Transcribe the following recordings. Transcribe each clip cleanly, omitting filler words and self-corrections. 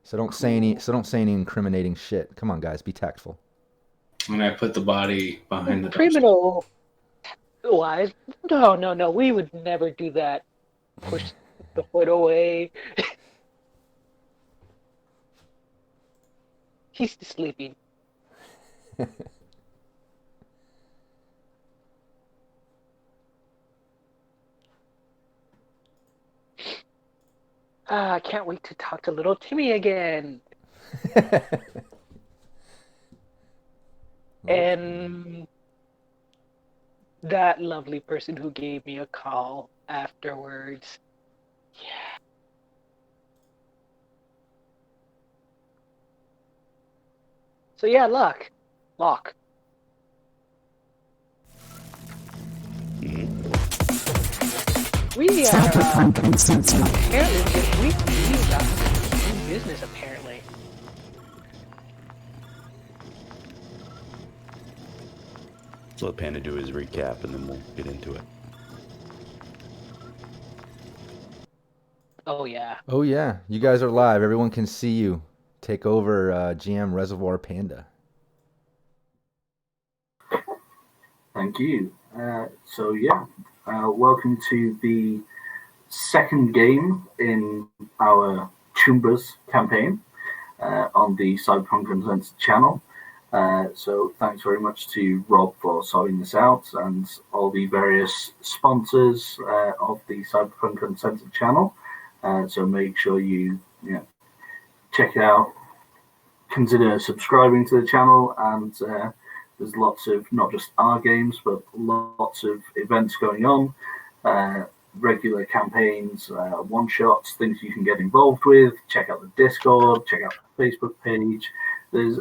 So don't say any. So don't say any incriminating shit. Come on, guys, be tactful. And I put the body behind the dumpster. Criminal wise, no, we would never do that. Push the hood away. He's sleeping. I can't wait to talk to little Timmy again. And that lovely person who gave me a call afterwards. Yeah. So yeah, Locke. We are apparently we got some business apparently. So let Panda do his recap, and then we'll get into it. Oh yeah. Oh yeah, you guys are live. Everyone can see you. Take over, GM Reservoir Panda. Thank you. Welcome to the second game in our Choombas campaign on the Cyberpunk Untitled channel. So thanks very much to Rob for sorting this out and all the various sponsors of the Cyberpunk Untitled channel. So make sure you check it out. Consider subscribing to the channel, and there's lots of not just our games, but lots of events going on, regular campaigns, one-shots, things you can get involved with. Check out the Discord, check out the Facebook page.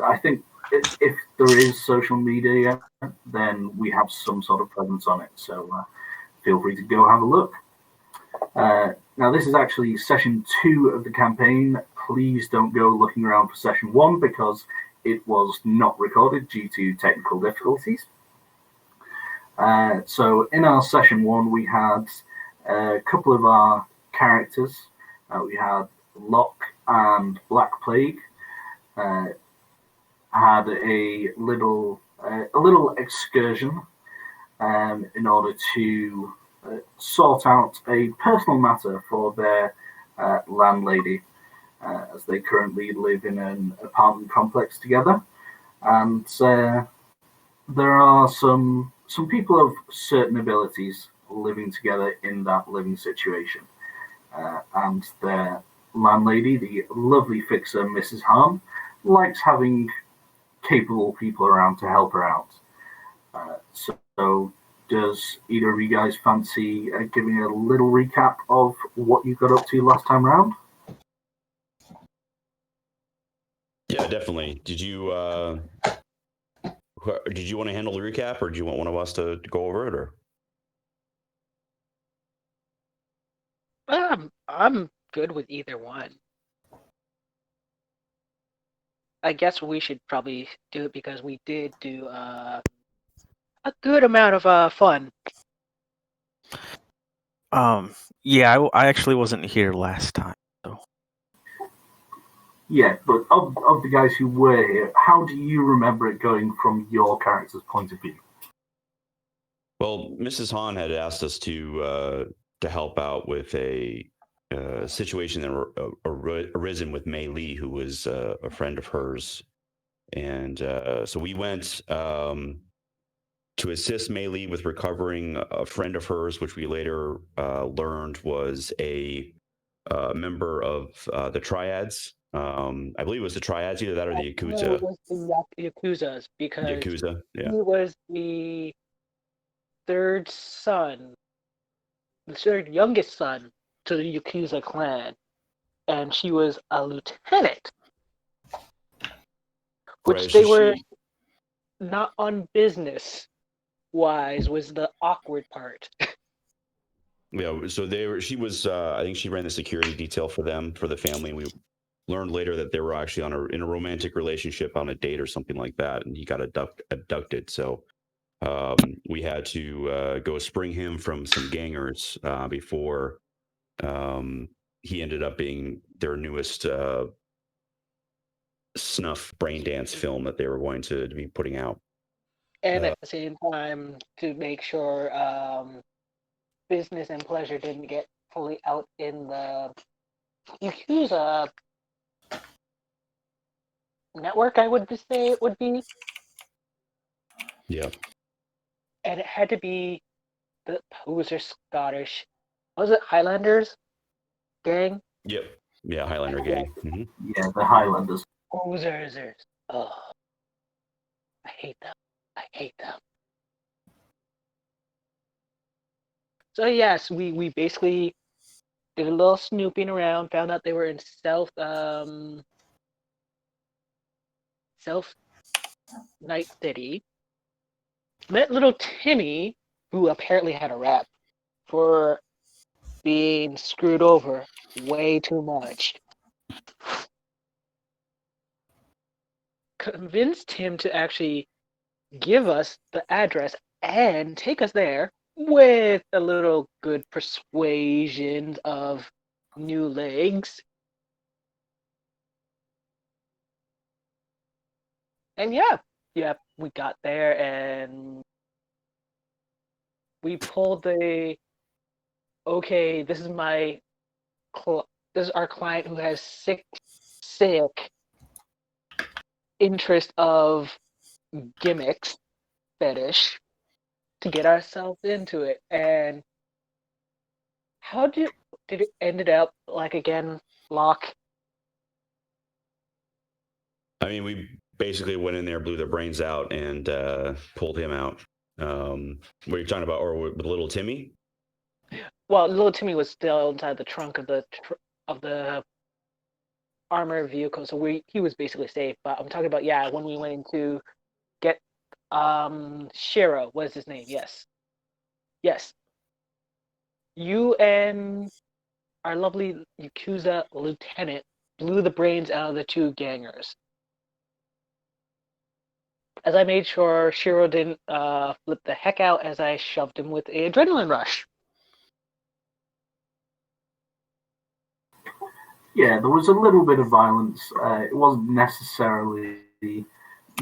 I think if there is social media, then we have some sort of presence on it. So feel free to go have a look. Now, this is actually session 2 of the campaign. Please don't go looking around for session 1 because it was not recorded due to technical difficulties. So in our session 1, we had a couple of our characters. We had Locke and Black Plague. Had a little excursion in order to sort out a personal matter for their landlady, as they currently live in an apartment complex together. And there are some people of certain abilities living together in that living situation. And their landlady, the lovely fixer, Mrs. Hahn, likes having capable people around to help her out. So does either of you guys fancy giving a little recap of what you got up to last time round? Yeah, definitely. Did you want to handle the recap, or do you want one of us to go over it? Or I'm good with either one. I guess we should probably do it because we did do a good amount of fun. Yeah, I actually wasn't here last time. So. Yeah, but of the guys who were here, how do you remember it going from your character's point of view? Well, Mrs. Hahn had asked us to help out with a situation that arisen with Mei Lee, who was a friend of hers, and so we went to assist Mei Lee with recovering a friend of hers, which we later learned was a member of the Triads. I believe it was the Triads, either that or the Yakuza. No, it was the Yakuzas, because Yakuza, yeah. he was the third youngest son to the Yakuza clan, and she was a lieutenant, which Right, they so were not on business wise was the awkward part. Yeah, so she was I think she ran the security detail for them, for the family, and we learned later that they were actually in a romantic relationship on a date or something like that, and he got abducted. So we had to go spring him from some gangers before he ended up being their newest snuff brain dance film that they were going to be putting out. And at the same time, to make sure business and pleasure didn't get fully out in the Yakuza network, I would say it would be. Yeah. And it had to be the poser Scottish. Was it Highlanders gang? Yep. Yeah, Highlander gang. Mm-hmm. Yeah, the Highlanders. Posers. Oh, I hate them. I hate them. So yes, we basically did a little snooping around, found out they were in South Night City. Met little Timmy, who apparently had a rap for being screwed over way too much. Convinced him to actually give us the address and take us there with a little good persuasion of new legs. And yeah, we got there and we pulled the okay, this is our client who has sick interest of gimmicks fetish to get ourselves into it. And how did it ended up like again, Locke? I mean, we basically went in there, blew their brains out, and pulled him out. What are you talking about? Or with little Timmy? Well, little Timmy was still inside the trunk of the armored vehicle, so he was basically safe. But I'm talking about when we went in to get Shiro, what is his name? Yes. You and our lovely Yakuza lieutenant blew the brains out of the two gangers. As I made sure Shiro didn't flip the heck out as I shoved him with an adrenaline rush. Yeah, there was a little bit of violence. It wasn't necessarily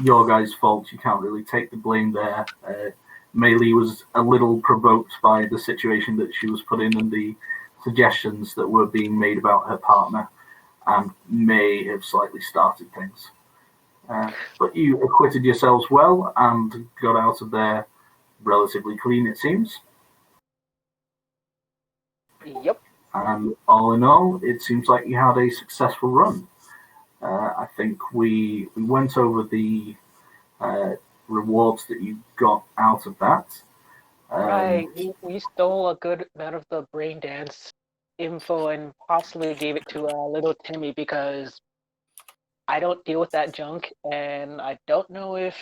your guys' fault. You can't really take the blame there. Mei Lee was a little provoked by the situation that she was put in and the suggestions that were being made about her partner, and may have slightly started things. But you acquitted yourselves well and got out of there relatively clean, it seems. Yep. And all in all, it seems like you had a successful run. I think we went over the rewards that you got out of that. Right. We stole a good amount of the brain dance info and possibly gave it to little Timmy because I don't deal with that junk, and I don't know if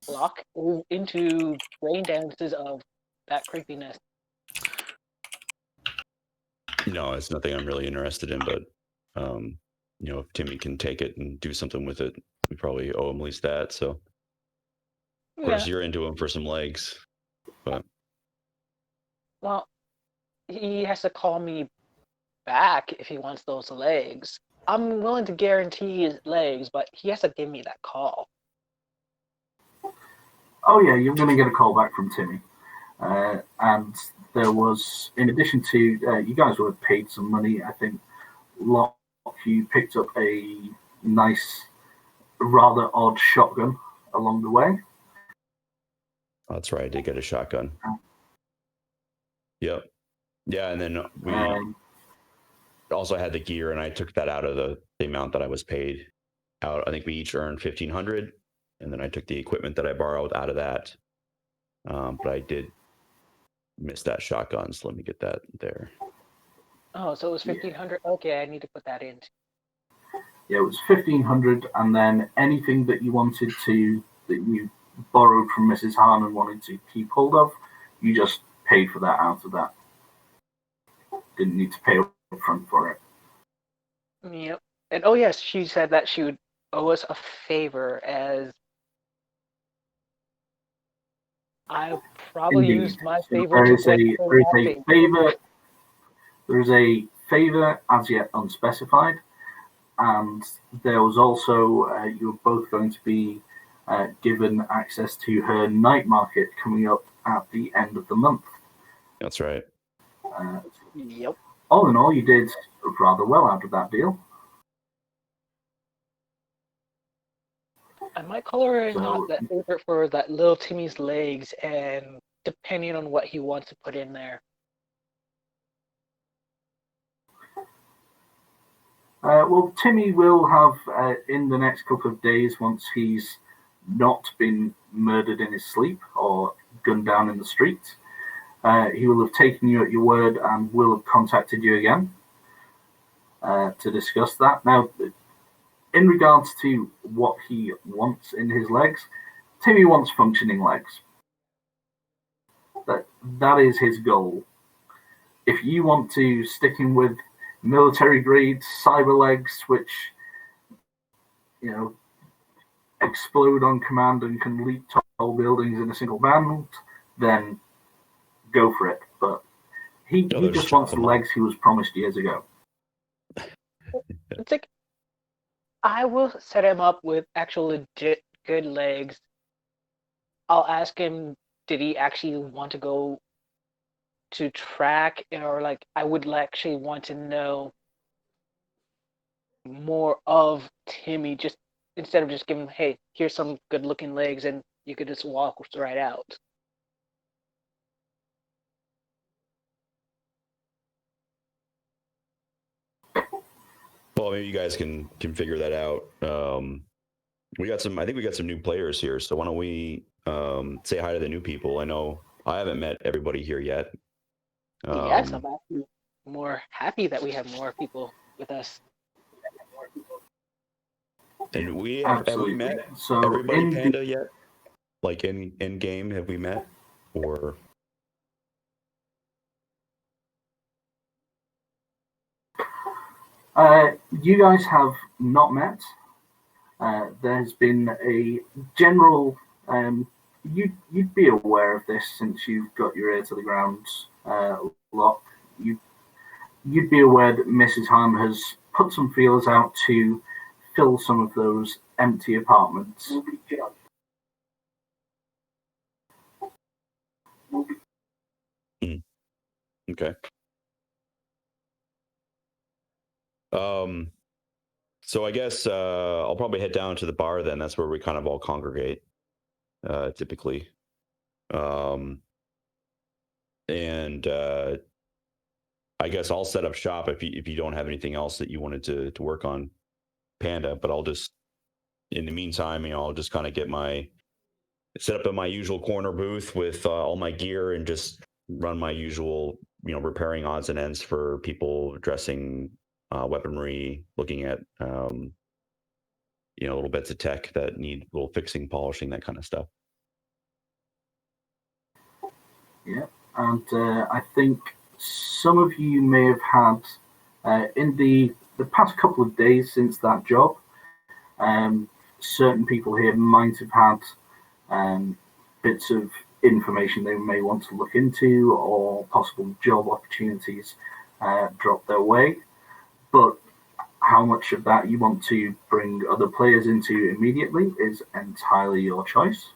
Locke is into brain dances of that creepiness. No, it's nothing I'm really interested in, but if Timmy can take it and do something with it, we probably owe him at least that. So, of course, you're into him for some legs, but well, he has to call me back if he wants those legs. I'm willing to guarantee his legs, but he has to give me that call. Oh yeah, you're going to get a call back from Timmy. And there was, in addition to, you guys were paid some money. I think Locke, you picked up a nice, rather odd shotgun along the way. That's right. I did get a shotgun. Yep. Yeah, and then we also had the gear, and I took that out of the amount that I was paid out. I think we each earned $1,500, and then I took the equipment that I borrowed out of that. But I did miss that shotgun, so let me get that there. Oh, so it was $1,500. Okay, I need to put that in. Yeah, it was $1,500, and then anything that you wanted to that you borrowed from Mrs. Hahn and wanted to keep hold of, you just paid for that out of that. Didn't need to pay up front for it. Yep. And oh yes, she said that she would owe us a favor, as I probably Indeed. used my So favor to pay for that favor. There is a favor as yet unspecified, and there was also you were both going to be given access to her night market coming up at the end of the month. That's right. Yep. All in all, you did rather well out of that deal. And my color is So- not that favorite for that little Timmy's legs, and depending on what he wants to put in there. Well, Timmy will have, in the next couple of days, once he's not been murdered in his sleep or gunned down in the street, he will have taken you at your word and will have contacted you again to discuss that. Now, in regards to what he wants in his legs, Timmy wants functioning legs. That is his goal. If you want to stick him with military grade cyber legs, which explode on command and can leap tall buildings in a single bound, then go for it. But he just wants the legs he was promised years ago. It's like, I will set him up with actual legit good legs. I'll ask him, did he actually want to go to track, or like I would actually want to know more of Timmy, just instead of just giving, hey, here's some good looking legs and you could just walk right out. Well, maybe you guys can figure that out. I think we got some new players here, so why don't we say hi to the new people? I know I haven't met everybody here yet. Yes, I'm actually more happy that we have more people with us. And have we met everybody, Panda, yet? Like in game, have we met? Or you guys have not met. There's been a general. You'd be aware of this since you've got your ear to the ground lot. You'd be aware that Mrs. Hahn has put some feelers out to fill some of those empty apartments. Okay. So I guess I'll probably head down to the bar then. That's where we kind of all congregate, typically. And I guess I'll set up shop if you don't have anything else that you wanted to work on, Panda. But I'll just, in the meantime, I'll just kind of set up in my usual corner booth with all my gear and just run my usual, repairing odds and ends for people dressing weaponry, looking at, little bits of tech that need a little fixing, polishing, that kind of stuff. Yeah, and I think some of you may have had, in the past couple of days since that job, certain people here might have had bits of information they may want to look into or possible job opportunities drop their way. But how much of that you want to bring other players into immediately is entirely your choice.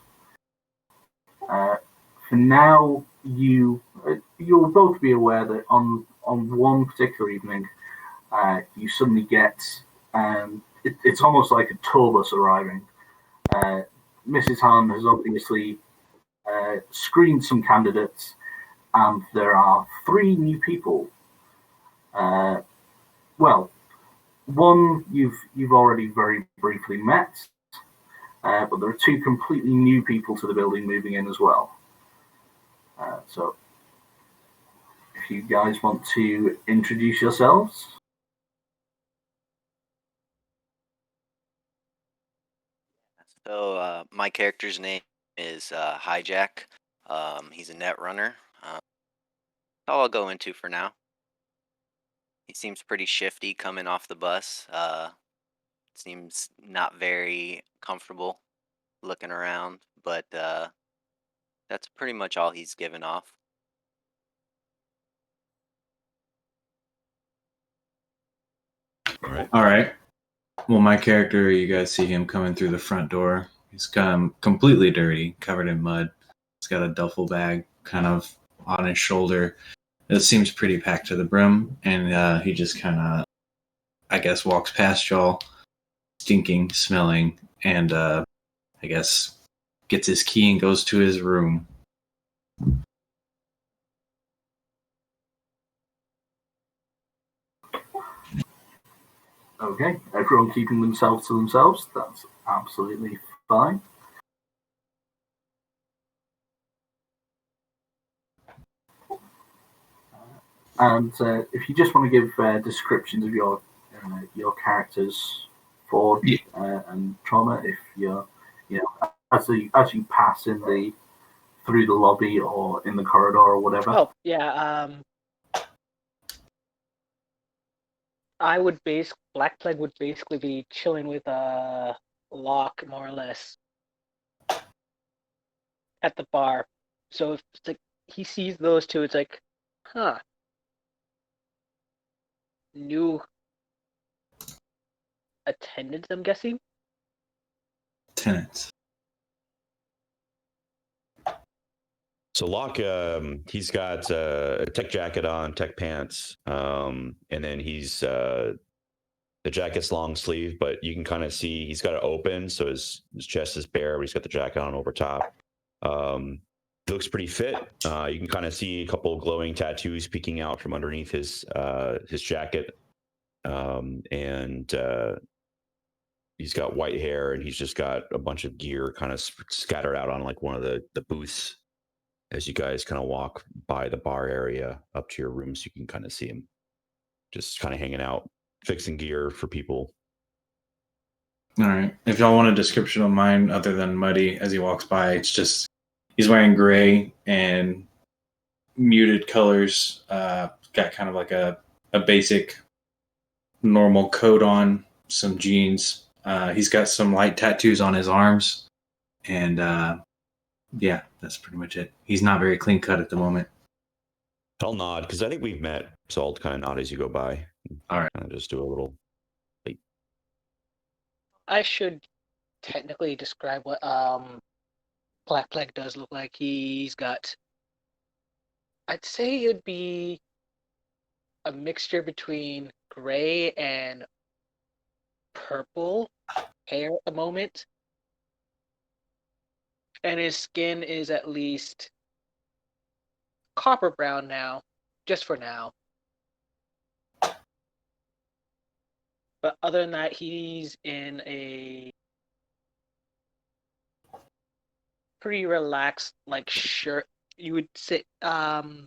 For now, you'll both be aware that on one particular evening, you suddenly get it's almost like a tour bus arriving. Mrs. Hahn has obviously screened some candidates, and there are 3 new people. Well, one you've already very briefly met, but there are 2 completely new people to the building moving in as well. So, if you guys want to introduce yourselves. So, my character's name is Hijack. He's a net runner. That's all I'll go into for now. He seems pretty shifty coming off the bus. Seems not very comfortable looking around, but that's pretty much all he's given off. All right. All right. Well, my character, you guys see him coming through the front door. He's come completely dirty, covered in mud. He's got a duffel bag kind of on his shoulder. It seems pretty packed to the brim, and he just kind of, I guess, walks past y'all, stinking, smelling, and I guess gets his key and goes to his room. Okay, everyone keeping themselves to themselves. That's absolutely fine. And if you just want to give descriptions of your characters, Forge and Trauma, if you're, as you pass through the lobby or in the corridor or whatever. Oh yeah. Black Plague would basically be chilling with Locke, more or less, at the bar. So if it's like he sees those two, it's like, huh. New attendants, I'm guessing. Tenants. So Locke, he's got a tech jacket on, tech pants, and then he's the jacket's long sleeve, but you can kind of see he's got it open, so his chest is bare, but he's got the jacket on over top. He looks pretty fit. You can kind of see a couple of glowing tattoos peeking out from underneath his jacket, and he's got white hair, and he's just got a bunch of gear kind of scattered out on like one of the booths. As you guys kind of walk by the bar area up to your rooms, you can kind of see him just kind of hanging out, fixing gear for people. All right. If y'all want a description of mine other than muddy as he walks by, it's just he's wearing gray and muted colors. Got kind of like a basic normal coat on, some jeans. He's got some light tattoos on his arms, and yeah, that's pretty much it. He's not very clean cut at the moment. I'll nod because I think we've met, so I'll kind of nod as you go by. All right. Kind of just do a little. I should technically describe what Black Plague does look like. He's got, I'd say it'd be a mixture between gray and purple hair at the moment. And his skin is at least copper brown now, just for now. But other than that, he's in a pretty relaxed, like, shirt. You would say, the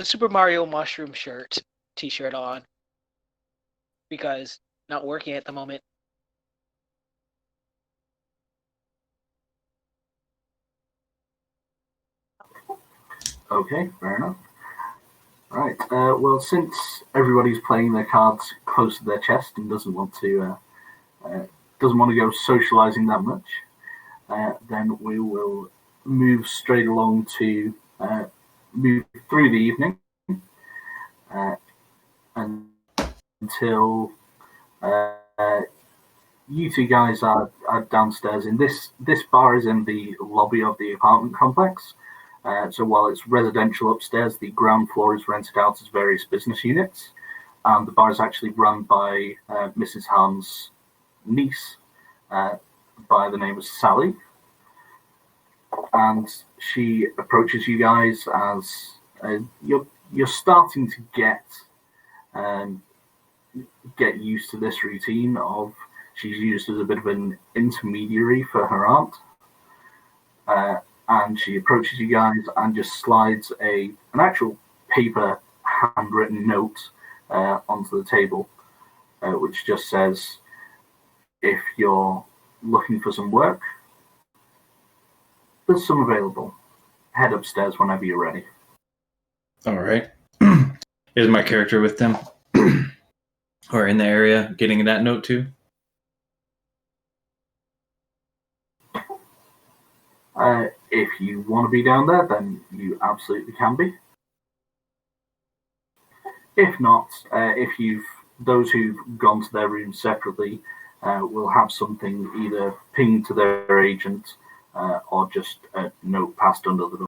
Super Mario mushroom t-shirt on, because not working at the moment. Okay, fair enough. Right. Well, since everybody's playing their cards close to their chest and doesn't want to go socializing that much, then we will move straight along to move through the evening until you two guys are downstairs. In this bar is in the lobby of the apartment complex. So while it's residential upstairs, the ground floor is rented out as various business units. The bar is actually run by Mrs. Hahn's niece by the name of Sally. And she approaches you guys as you're starting to get used to this routine of she's used as a bit of an intermediary for her aunt. And she approaches you guys and just slides an actual paper handwritten note onto the table, which just says, if you're looking for some work, there's some available. Head upstairs whenever you're ready. All right. Is my character with them? Or in the area getting that note too? If you want to be down there, then you absolutely can be. If not, if you've those who've gone to their rooms separately will have something either pinged to their agent or just a note passed under the door.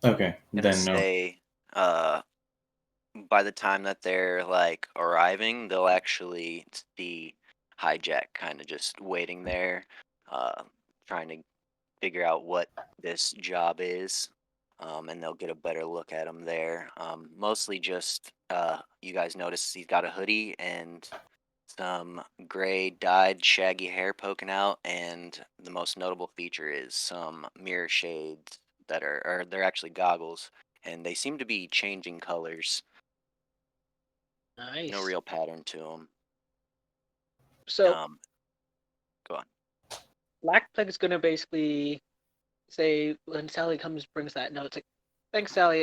Okay, I'm gonna then no. say, by the time that they're like arriving, they'll actually see Hijack kind of just waiting there, trying to figure out what this job is, and they'll get a better look at him there. Mostly just, you guys notice he's got a hoodie and some gray dyed shaggy hair poking out, and the most notable feature is some mirror shades that are, or they're actually goggles, and they seem to be changing colors. Nice. No real pattern to them. So Go on. Black Plague is gonna basically say when Sally comes, brings that note. It's like, thanks, Sally.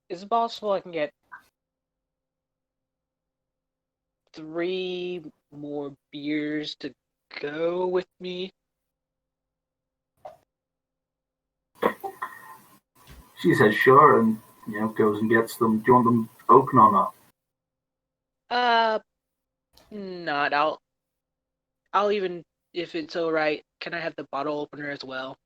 Is it possible I can get 3 more beers to go with me? She says sure, and goes and gets them. Do you want them open or not? Not. I'll even, if it's all right, can I have the bottle opener as well?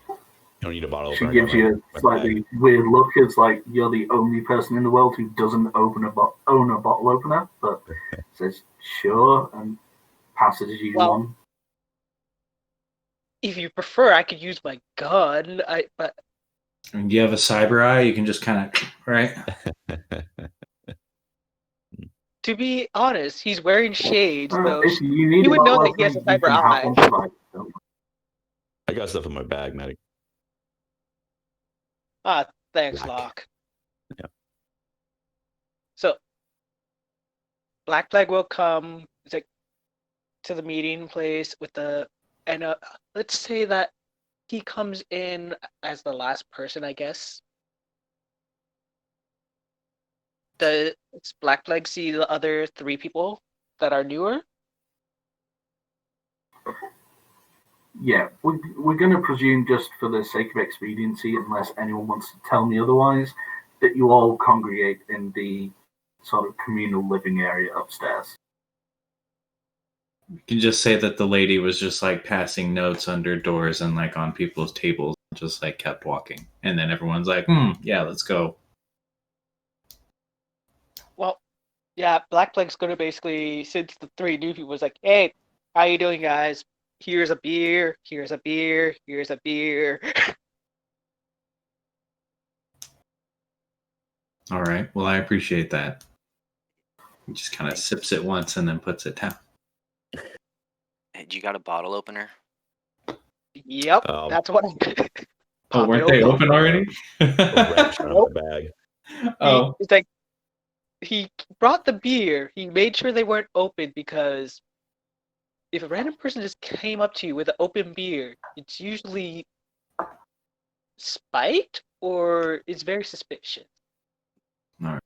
You don't need a bottle She opener. gives you a slightly weird look. It's like you're the only person in the world who doesn't own a bottle opener, but says sure and passes you one. If you prefer, I could use my gun. But And you have a cyber eye, you can just kind of, right? to be honest, he's wearing shades, so If you need you a would know bottle that he has a opener, you cyber can have eye. one tonight. I got stuff in my bag, Maddie. Thanks, Black. Locke. Yeah. So, Black Plague will come to the meeting place with let's say that he comes in as the last person, I guess. Does Black Plague see the other 3 people that are newer? Yeah, we're going to presume, just for the sake of expediency, unless anyone wants to tell me otherwise, that you all congregate in the sort of communal living area upstairs. You can just say that the lady was just like passing notes under doors and like on people's tables, just like kept walking. And then everyone's like, yeah, let's go. Well, yeah, Black Plague's gonna basically, since the 3 new people was like, hey, how you doing, guys? Here's a beer, here's a beer, here's a beer. All right. Well, I appreciate that. He just kind of sips it once and then puts it down. Hey, you got a bottle opener? Yep, that's what Oh, weren't they open already? Nope. The bag. Oh. It's like, he brought the beer, he made sure they weren't open, because if a random person just came up to you with an open beer, it's usually spiked or it's very suspicious. All right.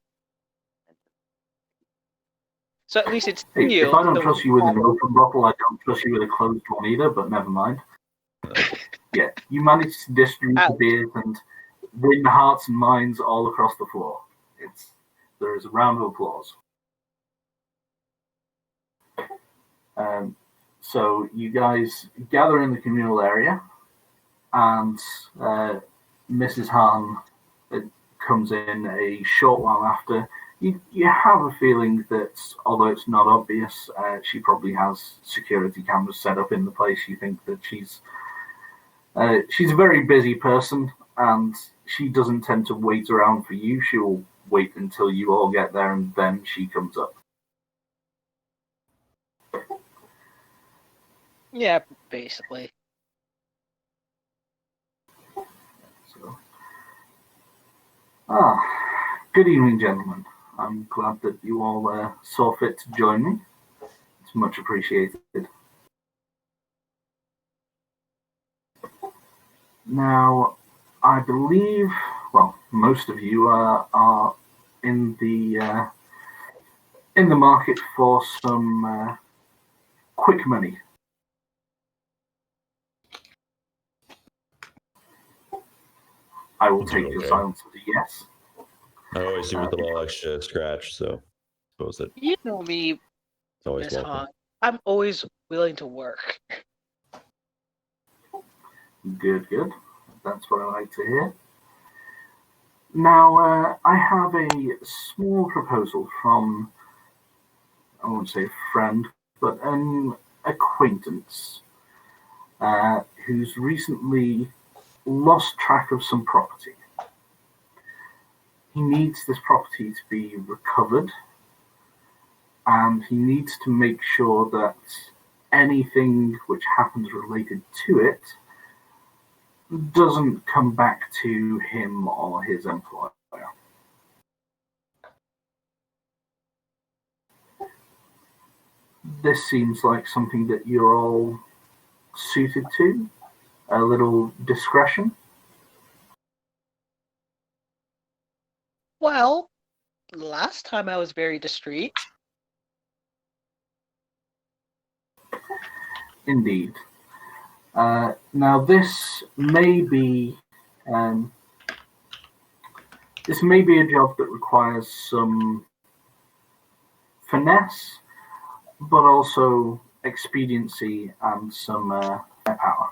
So at least it's Hey, sealed. if I don't trust you with an open bottle, I don't trust you with a closed one either, but never mind. Yeah, you managed to distribute the beers and win the hearts and minds all across the floor. There is a round of applause. So you guys gather in the communal area, and Mrs. Hahn comes in a short while after. You have a feeling that, although it's not obvious, she probably has security cameras set up in the place. You think that she's a very busy person, and she doesn't tend to wait around for you. She'll wait until you all get there, and then she comes up. Yeah, basically. So, good evening, gentlemen. I'm glad that you all saw fit to join me. It's much appreciated. Now, I believe, well, most of you are in the market for some quick money. I will It's take your okay. silence as a yes. I always do with a little extra scratch, so I suppose that You know me, it's always Miss welcome. Han. I'm always willing to work. Good, good. That's what I like to hear. Now, I have a small proposal from, I won't say friend, but an acquaintance who's recently lost track of some property. He needs this property to be recovered, and he needs to make sure that anything which happens related to it doesn't come back to him or his employer. This seems like something that you're all suited to. A little discretion. Well, last time I was very discreet. Indeed. Now this may be a job that requires some finesse, but also expediency and some power.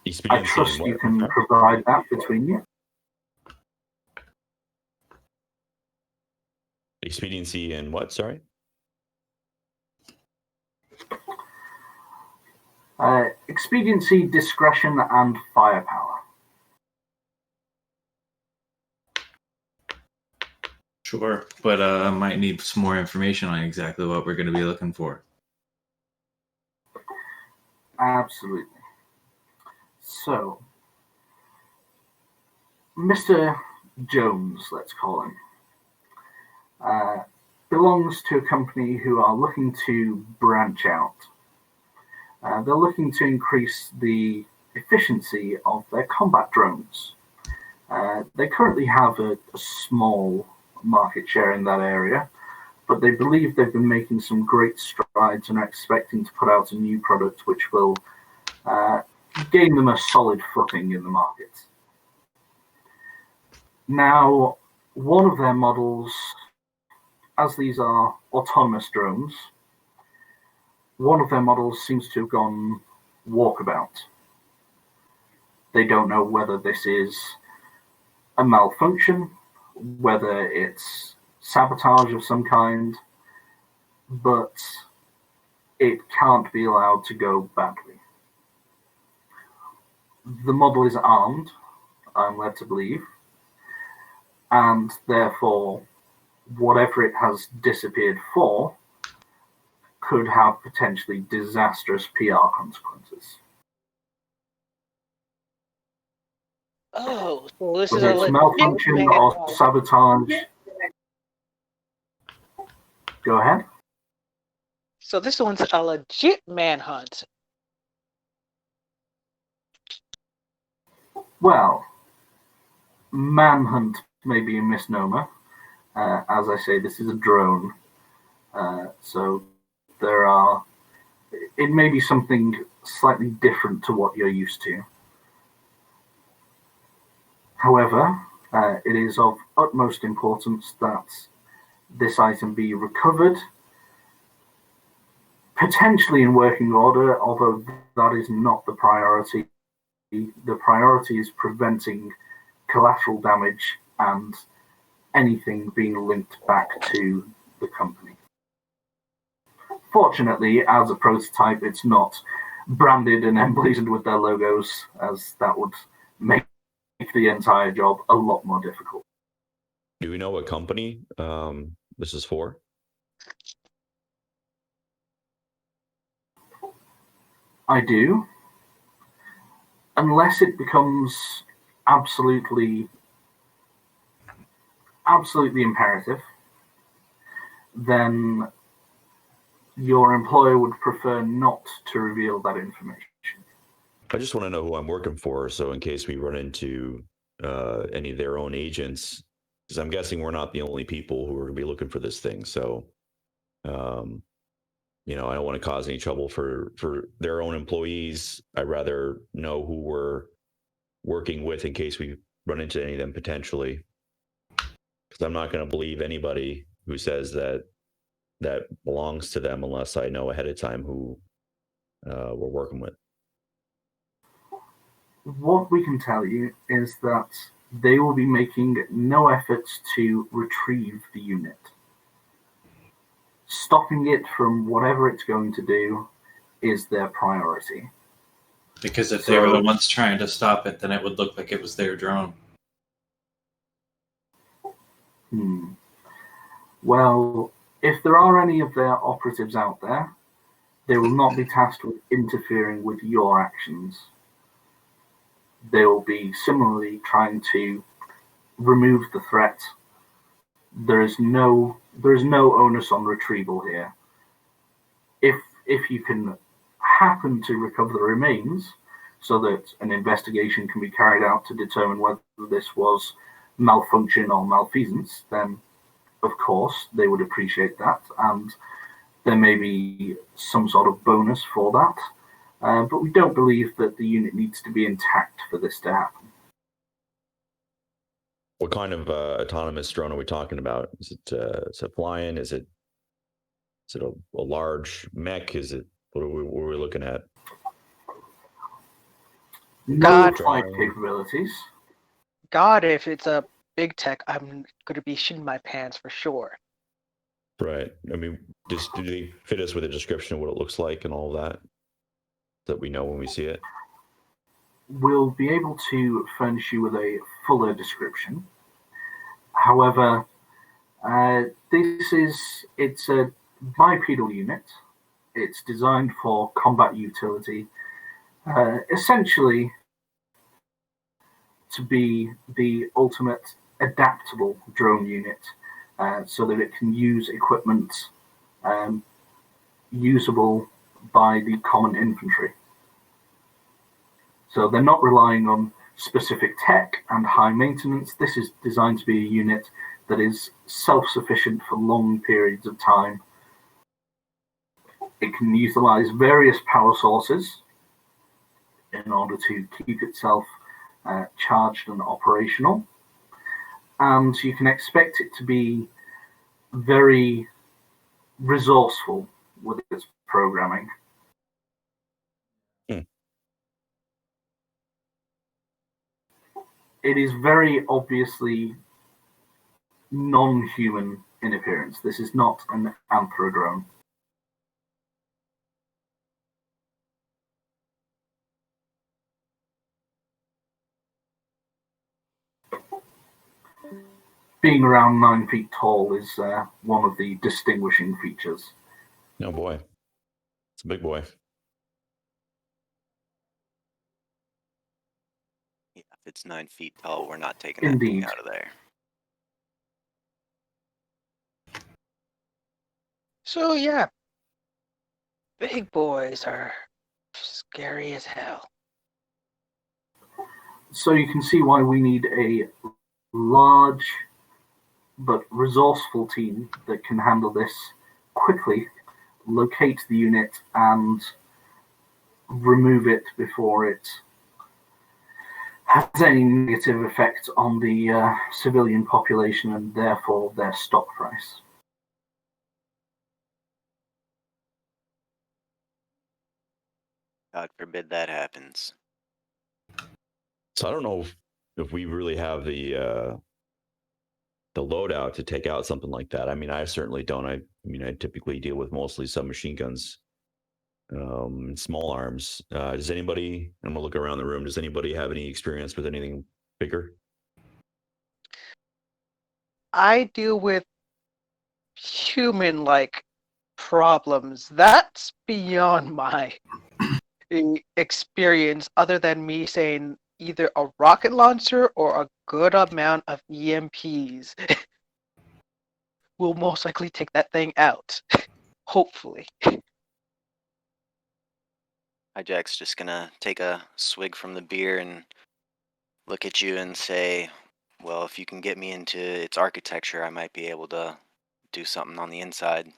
I Expediency trust and you what? can provide that between you. Expediency and what? Sorry. Expediency, discretion, and firepower. Sure, but I might need some more information on exactly what we're going to be looking for. Absolutely. So, Mr. Jones, let's call him, belongs to a company who are looking to branch out. They're looking to increase the efficiency of their combat drones. They currently have a small market share in that area, but they believe they've been making some great strides and are expecting to put out a new product which will gain them a solid footing in the market. Now, one of their models, as these are autonomous drones, one of their models seems to have gone walkabout. They don't know whether this is a malfunction, whether it's sabotage of some kind, but it can't be allowed to go badly. The model is armed, I'm led to believe, and therefore whatever it has disappeared for could have potentially disastrous PR consequences. Oh, so this is Whether a it's legit malfunction or manhunt. sabotage. Go ahead. So this one's a legit manhunt. Well, manhunt may be a misnomer. As I say, this is a drone. So it may be something slightly different to what you're used to. However, it is of utmost importance that this item be recovered, potentially in working order, although that is not the priority. The priority is preventing collateral damage and anything being linked back to the company. Fortunately, as a prototype, it's not branded and emblazoned with their logos, as that would make the entire job a lot more difficult. Do we know what company this is for? I do. Unless it becomes absolutely imperative, then your employer would prefer not to reveal that information. I just want to know who I'm working for, so in case we run into any of their own agents, because I'm guessing we're not the only people who are going to be looking for this thing. So I don't want to cause any trouble for their own employees. I'd rather know who we're working with in case we run into any of them potentially, because I'm not going to believe anybody who says that belongs to them unless I know ahead of time who we're working with. What we can tell you is that they will be making no efforts to retrieve the unit. Stopping it from whatever it's going to do is their priority. Because if they were the ones trying to stop it, then it would look like it was their drone. Well, if there are any of their operatives out there, they will not be tasked with interfering with your actions. They will be similarly trying to remove the threat. There is no onus on retrieval here. If you can happen to recover the remains so that an investigation can be carried out to determine whether this was malfunction or malfeasance, then of course they would appreciate that, and there may be some sort of bonus for that. But we don't believe that the unit needs to be intact for this to happen. What kind of autonomous drone are we talking about? Is it flying? Is it a large mech? Is it what are we looking at? No flight capabilities. God, if it's a big tech, I'm going to be shitting my pants for sure. Right. I mean, do they fit us with a description of what it looks like and all that we know when we see it? We'll be able to furnish you with a fuller description. However, it's a bipedal unit. It's designed for combat utility, essentially to be the ultimate adaptable drone unit, so that it can use equipment usable by the common infantry. So they're not relying on specific tech and high maintenance. This is designed to be a unit that is self-sufficient for long periods of time. It can utilize various power sources in order to keep itself charged and operational. And you can expect it to be very resourceful with its programming. It is very obviously non-human in appearance. This is not an anthrodrone. Being around 9 feet tall is one of the distinguishing features. Oh boy, it's a big boy. Yeah, if it's 9 feet tall, we're not taking that thing out of there. So yeah, big boys are scary as hell. So you can see why we need a large but resourceful team that can handle this quickly, locate the unit, and remove it before it has any negative effect on the civilian population and therefore their stock price. God forbid that happens. So I don't know if we really have the loadout to take out something like that. I mean, I certainly don't. I typically deal with mostly submachine guns, small arms. Does anybody? I'm gonna look around the room. Does anybody have any experience with anything bigger? I deal with human-like problems. That's beyond my experience, other than me saying either a rocket launcher or a good amount of EMPs will most likely take that thing out. Hopefully. Hijack's just gonna take a swig from the beer and look at you and say, well, if you can get me into its architecture, I might be able to do something on the inside.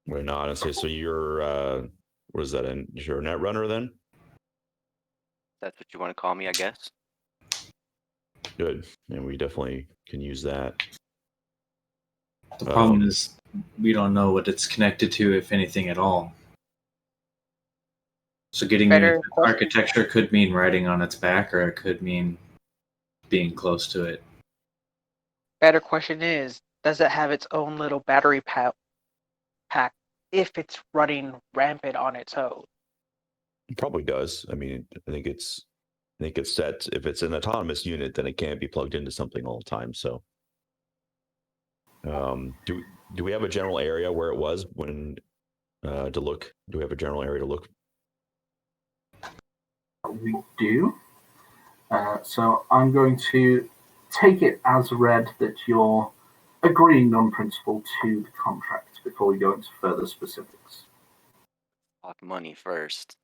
We're not honestly. So you're what is that? You're a net runner then? That's what you want to call me, I guess. Good, and we definitely can use that. The problem is we don't know what it's connected to, if anything at all. So getting Better into question. architecture could mean riding on its back, or it could mean being close to it. Better question is, does it have its own little battery pack if it's running rampant on its own? It probably does. I mean, I think it's set. If it's an autonomous unit, then it can't be plugged into something all the time. So, do we have a general area where it was when to look? Do we have a general area to look? We do. So I'm going to take it as read that you're agreeing on principle to the contract before we go into further specifics. Talk money first.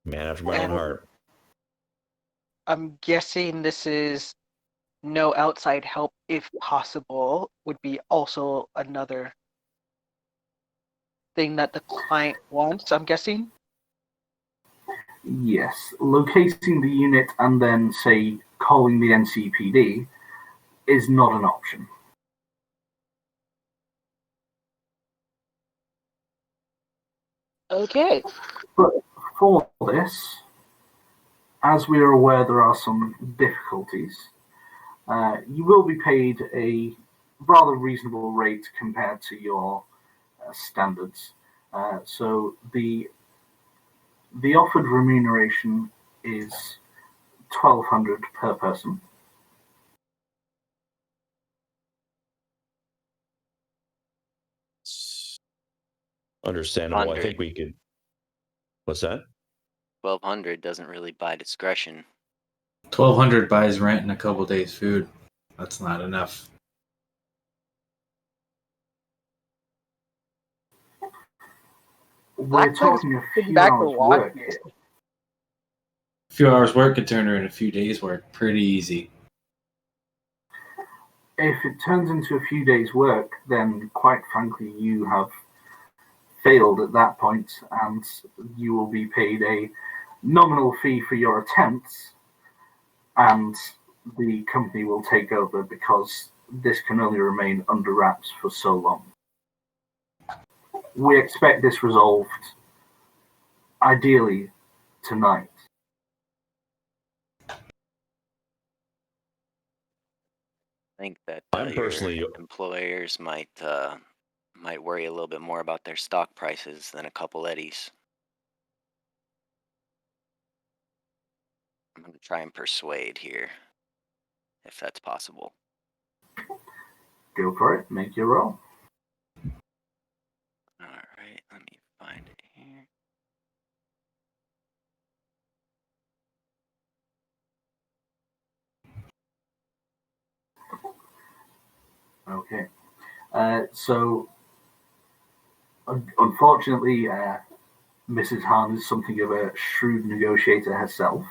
Man after my own heart. I'm guessing this is no outside help, if possible, would be also another thing that the client wants, I'm guessing. Yes, locating the unit and then, say, calling the NCPD is not an option. Okay. But for this, as we are aware there are some difficulties, you will be paid a rather reasonable rate compared to your standards. So the offered remuneration is 1,200 per person. Understandable. I 100. think we could. What's that? 1,200 doesn't really buy discretion. 1,200 buys rent and a couple days food. That's not enough. We're talking a few back hours to work. watch it. A few hours work could turn her in a few days work pretty easy. If it turns into a few days' work, then quite frankly, you have failed at that point, and you will be paid a nominal fee for your attempts, and the company will take over because this can only remain under wraps for so long. We expect this resolved ideally tonight. I think that I'm personally- your employers might worry a little bit more about their stock prices than a couple eddies. I'm going to try and persuade here, if that's possible. Go for it. Make your roll. All right, let me find it here. Okay. So, unfortunately, Mrs. Hahn is something of a shrewd negotiator herself.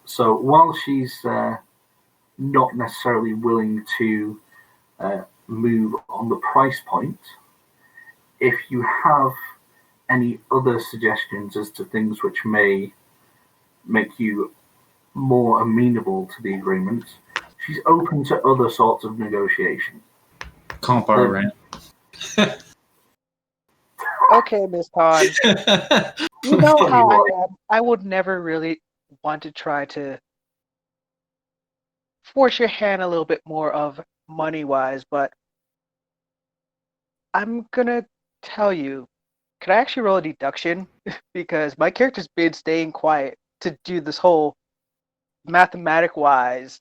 So while she's not necessarily willing to move on the price point, if you have any other suggestions as to things which may make you more amenable to the agreement, she's open to other sorts of negotiation. Comp our rent. Okay, Miss Khan. You know how I am. I would never really want to try to force your hand a little bit more of money-wise, but I'm gonna tell you, could I actually roll a deduction? Because my character's been staying quiet to do this whole mathematic-wise.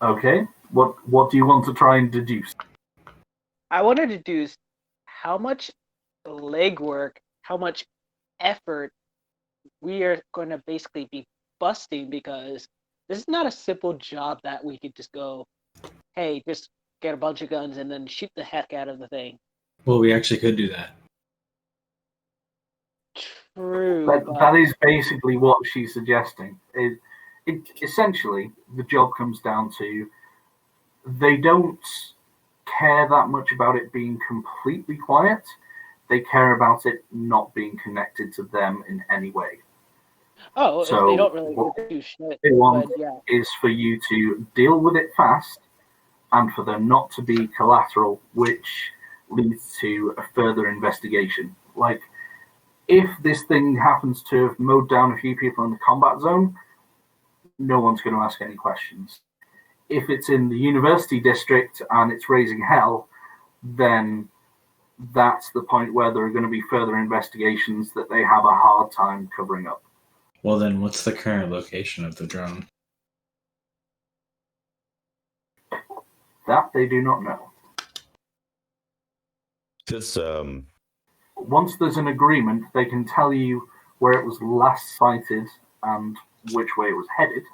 Okay. What do you want to try and deduce? I want to deduce how much legwork, how much effort we are going to basically be busting, because this is not a simple job that we could just go, hey, just get a bunch of guns and then shoot the heck out of the thing. Well, we actually could do that. True, That is basically what she's suggesting. Essentially, the job comes down to they don't care that much about it being completely quiet. They care about it not being connected to them in any way. oh, if So they don't really what do shit, they want but yeah. is for you to deal with it fast and for there not to be collateral, which leads to a further investigation. Like, if this thing happens to have mowed down a few people in the combat zone, no one's going to ask any questions. If it's in the university district and it's raising hell, then that's the point where there are going to be further investigations that they have a hard time covering up. Well, then, what's the current location of the drone? That they do not know. This Once there's an agreement, they can tell you where it was last sighted and which way it was headed,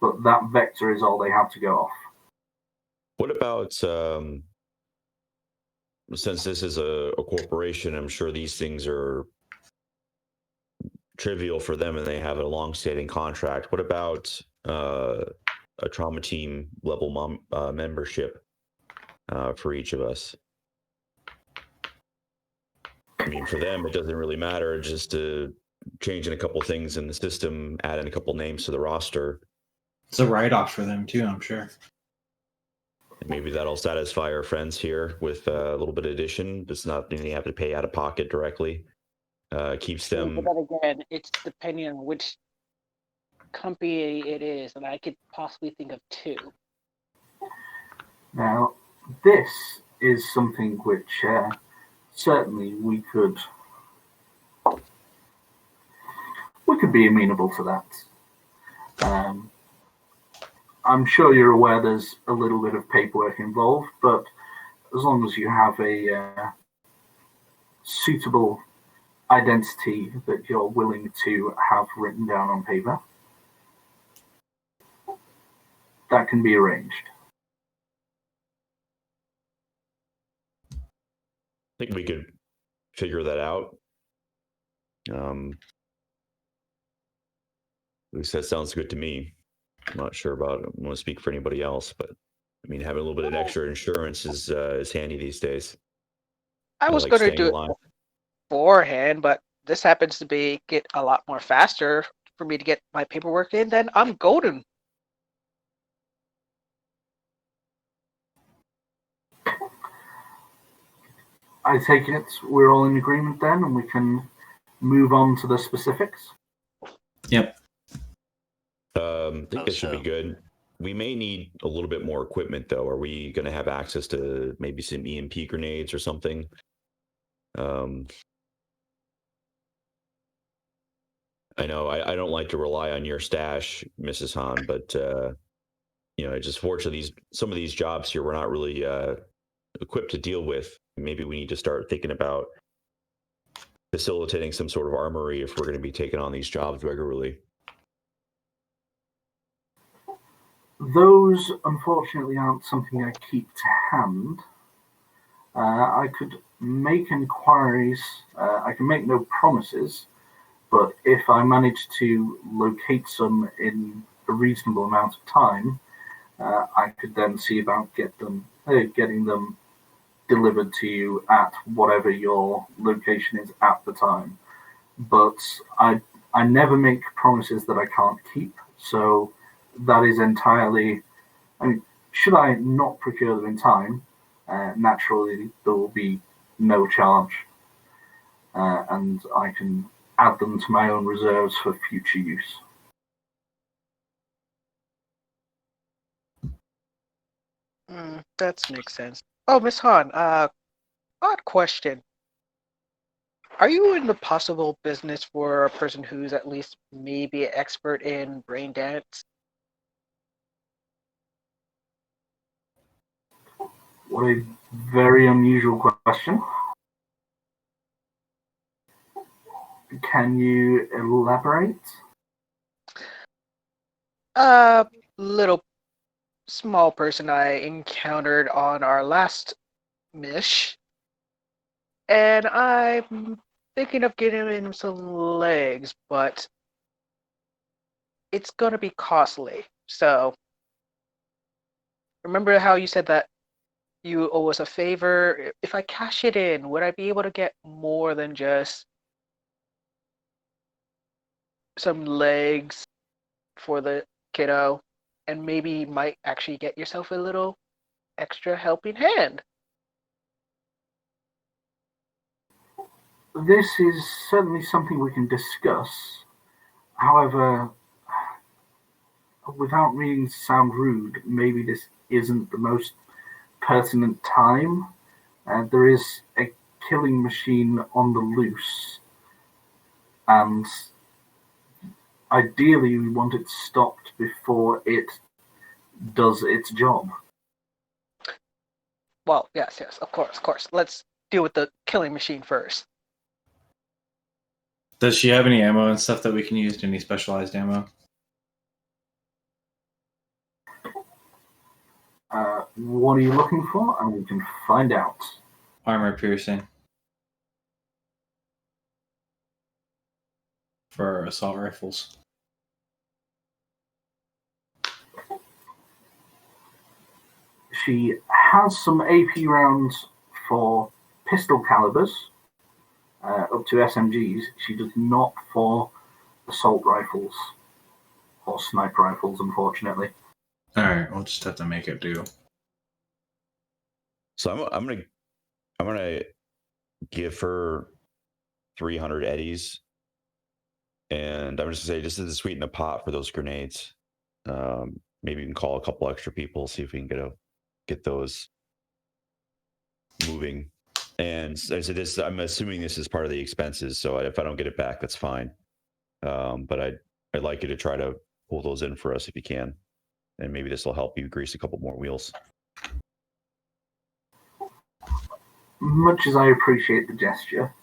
but that vector is all they have to go off. what about since this is a corporation, I'm sure these things are trivial for them and they have a long-standing contract. What about a trauma team level membership for each of us? I mean, for them, it doesn't really matter. Just changing a couple things in the system, adding a couple names to the roster. It's a write-off for them too, I'm sure. Maybe that'll satisfy our friends here with a little bit of addition. It's not anything they have to pay out of pocket directly. Keeps them. But then again, it's depending on which company it is, and I could possibly think of two. Now, this is something which certainly we could be amenable to that. I'm sure you're aware there's a little bit of paperwork involved, but as long as you have a suitable identity that you're willing to have written down on paper, that can be arranged. I think we could figure that out. At least that sounds good to me. I'm not sure about it. I want to speak for anybody else, but I mean, having a little bit of extra insurance is handy these days. I was like going to staying do alive. it beforehand, but this happens to get a lot more faster for me to get my paperwork in. Then I'm golden. I take it we're all in agreement then, and we can move on to the specifics. Yep. I think this should be good. We may need a little bit more equipment, though. Are we going to have access to maybe some EMP grenades or something? I know I don't like to rely on your stash, Mrs. Hahn, but just fortunately, some of these jobs here we're not really equipped to deal with. Maybe we need to start thinking about facilitating some sort of armory if we're going to be taking on these jobs regularly. Those, unfortunately, aren't something I keep to hand. I could make inquiries. I can make no promises, but if I manage to locate some in a reasonable amount of time, I could then see about getting them delivered to you at whatever your location is at the time. But I never make promises that I can't keep, so that is entirely. I mean, should I not procure them in time, naturally there will be no charge, and I can add them to my own reserves for future use. That makes sense. Oh, Miss Hahn, odd question. Are you in the possible business for a person who's at least maybe an expert in brain dance? What a very unusual question. Can you elaborate? Little small person I encountered on our last mish, and I'm thinking of getting him some legs, but it's gonna be costly. So remember how you said that you owe us a favor? If I cash it in, would I be able to get more than just some legs for the kiddo? And maybe you might actually get yourself a little extra helping hand. This is certainly something we can discuss. However, without meaning to sound rude, maybe this isn't the most pertinent time. There is a killing machine on the loose, and ideally we want it stopped before it does its job. Well, yes, of course. Let's deal with the killing machine first. Does she have any ammo and stuff that we can use? Any specialized ammo? What are you looking for? And we can find out. Armor piercing. For assault rifles. She has some AP rounds for pistol calibers, up to SMGs. She does not for assault rifles or sniper rifles, unfortunately. Alright, we'll just have to make it do. So I'm gonna give her 300 eddies, and I'm just gonna say, just to sweeten the pot for those grenades. Maybe we can call a couple extra people, see if we can get those moving. And I said this, I'm assuming this is part of the expenses, so if I don't get it back, that's fine. But I'd like you to try to pull those in for us if you can, and maybe this will help you grease a couple more wheels. Much as I appreciate the gesture,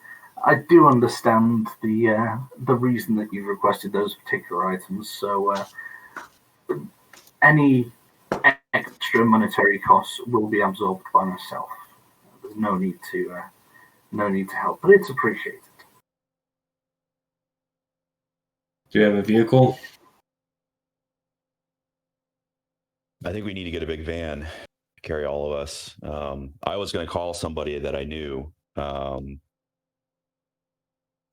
I do understand the reason that you've requested those particular items. So any extra monetary costs will be absorbed by myself. There's no need to help, but it's appreciated. Do you have a vehicle? I think we need to get a big van to carry all of us. I was going to call somebody that I knew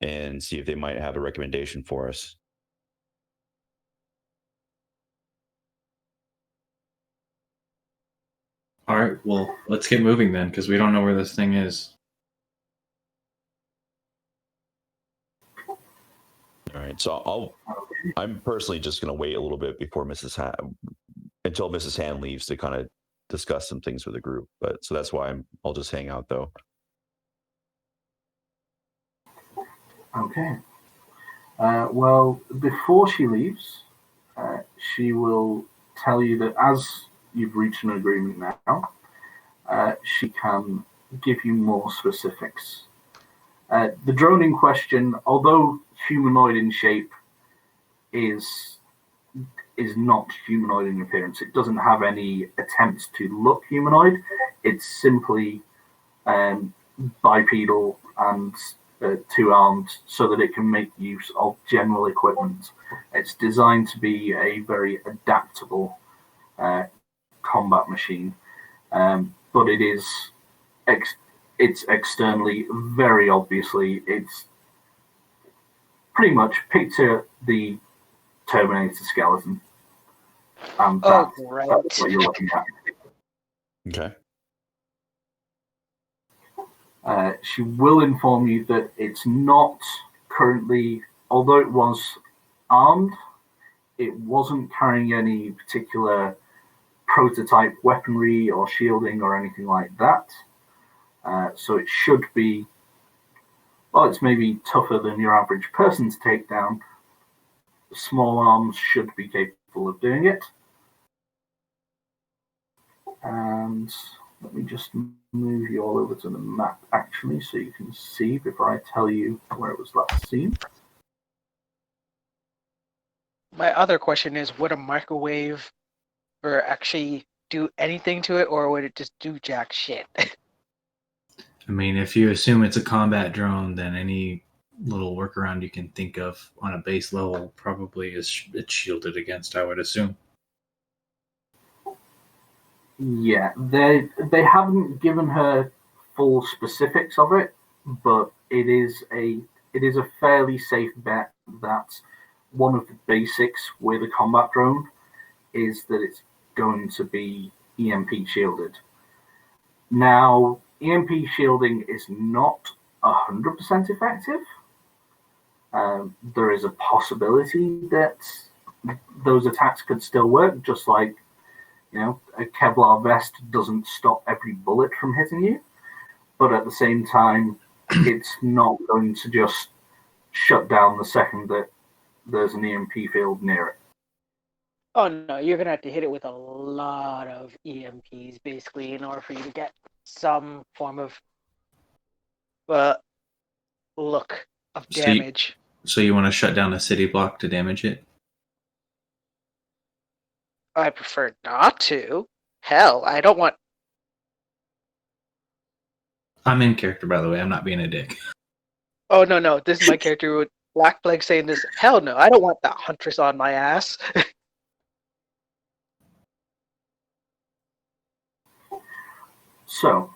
and see if they might have a recommendation for us. All right, well, let's get moving then, because we don't know where this thing is. All right, so I'm personally just going to wait a little bit before until Mrs. Han leaves to kind of discuss some things with the group. But so that's why I'll just hang out though. Okay. Well, before she leaves, she will tell you that as you've reached an agreement now, she can give you more specifics. The drone in question, although humanoid in shape, is not humanoid in appearance. It doesn't have any attempts to look humanoid. It's simply bipedal and two-armed so that it can make use of general equipment. It's designed to be a very adaptable combat machine, but it is it's externally very obviously, it's pretty much picture the Terminator skeleton, and that's what you're looking at. Okay. She will inform you that it's not currently, although it was armed, it wasn't carrying any particular prototype weaponry or shielding or anything like that. So it should be, well, it's maybe tougher than your average person to take down. Small arms should be capable of doing it. And let me just move you all over to the map, actually, so you can see before I tell you where it was last seen. My other question is, would a microwave or actually do anything to it, or would it just do jack shit? I mean, if you assume it's a combat drone, then any little workaround you can think of on a base level probably is it's shielded against, I would assume. Yeah, they haven't given her full specifics of it, but it is a fairly safe bet that one of the basics with a combat drone is that it's going to be EMP shielded. Now, EMP shielding is not 100% effective. There is a possibility that those attacks could still work, just like, a Kevlar vest doesn't stop every bullet from hitting you. But at the same time, it's not going to just shut down the second that there's an EMP field near it. Oh no, you're gonna have to hit it with a lot of EMPs basically in order for you to get some form of look of damage. So you want to shut down a city block to damage it? I prefer not to. Hell, I don't want. I'm in character, by the way. I'm not being a dick. Oh no, this is my character with Black Plague saying this. Hell no, I don't want that Huntress on my ass. So,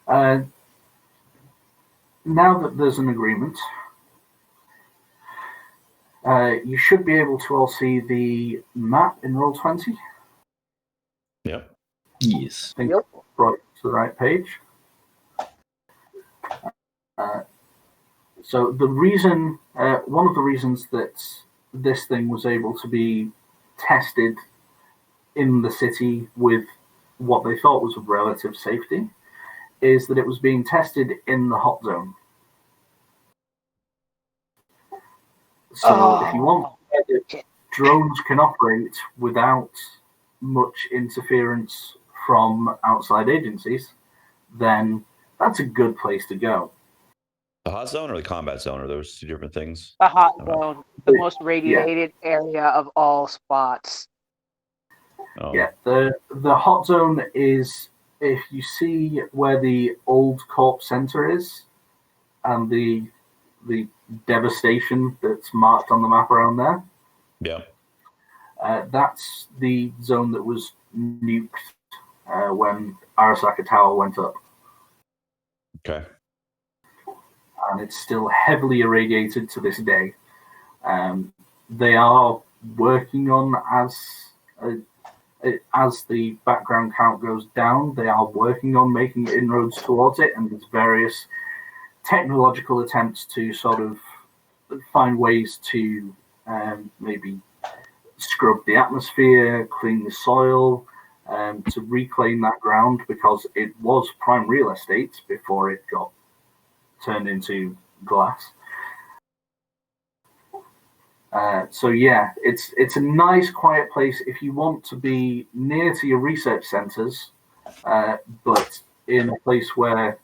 now that there's an agreement, you should be able to all see the map in Roll20. Yep. Yes. I think Yep. right to the right page. So the reason, one of the reasons that this thing was able to be tested in the city with what they thought was of relative safety is that it was being tested in the hot zone. So if you want, drones can operate without much interference from outside agencies, then that's a good place to go. The hot zone or the combat zone? Are those two different things? The hot zone, the most radiated area of all spots. Oh. Yeah, the hot zone is, if you see where the old Corp Center is and the devastation that's marked on the map around there. Yeah. That's the zone that was nuked when Arasaka Tower went up. Okay. And it's still heavily irradiated to this day. They are working on, as the background count goes down, they are working on making inroads towards it, and there's various technological attempts to sort of find ways to maybe scrub the atmosphere, clean the soil, to reclaim that ground, because it was prime real estate before it got turned into glass. So yeah, it's a nice, quiet place if you want to be near to your research centers, but in a place where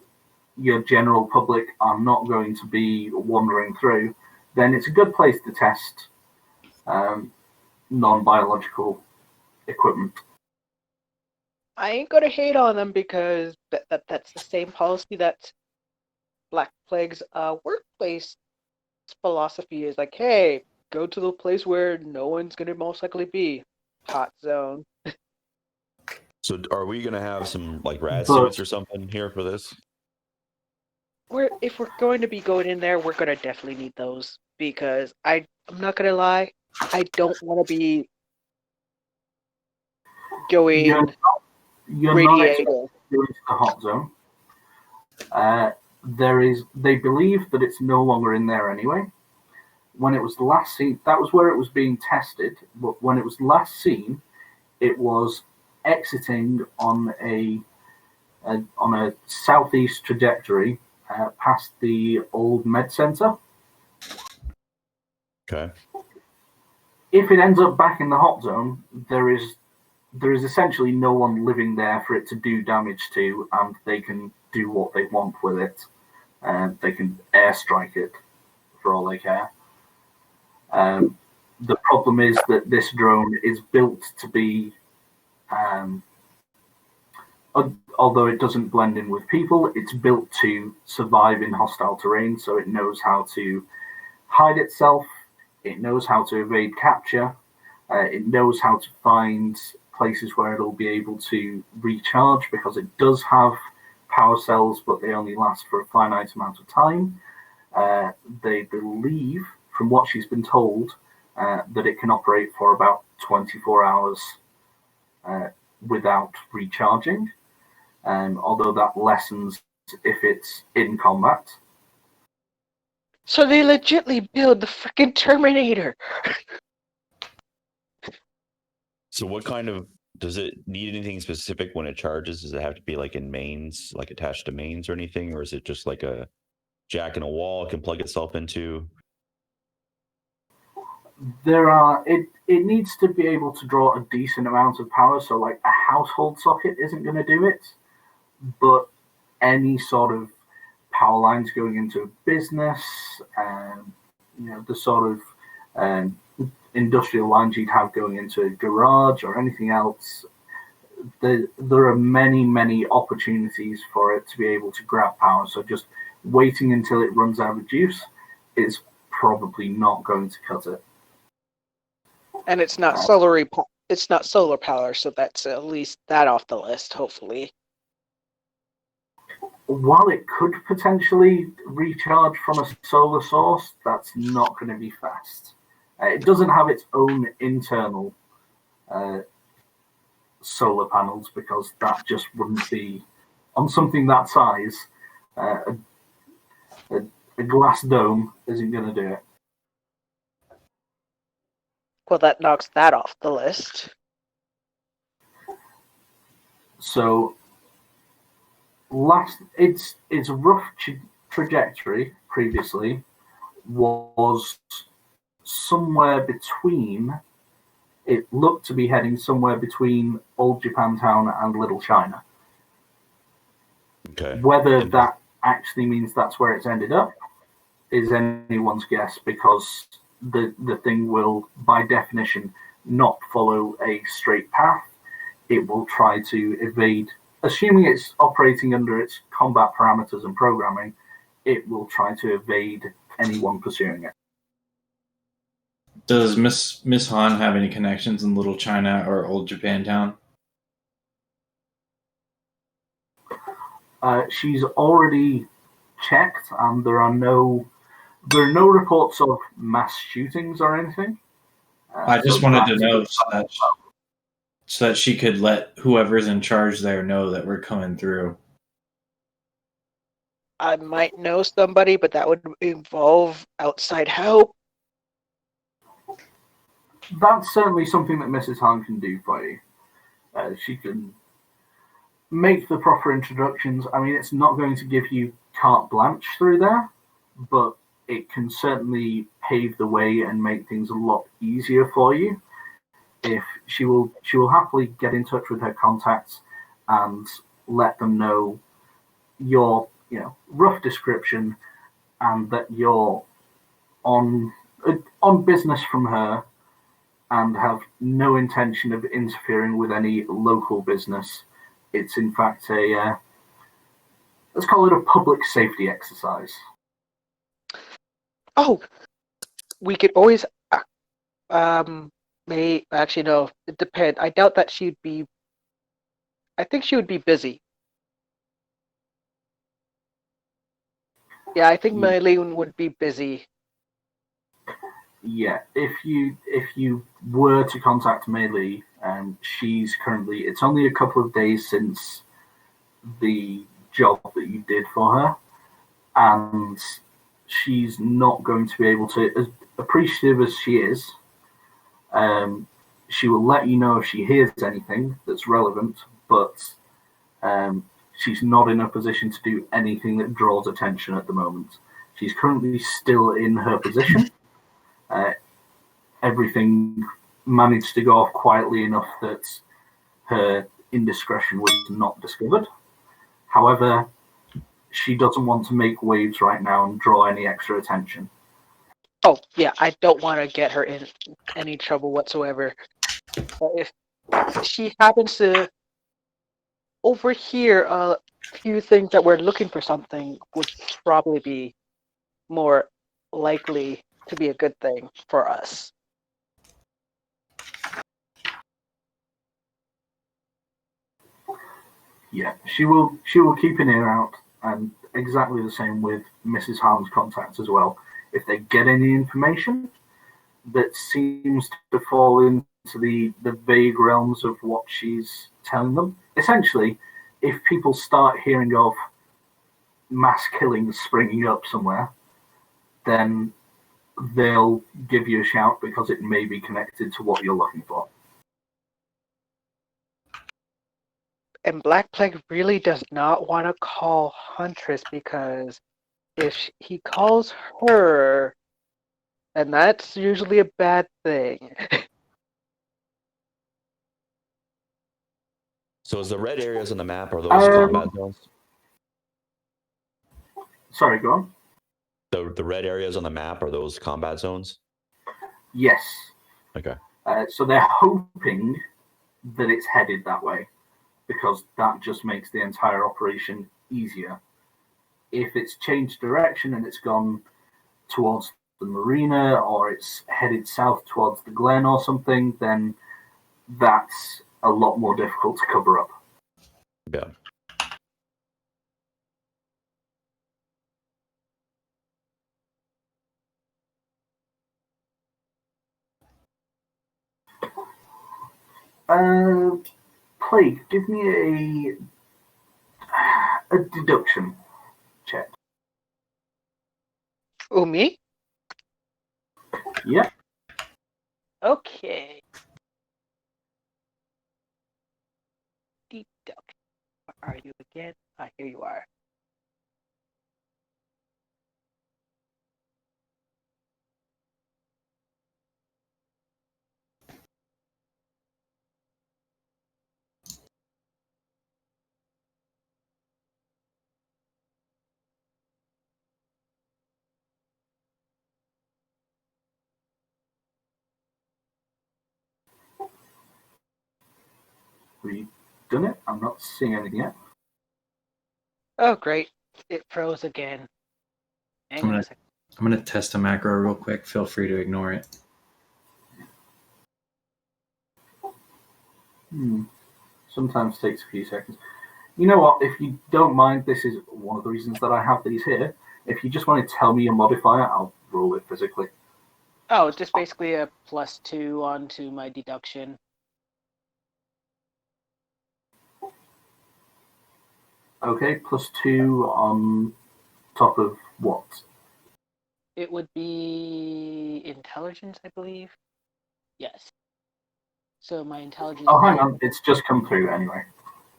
your general public are not going to be wandering through. Then it's a good place to test non-biological equipment. I ain't gonna hate on them because that's the same policy that Black Plague's workplace philosophy is. Like, hey, go to the place where no one's gonna most likely be. Hot zone. So are we going to have some like rad suits or something here for this? If we're going to be going in there, we're gonna definitely need those, because I'm not gonna lie, I don't want to be going You're radiated. not into the hot zone. They believe that it's no longer in there anyway. When it was last seen, that was where it was being tested. But when it was last seen, it was exiting on a southeast trajectory past the old med center. Okay. If it ends up back in the hot zone, there is essentially no one living there for it to do damage to, and they can do what they want with it. They can airstrike it for all they care. The problem is that this drone is built to be although it doesn't blend in with people, it's built to survive in hostile terrain, so it knows how to hide itself, it knows how to evade capture, it knows how to find places where it'll be able to recharge, because it does have power cells, but they only last for a finite amount of time. They believe, from what she's been told, that it can operate for about 24 hours without recharging, although that lessens if it's in combat. So they legitly build the freaking Terminator. So what kind of, does it need anything specific when it charges? Does it have to be like in mains, like attached to mains or anything? Or is it just like a jack in a wall it can plug itself into? It needs to be able to draw a decent amount of power, so like a household socket isn't going to do it, but any sort of power lines going into a business, the sort of industrial lines you'd have going into a garage or anything else, there are many opportunities for it to be able to grab power. So just waiting until it runs out of juice is probably not going to cut it. And it's not it's not solar power, so that's at least that off the list, hopefully. While it could potentially recharge from a solar source, that's not going to be fast. It doesn't have its own internal solar panels, because that just wouldn't be, on something that size, a glass dome isn't going to do it. Well, that knocks that off the list. So, its rough trajectory previously was somewhere between. It looked to be heading somewhere between Old Japantown and Little China. Okay. Whether that actually means that's where it's ended up is anyone's guess, because the thing will, by definition, not follow a straight path. It will try to evade, assuming it's operating under its combat parameters and programming, it will try to evade anyone pursuing it. Does Miss Han have any connections in Little China or Old Japantown? She's already checked, and there are no reports of mass shootings or anything. I just wanted to know so that she could let whoever's in charge there know that we're coming through. I might know somebody, but that would involve outside help. That's certainly something that Mrs. Han can do for you. She can make the proper introductions. I mean, it's not going to give you carte blanche through there, but it can certainly pave the way and make things a lot easier for you. If she will happily get in touch with her contacts and let them know your rough description, and that you're on business from her and have no intention of interfering with any local business. It's in fact let's call it a public safety exercise. Oh, we could always actually no, it depends. I doubt that I think she would be busy. Yeah, I think Mylene would be busy. Yeah, if you were to contact Meili, she's currently, it's only a couple of days since the job that you did for her, and she's not going to be able to, as appreciative as she is, she will let you know if she hears anything that's relevant, but she's not in a position to do anything that draws attention at the moment. She's currently still in her position. Everything managed to go off quietly enough that her indiscretion was not discovered. However, she doesn't want to make waves right now and draw any extra attention. Oh, yeah, I don't want to get her in any trouble whatsoever. But if she happens to over here, a few things that we're looking for something would probably be more likely to be a good thing for us. Yeah, she will keep an ear out, and exactly the same with Mrs. Harm's contacts as well. If they get any information that seems to fall into the vague realms of what she's telling them, essentially, if people start hearing of mass killings springing up somewhere, then they'll give you a shout because it may be connected to what you're looking for. And Black Plague really does not want to call Huntress because if he calls her, and that's usually a bad thing. So is the red areas on the map, are those combat zones? Sorry, go on. The red areas on the map, are those combat zones? Yes. Okay. So they're hoping that it's headed that way, because that just makes the entire operation easier. If it's changed direction and it's gone towards the marina, or it's headed south towards the Glen or something, then that's a lot more difficult to cover up. Yeah. Plague, give me a deduction check. Oh, me? Yeah. Okay. Deduction. Where are you again? Ah, here you are. Have you done it? I'm not seeing anything yet. Oh, great. It froze again. Hang on a second. I'm going to test a macro real quick. Feel free to ignore it. Sometimes takes a few seconds. You know what? If you don't mind, this is one of the reasons that I have these here. If you just want to tell me your modifier, I'll roll it physically. Oh, it's just basically a +2 onto my deduction. Okay, +2 on top of what? It would be intelligence, I believe. Yes. So my intelligence. Oh, hang on. It's just come through anyway.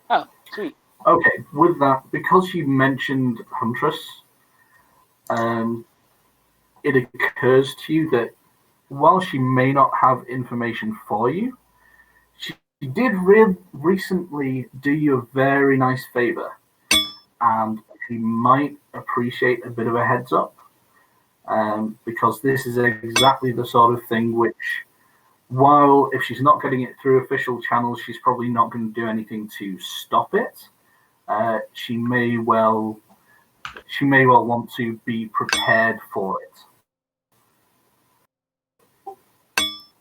Oh, sweet. Okay, with that, because you mentioned Huntress, it occurs to you that while she may not have information for you, she did recently do you a very nice favor, and she might appreciate a bit of a heads up, because this is exactly the sort of thing which, while if she's not getting it through official channels, she's probably not going to do anything to stop it. She may well want to be prepared for it.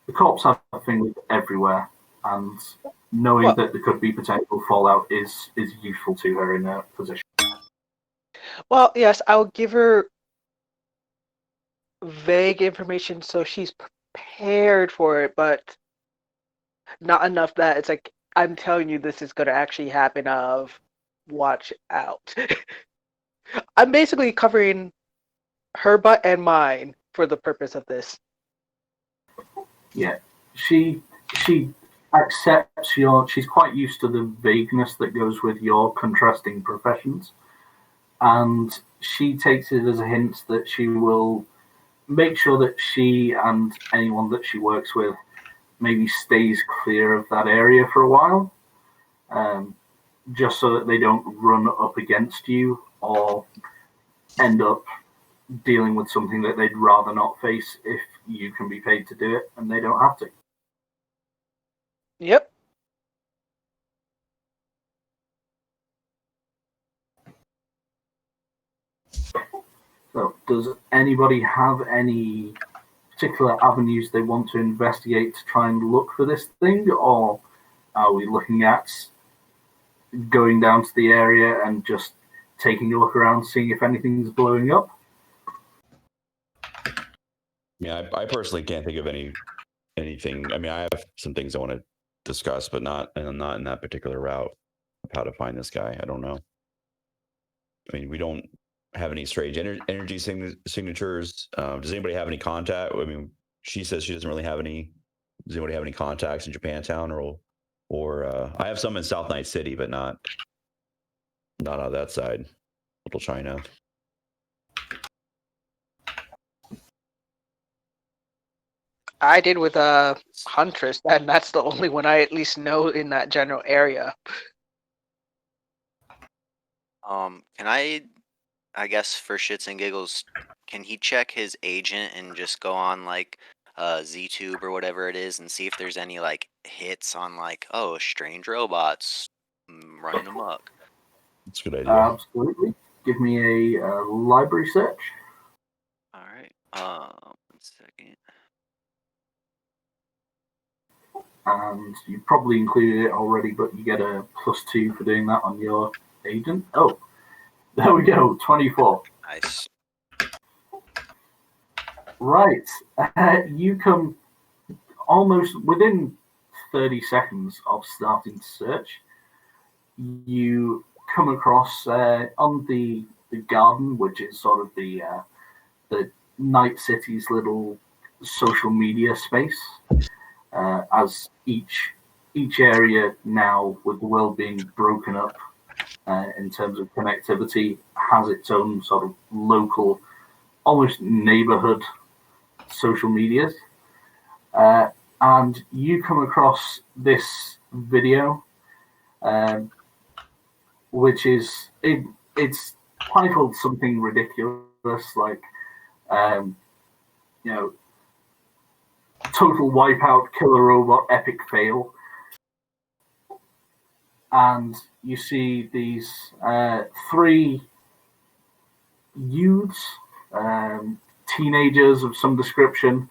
The corps have things everywhere, and knowing that there could be potential fallout is useful to her in her position. Well, yes, I'll give her vague information so she's prepared for it, but not enough that it's like, I'm telling you this is going to actually happen, of watch out. I'm basically covering her butt and mine for the purpose of this. Yeah, she accepts she's quite used to the vagueness that goes with your contrasting professions, and she takes it as a hint that she will make sure that she and anyone that she works with maybe stays clear of that area for a while, just so that they don't run up against you or end up dealing with something that they'd rather not face if you can be paid to do it and they don't have to. Yep. So, does anybody have any particular avenues they want to investigate to try and look for this thing, or are we looking at going down to the area and just taking a look around, seeing if anything's blowing up? Yeah, I personally can't think of anything. I mean, I have some things I want to discuss, but not in that particular route of how to find this guy. I don't know. I mean, we don't have any strange energy signatures. Does anybody have any contact? I mean, she says she doesn't really have any. Does anybody have any contacts in Japantown or I have some in South Night City, but not on that side, Little China. I did with Huntress, and that's the only one I at least know in that general area. Can I guess for shits and giggles, can he check his agent and just go on like ZTube or whatever it is and see if there's any like hits on like, oh, strange robots running amok? That's a good idea. Absolutely. Give me a library search. All right. 1 second. And you probably included it already, but you get a +2 for doing that on your agent. Oh, there we go, 24. Nice. Right. You come almost within 30 seconds of starting to search. You come across on the garden, which is sort of the Night City's little social media space. As each area now, with the world being broken up in terms of connectivity, has its own sort of local, almost neighborhood social medias. And you come across this video, which is it's titled something ridiculous like, total wipeout, killer robot, epic fail. And you see these 3 youths, teenagers of some description.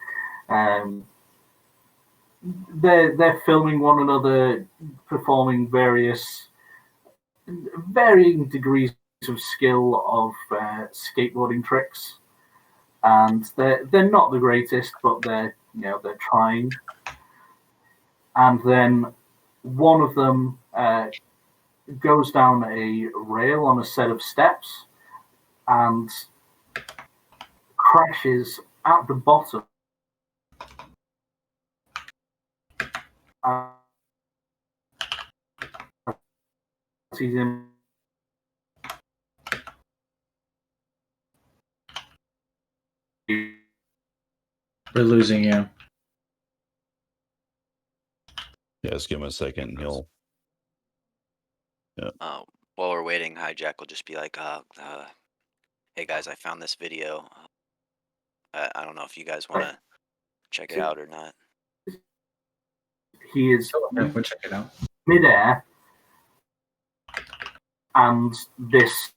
They're filming one another, performing varying degrees of skill of skateboarding tricks, and they're not the greatest, but they're trying. And then one of them goes down a rail on a set of steps and crashes at the bottom. He's in. We're losing you. Yeah, just give him a second and he'll. While we're waiting, Hijack will just be like, hey guys, I found this video. I don't know if you guys want to check it out or not. He is We'll check it out. midair, and this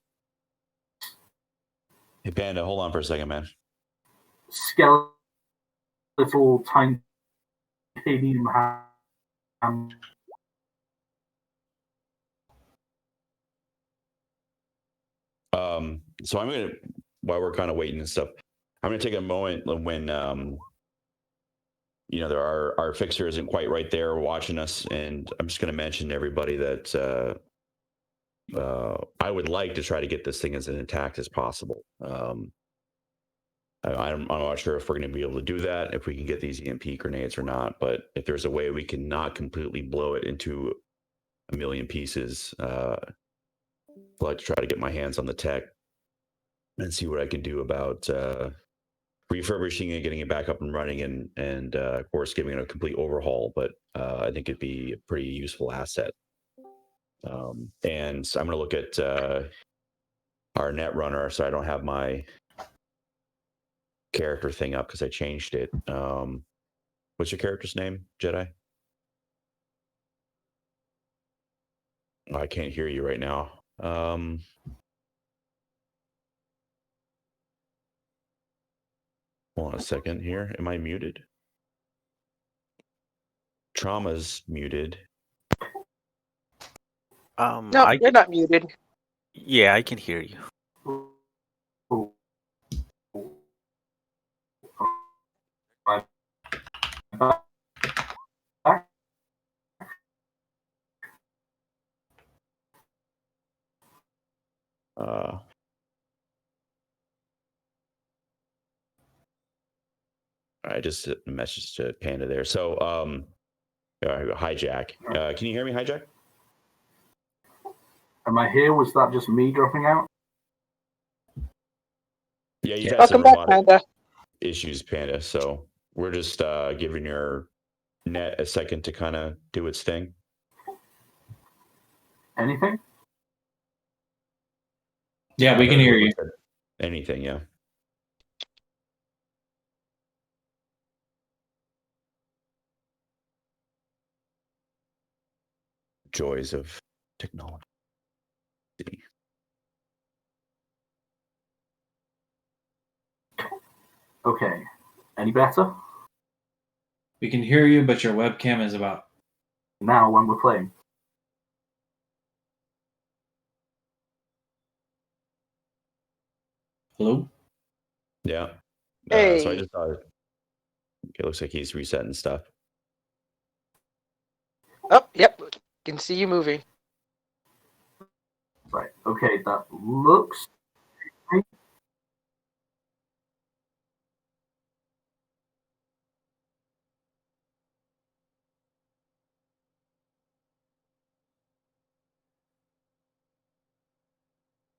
Hey, Panda, hold on for a second, man. skeletal titanium hand. So I'm gonna, while we're kind of waiting and stuff, I'm gonna take a moment when our fixer isn't quite right there watching us, and I'm just gonna mention to everybody that I would like to try to get this thing as intact as possible. I'm not sure if we're going to be able to do that, if we can get these EMP grenades or not, but if there's a way we can not completely blow it into a million pieces, I'd like to try to get my hands on the tech and see what I can do about refurbishing it, getting it back up and running, and of course, giving it a complete overhaul. But I think it'd be a pretty useful asset. And so I'm going to look at our net runner, so I don't have my character thing up because I changed it. What's your character's name, Jedi? Oh, I can't hear you right now. Hold on a second here. Am I muted? Trauma's muted. No, you're not muted. Yeah, I can hear you. Oh. I just sent a message to Panda there. So, Hijack. Can you hear me, Hijack? Am I here? Was that just me dropping out? Yeah, you've had Welcome some back, robotic Panda. issues, Panda. So we're just giving your net a second to kind of do its thing. Anything? Yeah, we can hear you. Anything, yeah. Joys of technology. Okay. Any better? We can hear you, but your webcam is about. Now when we're playing. Hello? Yeah. Hey. So I just thought it looks like he's resetting stuff. Oh, yep. Can see you moving. Right. Okay, that looks.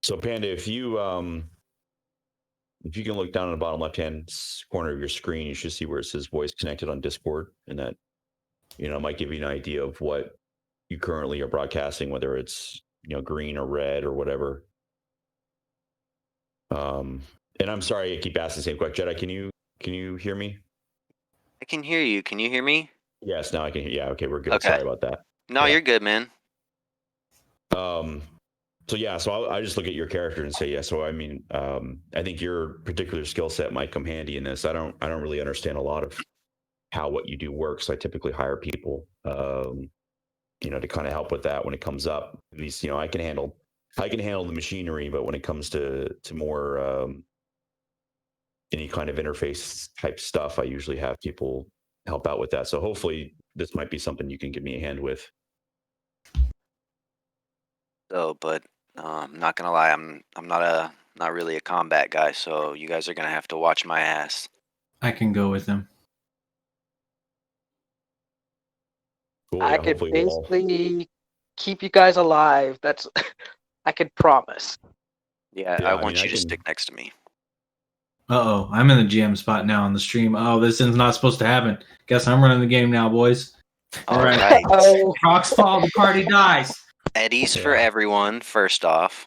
So Panda, if you can look down in the bottom left-hand corner of your screen, you should see where it says voice connected on Discord, and that might give you an idea of what you currently are broadcasting, whether it's green or red or whatever. And I'm sorry I keep asking the same question. Jedi, can you hear me? I can hear you. Can you hear me? Yes, now I can hear. Yeah, okay, we're good. Okay. Sorry about that. No, Yeah. you're good, man. So yeah, so I just look at your character and say, yeah. So I mean, I think your particular skill set might come handy in this. I don't really understand a lot of how what you do works. I typically hire people, to kind of help with that when it comes up. At least I can handle the machinery, but when it comes to more any kind of interface type stuff, I usually have people help out with that. So hopefully, this might be something you can give me a hand with. So, but not gonna lie, I'm not really a combat guy, so you guys are gonna have to watch my ass. I can go with him. Cool, I yeah, could hopefully we'll all- basically keep you guys alive. That's I could promise. Yeah, Yeah, I I want mean, you I to can- stick next to me. Uh-oh, I'm in the GM spot now on the stream. Oh, this is not supposed to happen. Guess I'm running the game now, boys. All right. right. Oh, Crocs fall, the party dies. Eddie's for Yeah. everyone, first off.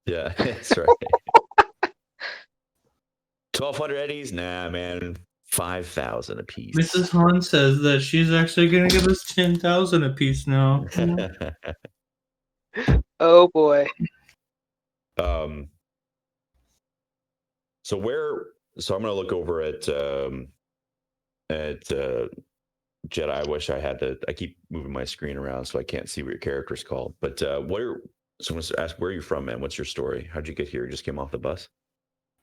Yeah, that's right. 1,200 eddies? Nah, man. 5,000 a piece. Mrs. Han says that she's actually going to give us 10,000 a piece now. oh boy. So I'm going to look over at Jedi. I wish I had I keep moving my screen around so I can't see what your character's called. But someone asked, where are you from, man? What's your story? How'd you get here? You just came off the bus?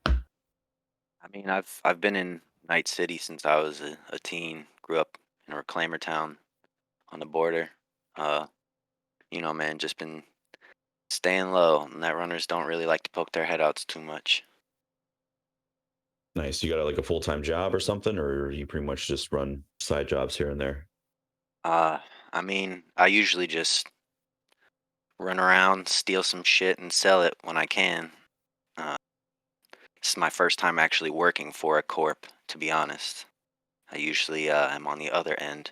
I mean, I've been in Night City since I was a teen. Grew up in Reclaimer Town on the border. Man, just been staying low. Netrunners don't really like to poke their head outs too much. Nice. You got like a full-time job or something, or you pretty much just run side jobs here and there? I mean, I usually just run around, steal some shit, and sell it when I can. This is my first time actually working for a corp, to be honest. I usually am on the other end.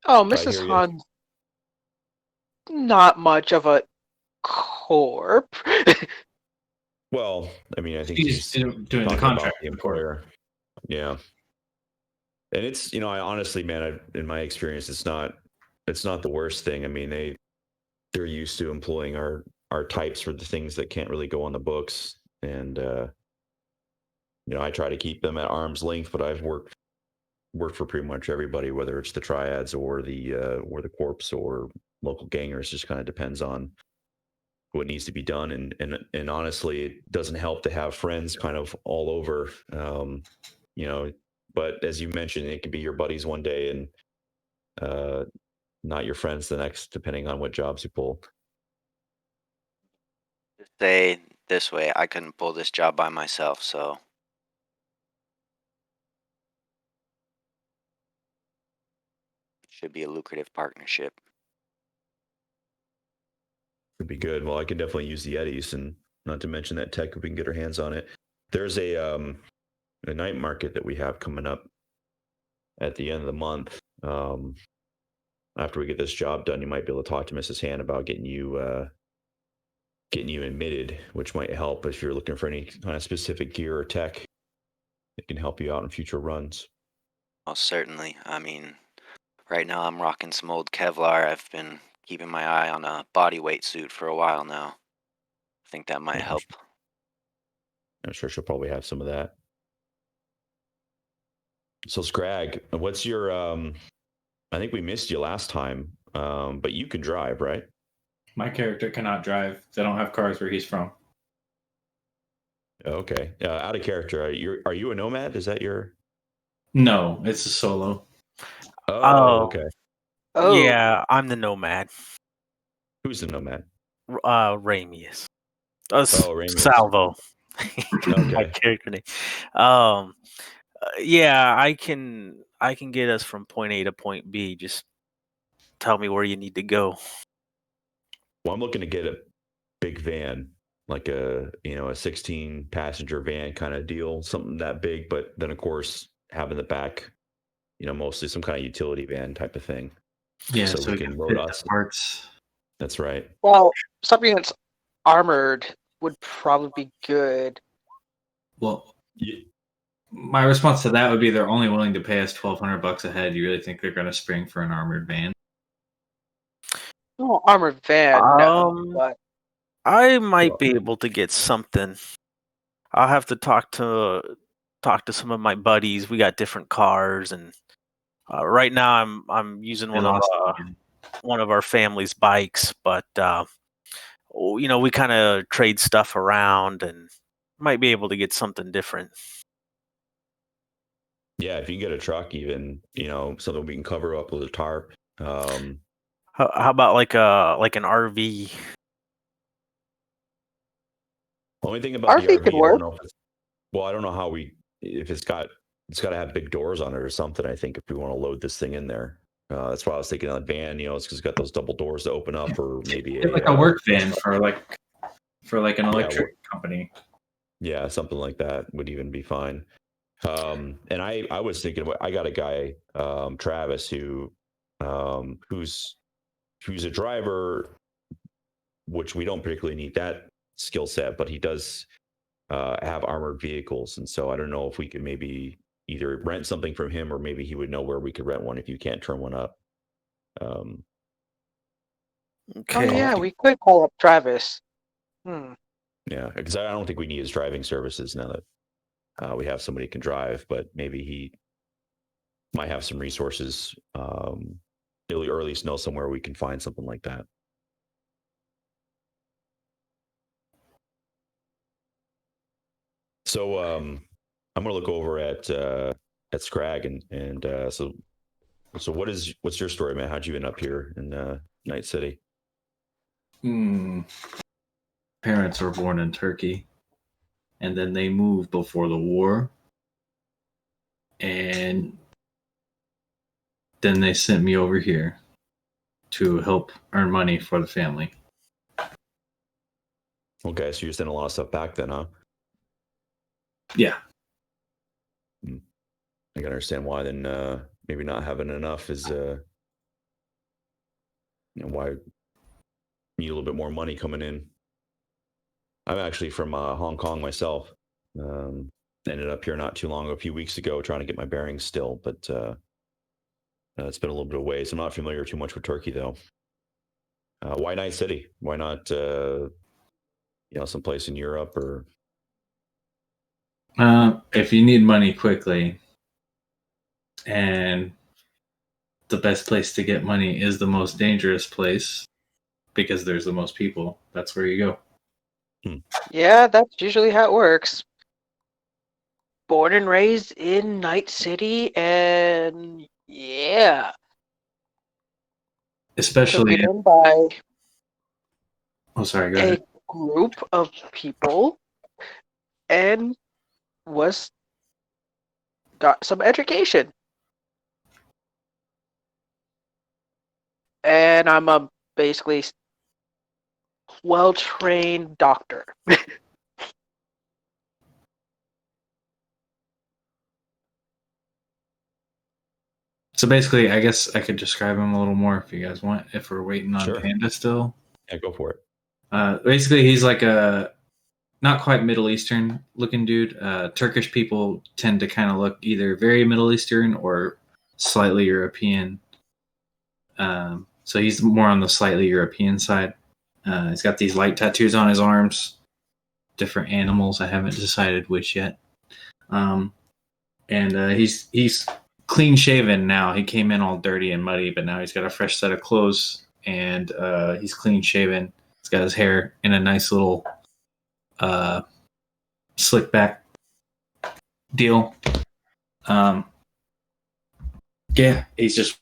Oh, I hear Mrs. ya. Han, not much of a corp. Well, I mean, I think She's he's doing the talking contract about the employer. Yeah. And it's, I honestly, man, in my experience, it's not the worst thing. I mean, they're used to employing our types for the things that can't really go on the books. And I try to keep them at arm's length, but I've worked for pretty much everybody, whether it's the triads or the corps or local gangers. Just kind of depends on what needs to be done, and honestly, it doesn't help to have friends kind of all over. But as you mentioned, it could be your buddies one day and not your friends the next, depending on what jobs you pull. Just say this way, I couldn't pull this job by myself, so it should be a lucrative partnership. Would be good. Well, I could definitely use the eddies, and not to mention that tech if we can get our hands on it. There's a night market that we have coming up at the end of the month. After we get this job done, you might be able to talk to Mrs. Han about getting you admitted, which might help if you're looking for any kind of specific gear or tech that can help you out in future runs. Most certainly. I mean, right now I'm rocking some old Kevlar. I've been keeping my eye on a body weight suit for a while now. I think that might help. I'm sure she'll probably have some of that. So Scrag, what's your I think we missed you last time, but you can drive, right? My character cannot drive. They don't have cars where he's from. Okay. Out of character, are you a nomad? Is that your? No, it's a solo. Oh, okay. Oh, Yeah, I'm the nomad. Who's the nomad? Ramius. Ramius. Salvo. My Okay. character name. Yeah, I can get us from point A to point B. Just tell me where you need to go. Well, I'm looking to get a big van, like a 16 passenger van kind of deal, something that big, but then of course have in the back, mostly some kind of utility van type of thing. Yeah, so we can load us parts. That's right. well, something that's armored would probably be good. Well, my response to that would be they're only willing to pay us $1,200 a head. You really think they're going to spring for an armored van? No, armored van, no, but I might be able to get something. I'll have to talk to some of my buddies. We got different cars, and right now I'm using one of our family's bikes, but we kind of trade stuff around and might be able to get something different. Yeah, if you can get a truck, even something we can cover up with a tarp. How about like an RV? Only thing about the RV RV, could I work. don't know I don't know how if it's got to have big doors on it or something. I think if we want to load this thing in there, that's why I was thinking on the van. It's because it's got those double doors to open up, or maybe a work van for an electric company. Yeah, something like that would even be fine. And I was thinking about, I got a guy, Travis, who's a driver, which we don't particularly need that skill set, but he does have armored vehicles, and so I don't know if we could maybe either rent something from him, or maybe he would know where we could rent one if you can't turn one up. Okay. Oh yeah, we could call up Travis. Yeah, because I don't think we need his driving services now that we have somebody who can drive, but maybe he might have some resources, or at least know somewhere we can find something like that. So I'm going to look over at Scrag and so what's your story, man? How'd you end up here in Night City? Parents were born in Turkey, and then they moved before the war, and then they sent me over here to help earn money for the family. Okay, so you're sending a lot of stuff back then, huh? Yeah. I can understand why then maybe not having enough is why you need a little bit more money coming in. I'm actually from Hong Kong myself. Ended up here not too long ago, a few weeks ago, trying to get my bearings still, but it's been a little bit of ways. I'm not familiar too much with Turkey though. Why Night City? Why not someplace in Europe or If you need money quickly, and the best place to get money is the most dangerous place because there's the most people, that's where you go. Yeah, that's usually how it works. Born and raised in Night City, and yeah, Especially took in by oh, sorry, go a ahead. group of people and got some education. And I'm a basically well-trained doctor. So basically, I guess I could describe him a little more if you guys want, if we're waiting on Sure. Panda still. Yeah, go for it. Basically, he's like a not quite Middle Eastern looking dude. Turkish people tend to kind of look either very Middle Eastern or slightly European. So he's more on the slightly European side. He's got these light tattoos on his arms, different animals. I haven't decided which yet. And he's clean shaven now. He came in all dirty and muddy, but now he's got a fresh set of clothes and he's clean shaven. He's got his hair in a nice little slick back deal. Yeah, he's just.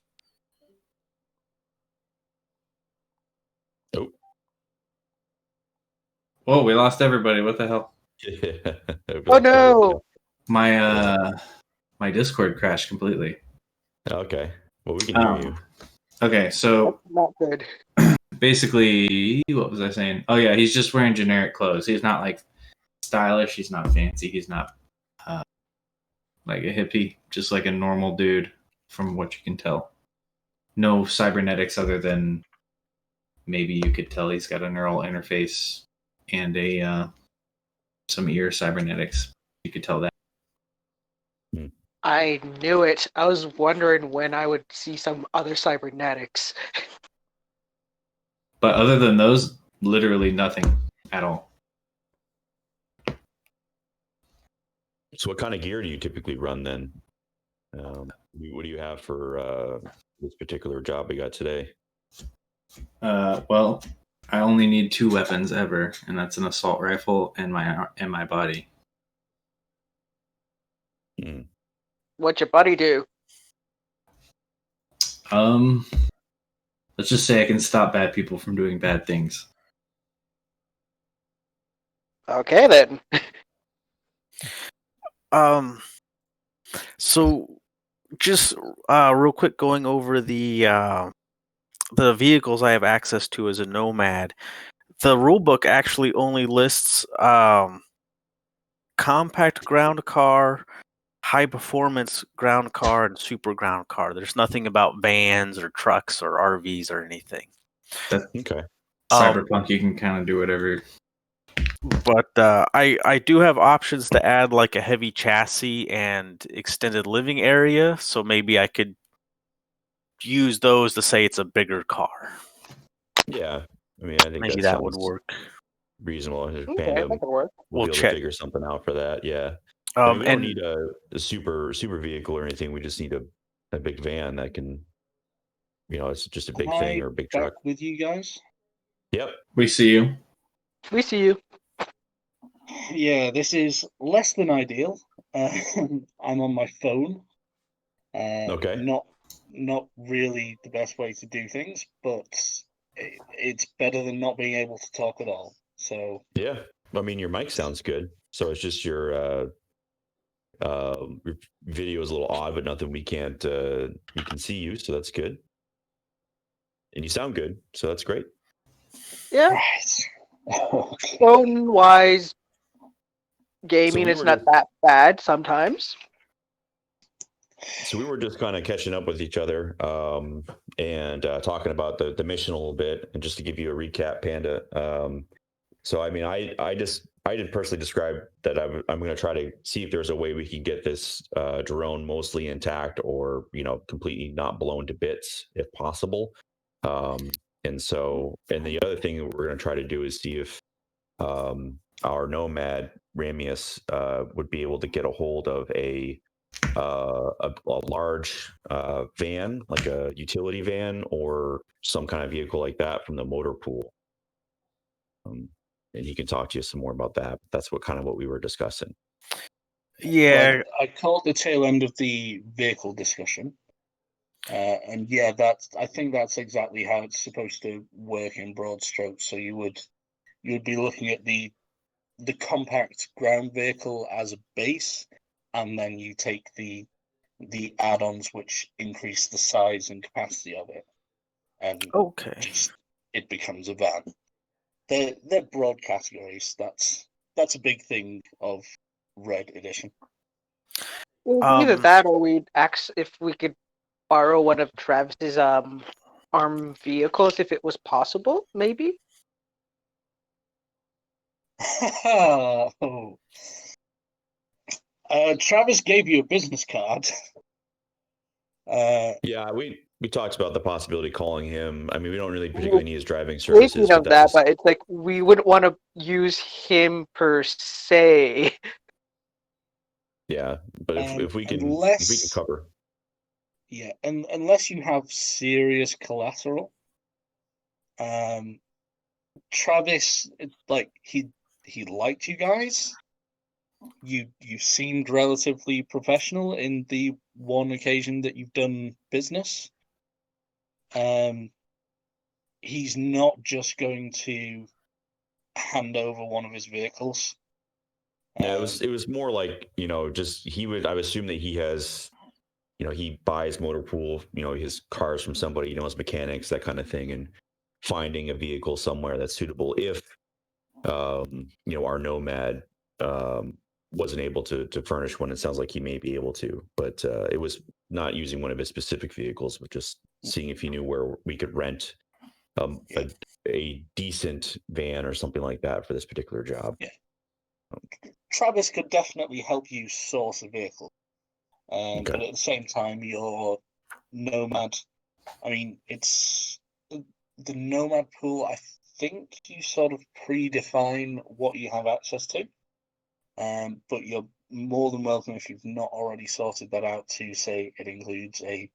Oh. Whoa, we lost everybody. What the hell? Oh no! My Discord crashed completely. Okay. Well, we can hear you. Okay, so That's not good. basically, what was I saying? Oh yeah, he's just wearing generic clothes. He's not like stylish. He's not fancy. He's not like a hippie. Just like a normal dude, from what you can tell. No cybernetics other than maybe you could tell he's got a neural interface and a some ear cybernetics. You could tell that. I knew it. I was wondering when I would see some other cybernetics. But other than those, literally nothing at all. So what kind of gear do you typically run then? What do you have for this particular job we got today? Well, I only need 2 weapons ever, and that's an assault rifle and my body. What'd your buddy do? Let's just say I can stop bad people from doing bad things. Okay then. So just real quick, going over the vehicles I have access to as a nomad. The rulebook actually only lists compact ground car, high performance ground car, and super ground car. There's nothing about vans or trucks or RVs or anything. Okay. Cyberpunk, you can kind of do whatever. But I do have options to add like a heavy chassis and extended living area, so maybe I could use those to say it's a bigger car. Yeah, I mean, I think Maybe that would work. Reasonable. Okay, Panda that could work. we'll be able check. to figure something out for that. Yeah. I mean, we don't And need a super vehicle or anything. We just need a big van that can, it's just a big thing or a big truck. With you guys? Yep. We see you. We see you. Yeah, this is less than ideal. I'm on my phone. Okay. Not really the best way to do things, but it's better than not being able to talk at all. So yeah, I mean, your mic sounds good. So it's just your video is a little odd, but nothing we can see you, so that's good. And you sound good, so that's great. Yeah. right. Phone wise, gaming is not that bad sometimes. So we were just kind of catching up with each other and talking about the mission a little bit. And just to give you a recap, Panda. So I mean, I did personally describe that I'm going to try to see if there's a way we can get this drone mostly intact or completely not blown to bits if possible. And the other thing that we're going to try to do is see if our nomad Ramius would be able to get a hold of a large van, like a utility van or some kind of vehicle like that from the motor pool. And he can talk to you some more about that. That's what we were discussing. Yeah. I caught the tail end of the vehicle discussion. And yeah, I think that's exactly how it's supposed to work in broad strokes. So you would be looking at the compact ground vehicle as a base, and then you take the add-ons which increase the size and capacity of it, and it becomes a van. They're broad categories. That's a big thing of Red Edition. Either that, or we'd ask if we could borrow one of Travis's armed vehicles if it was possible, maybe. Travis gave you a business card. Yeah, we talked about the possibility of calling him. I mean, we don't really particularly need his driving services. Speaking of that, but it's like we wouldn't want to use him per se. Yeah, but if we can cover. Yeah, and unless you have serious collateral, Travis, like he liked you guys. You seemed relatively professional in the one occasion that you've done business. He's not just going to hand over one of his vehicles. Yeah, it was more like, just I would assume that he has, he buys motor pool, his cars from somebody, his mechanics, that kind of thing, and finding a vehicle somewhere that's suitable if our nomad wasn't able to furnish one. It sounds like he may be able to, but it was not using one of his specific vehicles, but just seeing if he knew where we could rent a decent van or something like that for this particular job. Yeah. Travis could definitely help you source a vehicle. But at the same time, your nomad, I mean, it's the nomad pool. I think you sort of predefine what you have access to. But you're more than welcome, if you've not already sorted that out, to say it includes a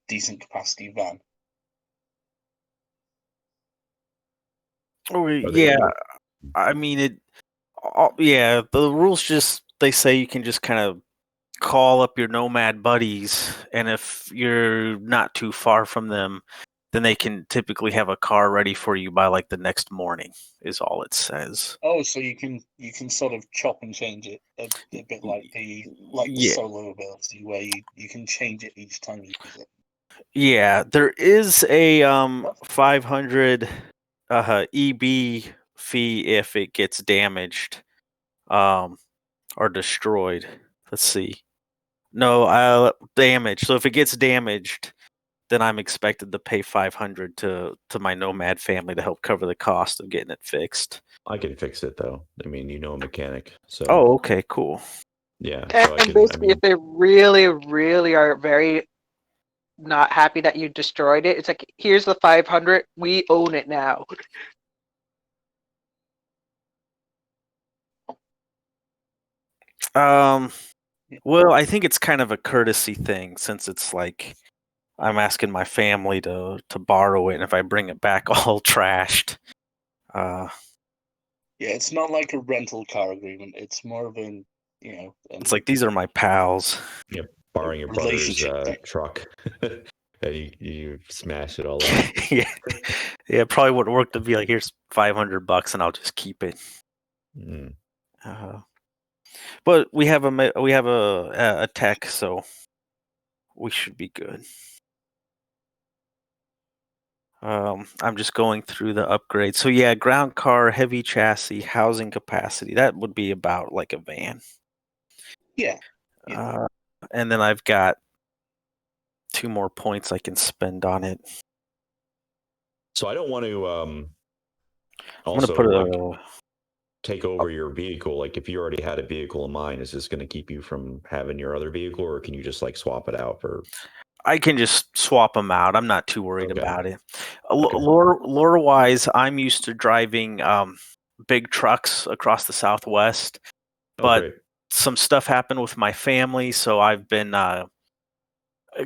decent capacity van. Oh yeah, I mean the rules just they say you can just kind of call up your nomad buddies, and if you're not too far from them, then they can typically have a car ready for you by like the next morning, is all it says. Oh, so you can sort of chop and change it a bit like the solo ability, where you can change it each time you use it. Yeah, there is a 500 EB fee if it gets damaged or destroyed. Let's see. No, damaged. So if it gets damaged, then I'm expected to pay 500 to my nomad family to help cover the cost of getting it fixed. I can fix it though. I mean, a mechanic. So. Oh, okay, cool. Yeah. And basically, if they really, really are very not happy that you destroyed it, it's like, here's the 500. We own it now. Well, I think it's kind of a courtesy thing, since it's like I'm asking my family to borrow it, and if I bring it back all trashed. Yeah, it's not like a rental car agreement. It's more of it's like, these are my pals. Yep, borrowing your brother's truck. And you smash it all up. Yeah, it probably would work to be like, here's $500 and I'll just keep it. But we have a tech, so we should be good. I'm just going through the upgrades. So yeah, ground car, heavy chassis, housing capacity. That would be about like a van. Yeah. And then I've got 2 more points I can spend on it. So I don't want to also take over your vehicle. Like, if you already had a vehicle in mind, is this going to keep you from having your other vehicle, or can you just like swap it out for? I can just swap them out. I'm not too worried about it. Lore-wise, I'm used to driving big trucks across the Southwest, Oh, but great. some stuff happened with my family, so I've been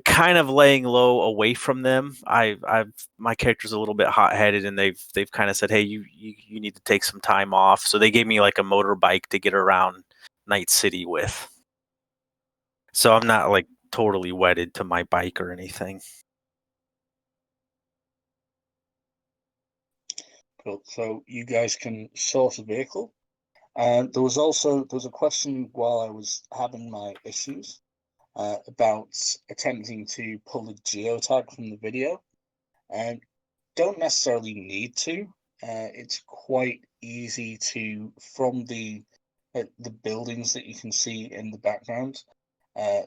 kind of laying low away from them. My character's a little bit hot-headed, and they've kind of said, "Hey, you need to take some time off." So they gave me like a motorbike to get around Night City with. So I'm not like totally wedded to my bike or anything. Cool. So you guys can source a vehicle. And there was a question while I was having my issues about attempting to pull the geotag from the video. And don't necessarily need to. It's quite easy to, from the buildings that you can see in the background.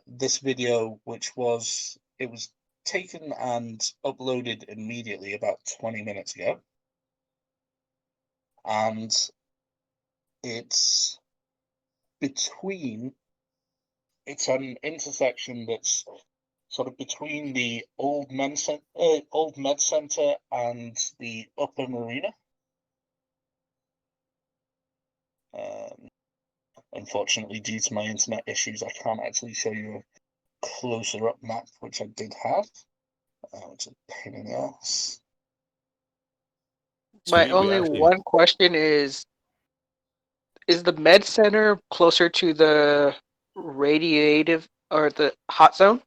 This video, it was taken and uploaded immediately about 20 minutes ago. And it's an intersection that's sort of between the old med center and the upper marina. Unfortunately, due to my internet issues, I can't actually show you a closer up map, which I did have. Which is a pain in the ass. My We only actually- one question is the med center closer to the radiative or the hot zone?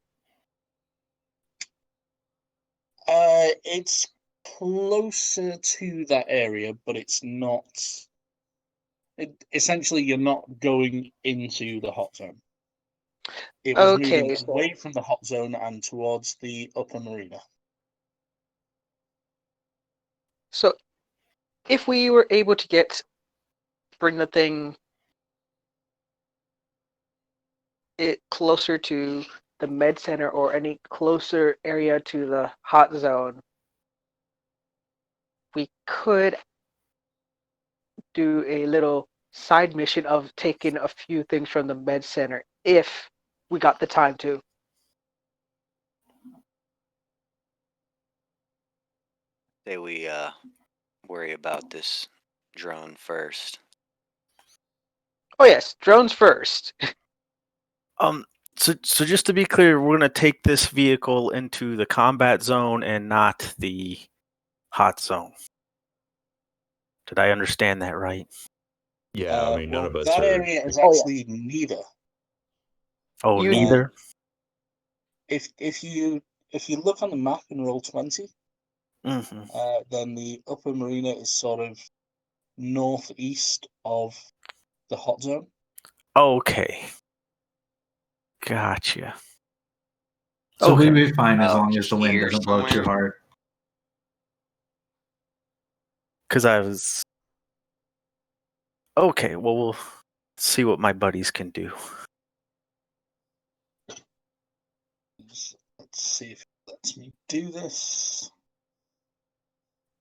It's closer to that area, but it's not. Essentially, you're not going into the hot zone. It was moving away from the hot zone and towards the upper marina. So, if we were able to bring the thing closer to the med center or any closer area to the hot zone, we could do a little side mission of taking a few things from the med center if we got the time to. Say we worry about this drone first. Oh yes, drones first. So just to be clear, we're gonna take this vehicle into the combat zone and not the hot zone. Did I understand that right? Yeah, I mean, none of us that are. area is actually neither. Oh, neither. If you look on the map in Roll20, Mm-hmm. then the upper marina is sort of northeast of the hot zone. Okay. Gotcha. So Okay. we'll be fine as Oh, long as the wind here doesn't blow too somewhere? hard. Because I was. Okay, well, we'll see what my buddies can do. Let's see if it lets me do this.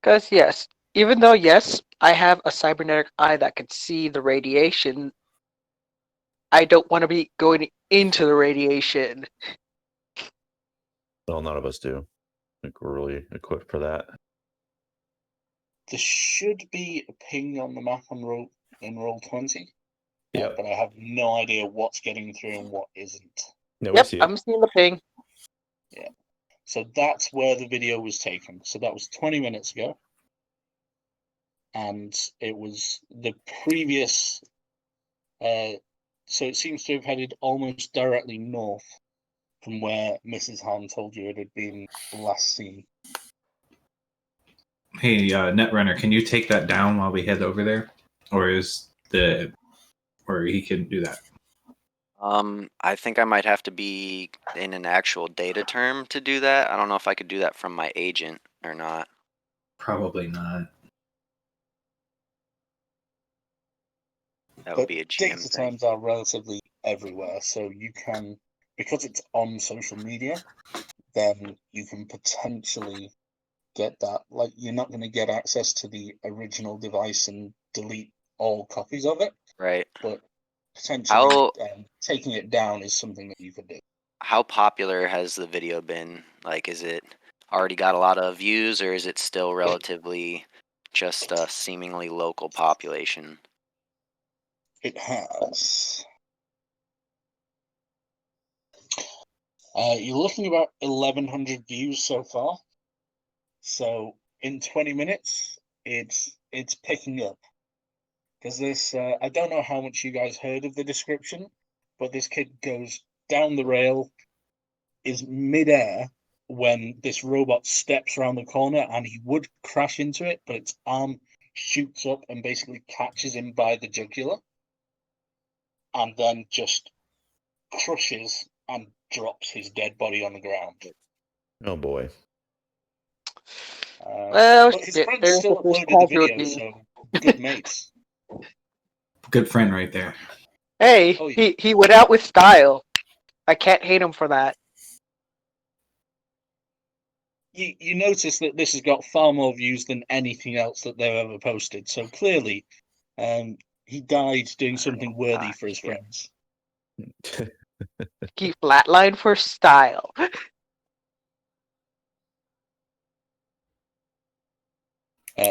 Because yes, even though yes, I have a cybernetic eye that can see the radiation, I don't want to be going into the radiation. Well, none of us do. I think we're really equipped for that. There should be a ping on the map on Roll20. Yeah. But I have no idea what's getting through and what isn't. No, we Yep, see it. I'm seeing the ping. Yeah. So that's where the video was taken. So that was 20 minutes ago. And it was the previous. So it seems to have headed almost directly north from where Mrs. Han told you it had been last seen. Hey, Netrunner, can you take that down while we head over there, or he couldn't do that? I think I might have to be in an actual data term to do that. I don't know if I could do that from my agent or not. Probably not. That would be a GM Data thing. terms are relatively everywhere, so you can, because it's on social media, then you can potentially get that. Like, you're not going to get access to the original device and delete all copies of it, Right. but potentially How taking it down is something that you could do. how popular has the video been? Like, is it already got a lot of views, or is it still relatively just a seemingly local population? It has. You're looking about 1,100 views so far. So in 20 minutes, it's picking up. Because this, I don't know how much you guys heard of the description, but this kid goes down the rail, is midair when this robot steps around the corner, and he would crash into it, but its arm shoots up and basically catches him by the jugular, and then just crushes and drops his dead body on the ground. Oh boy. Well, But his shit, friend there's still the first uploaded the video, casualty. so good mates. Good friend right there. Hey, Oh, yeah. he went out with style. I can't hate him for that. You notice that this has got far more views than anything else that they've ever posted. So clearly, he died doing something worthy for his shit. friends. He flatlined for style.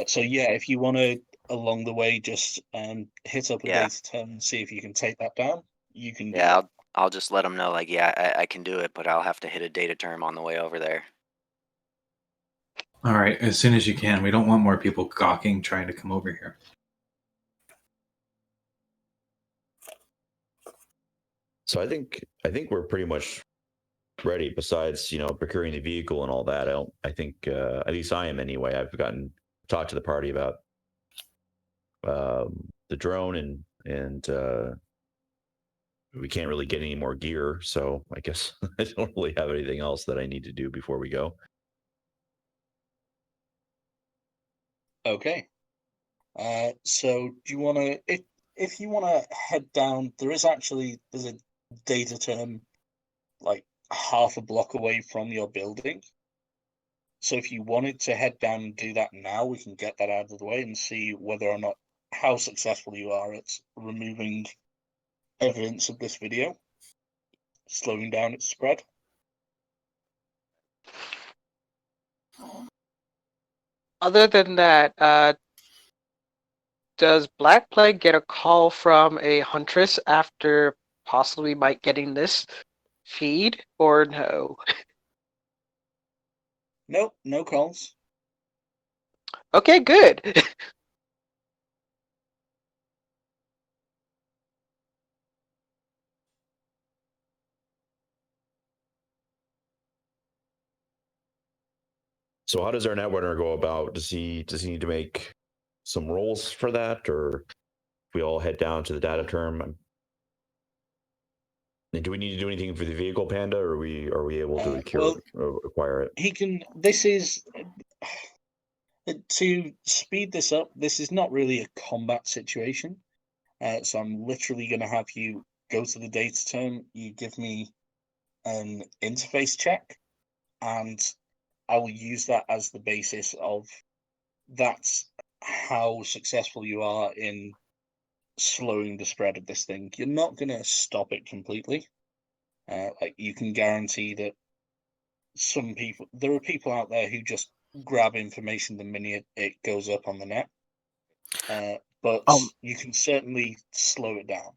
So yeah, if you want to, along the way, just hit up a Yeah. data term and see if you can take that down. You can do Yeah, that. I'll just let them know, like, yeah, I can do it, but I'll have to hit a data term on the way over there. All right, as soon as you can. We don't want more people gawking trying to come over here. So I think we're pretty much ready. Besides, procuring the vehicle and all that, I think at least I am anyway. I've talked to the party about the drone, and we can't really get any more gear. So I guess I don't really have anything else that I need to do before we go. Okay. So do you want to, if you want to head down, there's a data term like half a block away from your building. So if you wanted to head down and do that now, we can get that out of the way and see whether or not how successful you are at removing evidence of this video, slowing down its spread. Other than that, does Black Plague get a call from a huntress after possibly might getting this feed, or no? Nope, no calls. Okay, good. So how does our netrunner go about? Does he need to make some rolls for that, or we all head down to the data term? And do we need to do anything for the vehicle, Panda, or are we able to acquire it? He can. This is to speed this up. This is not really a combat situation, so I'm literally going to have you go to the data term. You give me an interface check, and I will use that as the basis of that's how successful you are in slowing the spread of this thing. You're not going to stop it completely. Like you can guarantee that there are people out there who just grab information the minute it goes up on the net. But you can certainly slow it down.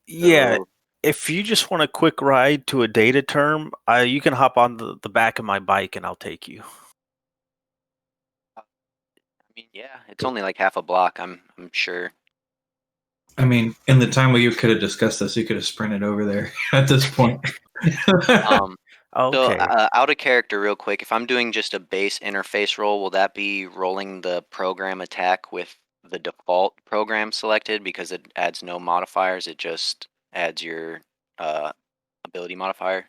Yeah, So, if you just want a quick ride to a data term, you can hop on the back of my bike and I'll take you. I mean, yeah, it's only like half a block. I'm sure. I mean, in the time where you could have discussed this, you could have sprinted over there at this point. Okay. So, out of character, real quick, if I'm doing just a base interface roll, will that be rolling the program attack with the default program selected because it adds no modifiers? It just adds your ability modifier.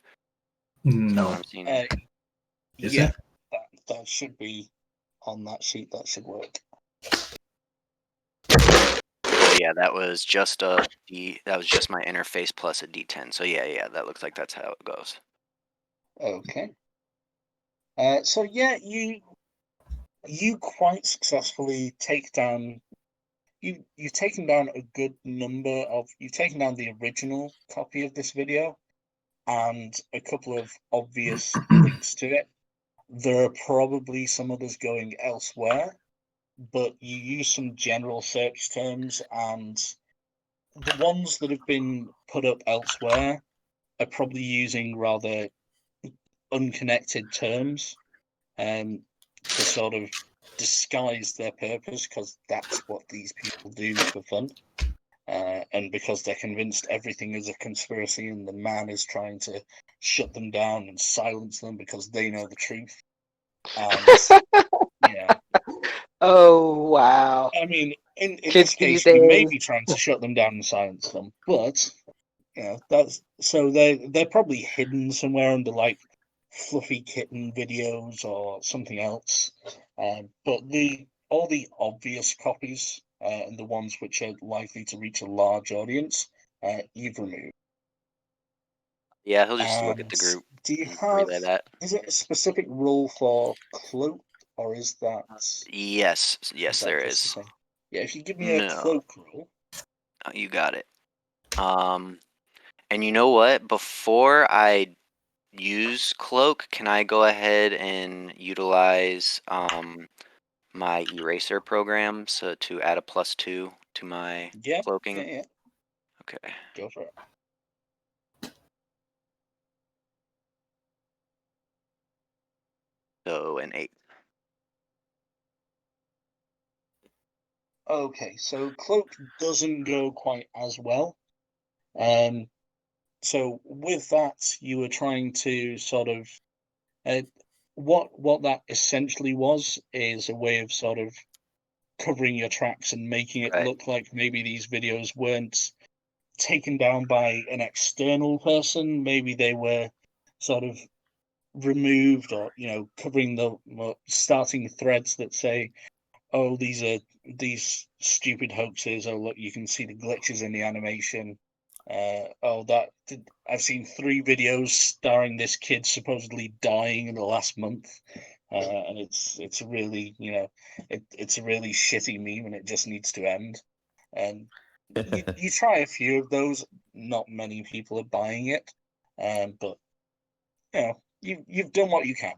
No. I'm seeing. Is Yeah, it? that should be on that sheet. That should work. So yeah, that was just my interface plus a D10. So yeah, that looks like that's how it goes. Okay. So yeah, you quite successfully take down. You've taken down a good number of. You've taken down the original copy of this video, and a couple of obvious links to it. There are probably some others going elsewhere, but you use some general search terms, and the ones that have been put up elsewhere are probably using rather unconnected terms to sort of disguise their purpose, because that's what these people do for fun. And because they're convinced everything is a conspiracy and the man is trying to shut them down and silence them because they know the truth. And yeah, Oh wow! I mean, in Kids this these case, you may days. be trying to shut them down and silence them, but that's so they're probably hidden somewhere under like fluffy kitten videos or something else. But all the obvious copies and the ones which are likely to reach a large audience, you've removed. Yeah, he'll just look at And the group do you and have? relay that. Is it a specific rule for cloak, or is that Yes, there just is. the thing? Yeah, if you give me a No, cloak rule. you got it. And you know what? Before I use cloak, can I go ahead and utilize my eraser program to add a +2 to my Yeah, cloaking? yeah, Okay. go for it. So an 8. Okay, so cloak doesn't go quite as well. So with that, you were trying to sort of what that essentially was is a way of sort of covering your tracks and making it Right. look like maybe these videos weren't taken down by an external person. Maybe they were sort of removed, or covering starting threads that say, oh, these are these stupid hoaxes. Oh, look, you can see the glitches in the animation. I've seen 3 videos starring this kid supposedly dying in the last month, and it's a really it's a really shitty meme, and it just needs to end. And you try a few of those, not many people are buying it, but you've done what you can.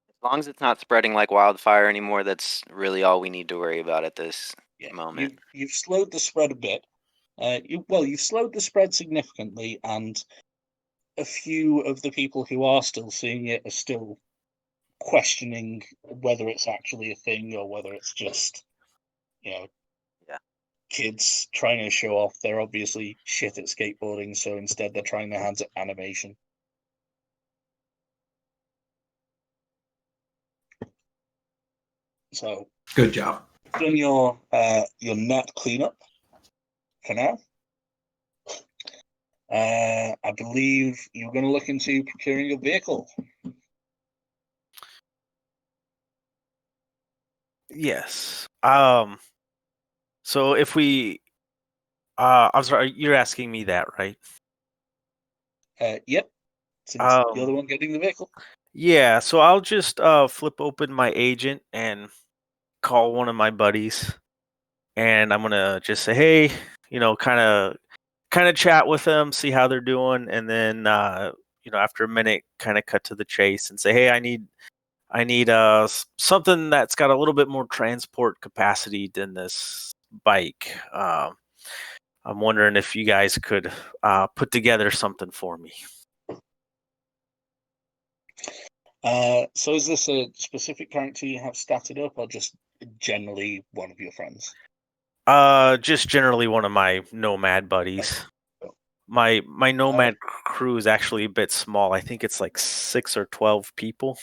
As long as it's not spreading like wildfire anymore, that's really all we need to worry about at this moment. You've slowed the spread a bit. You've slowed the spread significantly, and a few of the people who are still seeing it are still questioning whether it's actually a thing or whether it's just, kids trying to show off. They're obviously shit at skateboarding, so instead they're trying their hands at animation. So Good job. done your net cleanup for now. I believe you're going to look into procuring a vehicle. Yes. So if we, I'm sorry, you're asking me that, right? Yep. Since you're the one getting the vehicle. Yeah. So I'll just flip open my agent and call one of my buddies, and I'm gonna just say, hey, kind of chat with them, see how they're doing, and then after a minute, kind of cut to the chase and say, hey, I need something that's got a little bit more transport capacity than this bike. I'm wondering if you guys could put together something for me. So is this a specific character you have started up, or just generally one of your friends? Just generally one of my nomad buddies. My nomad crew is actually a bit small. I think it's like 6 or 12 people.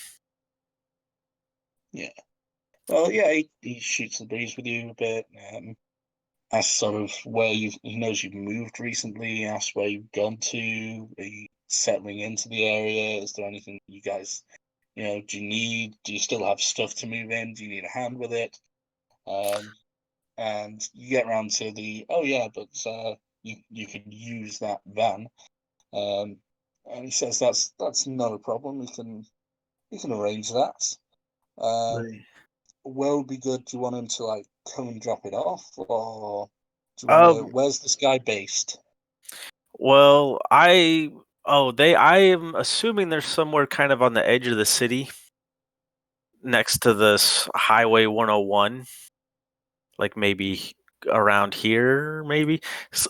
Yeah. Well, yeah, he shoots the breeze with you a bit. Asks sort of where he knows you've moved recently. Asks where you've gone to. Are you settling into the area? Is there anything you guys, do you need? Do you still have stuff to move in? Do you need a hand with it? And you get around to but you could use that van. And he says that's not a problem. We can arrange that. Where would be good? Do you want him to come and drop it off, or do you want to? Where's this guy based? Well, I am assuming they're somewhere kind of on the edge of the city, next to this Highway 101, like maybe around here, maybe.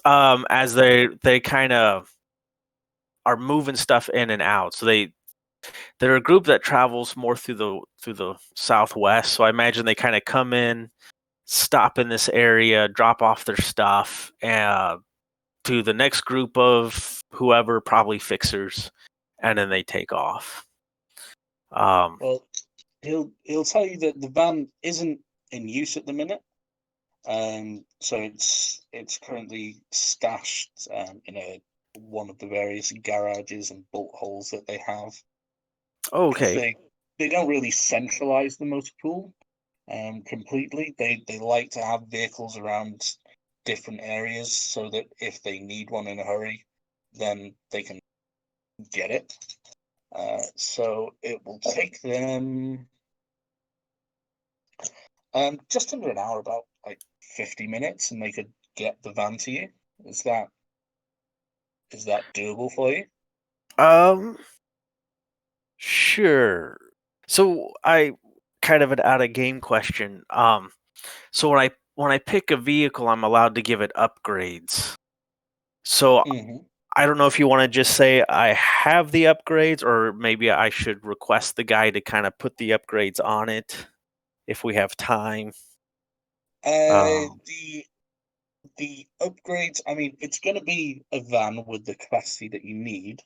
As they kind of are moving stuff in and out. So they're a group that travels more through the southwest. So I imagine they kind of come in, stop in this area, drop off their stuff, to the next group of whoever, probably fixers, and then they take off. Well, he'll tell you that the van isn't in use at the minute. So it's currently stashed in one of the various garages and bolt holes that they have. Okay. They don't really centralize the motor pool completely. They like to have vehicles around different areas so that if they need one in a hurry, then they can get it. So it will take them just under an hour, about like 50 minutes, and they could get the van to you. Is that doable for you? Sure. So I kind of an out of game question. So when I pick a vehicle, I'm allowed to give it upgrades. So I don't know if you want to just say I have the upgrades, or maybe I should request the guy to kind of put the upgrades on it if we have time. The upgrades, I mean, it's going to be a van with the capacity that you need.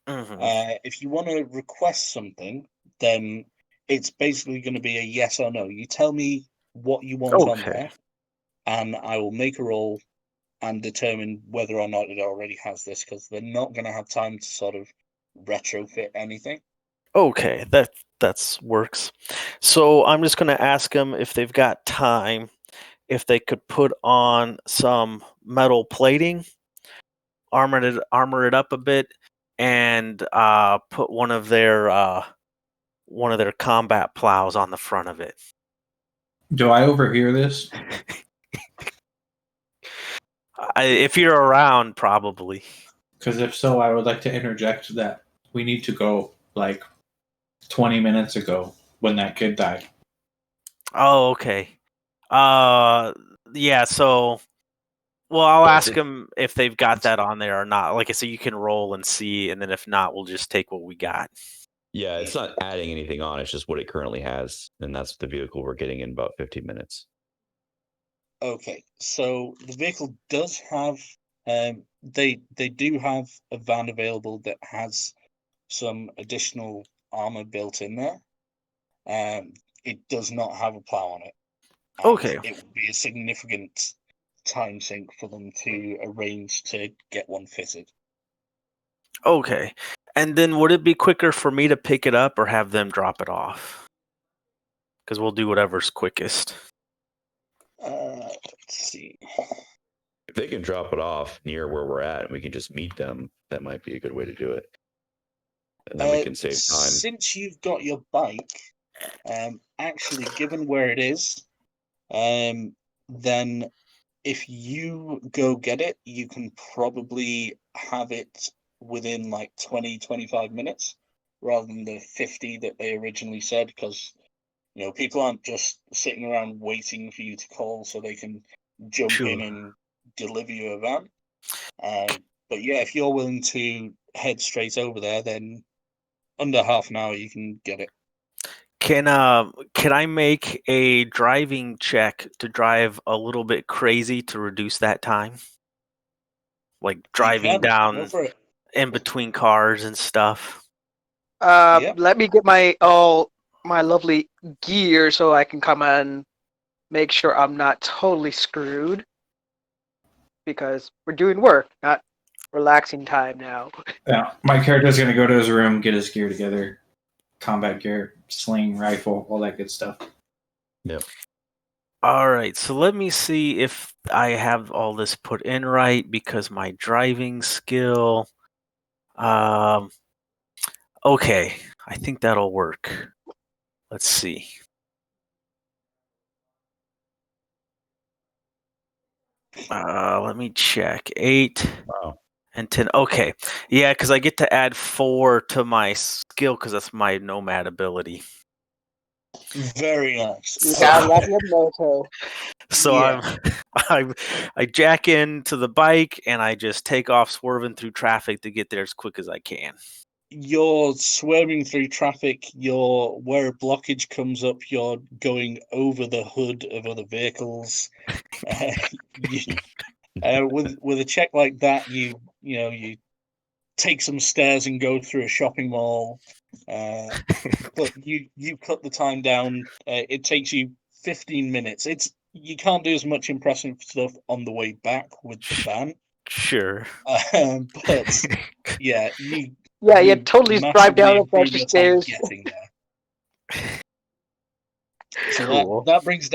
If you want to request something, then it's basically going to be a yes or no. You tell me what you want on there, and I will make a roll and determine whether or not it already has this, because they're not going to have time to sort of retrofit anything. Okay, that works. So I'm just going to ask them if they've got time, if they could put on some metal plating, armor it up a bit, and put one of their combat plows on the front of it. Do I overhear this? If you're around, probably. Because if so, I would like to interject that we need to go like 20 minutes ago when that kid died. Oh, okay. Yeah, so well, I'll ask them if they've got that on there or not. Like I said, you can roll and see, and then if not, we'll just take what we got. Yeah, it's not adding anything on. It's just what it currently has, and that's the vehicle we're getting in about 15 minutes. Okay, so the vehicle does have, they do have a van available that has some additional armor built in there. It does not have a plow on it. Okay. It would be a significant time sink for them to arrange to get one fitted. Okay. And then would it be quicker for me to pick it up or have them drop it off? Because we'll do whatever's quickest. Let's see. If they can drop it off near where we're at and we can just meet them, that might be a good way to do it. And then we can save time. Since you've got your bike, actually, given where it is, then if you go get it, you can probably have it within like 20-25 minutes rather than the 50 that they originally said, because people aren't just sitting around waiting for you to call so they can jump in and deliver you a van. But yeah, if you're willing to head straight over there, then under half an hour you can get it. Can I make a driving check to drive a little bit crazy to reduce that time? Like driving down in between cars and stuff. Let me get my lovely gear so I can come and make sure I'm not totally screwed. Because we're doing work, not relaxing time now. Yeah, my character's gonna go to his room, get his gear together, combat gear, sling, rifle, all that good stuff. Yep. All right, so let me see if I have all this put in right, because my driving skill. Okay, I think that'll work. Let's see. Let me check. 8 and 10. Okay, yeah, because I get to add 4 to my skill because that's my nomad ability. Very nice. You gotta love your moto. So Yeah. I jack into the bike and I just take off swerving through traffic to get there as quick as I can. You're swerving through traffic. Where a blockage comes up, you're going over the hood of other vehicles. With a check like that, you take some stairs and go through a shopping mall. But you cut the time down. It takes you 15 minutes. You can't do as much impressive stuff on the way back with the van. Sure. But yeah, you totally drive down a massively bunch of improve your time stairs. getting there. So Cool. that brings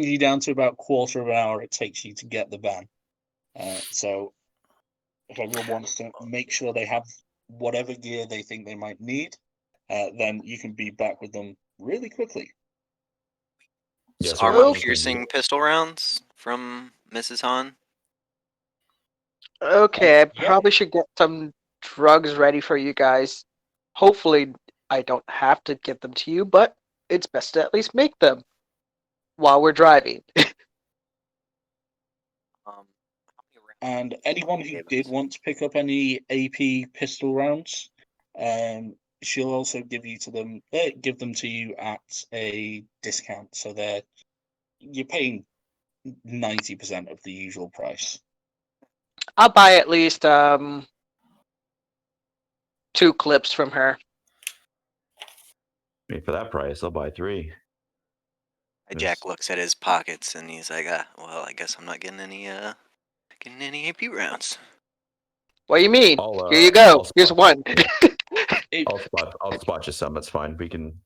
you down to about quarter of an hour it takes you to get the van. So if everyone wants to make sure they have whatever gear they think they might need, then you can be back with them really quickly. Yes, Armor-piercing pistol rounds from Mrs. Han. Okay, I Yeah. probably should get some drugs ready for you guys. Hopefully, I don't have to give them to you, but it's best to at least make them while we're driving. And anyone who did want to pick up any AP pistol rounds, she'll also give them to you at a discount. So you're paying 90% of the usual price. I'll buy at least 2 clips from her. I mean, for that price, I'll buy 3. Jack looks at his pockets and he's like, well, I guess I'm not getting any AP rounds. What do you mean? Here you I'll go. Here's one. I'll spot you some. That's fine. We can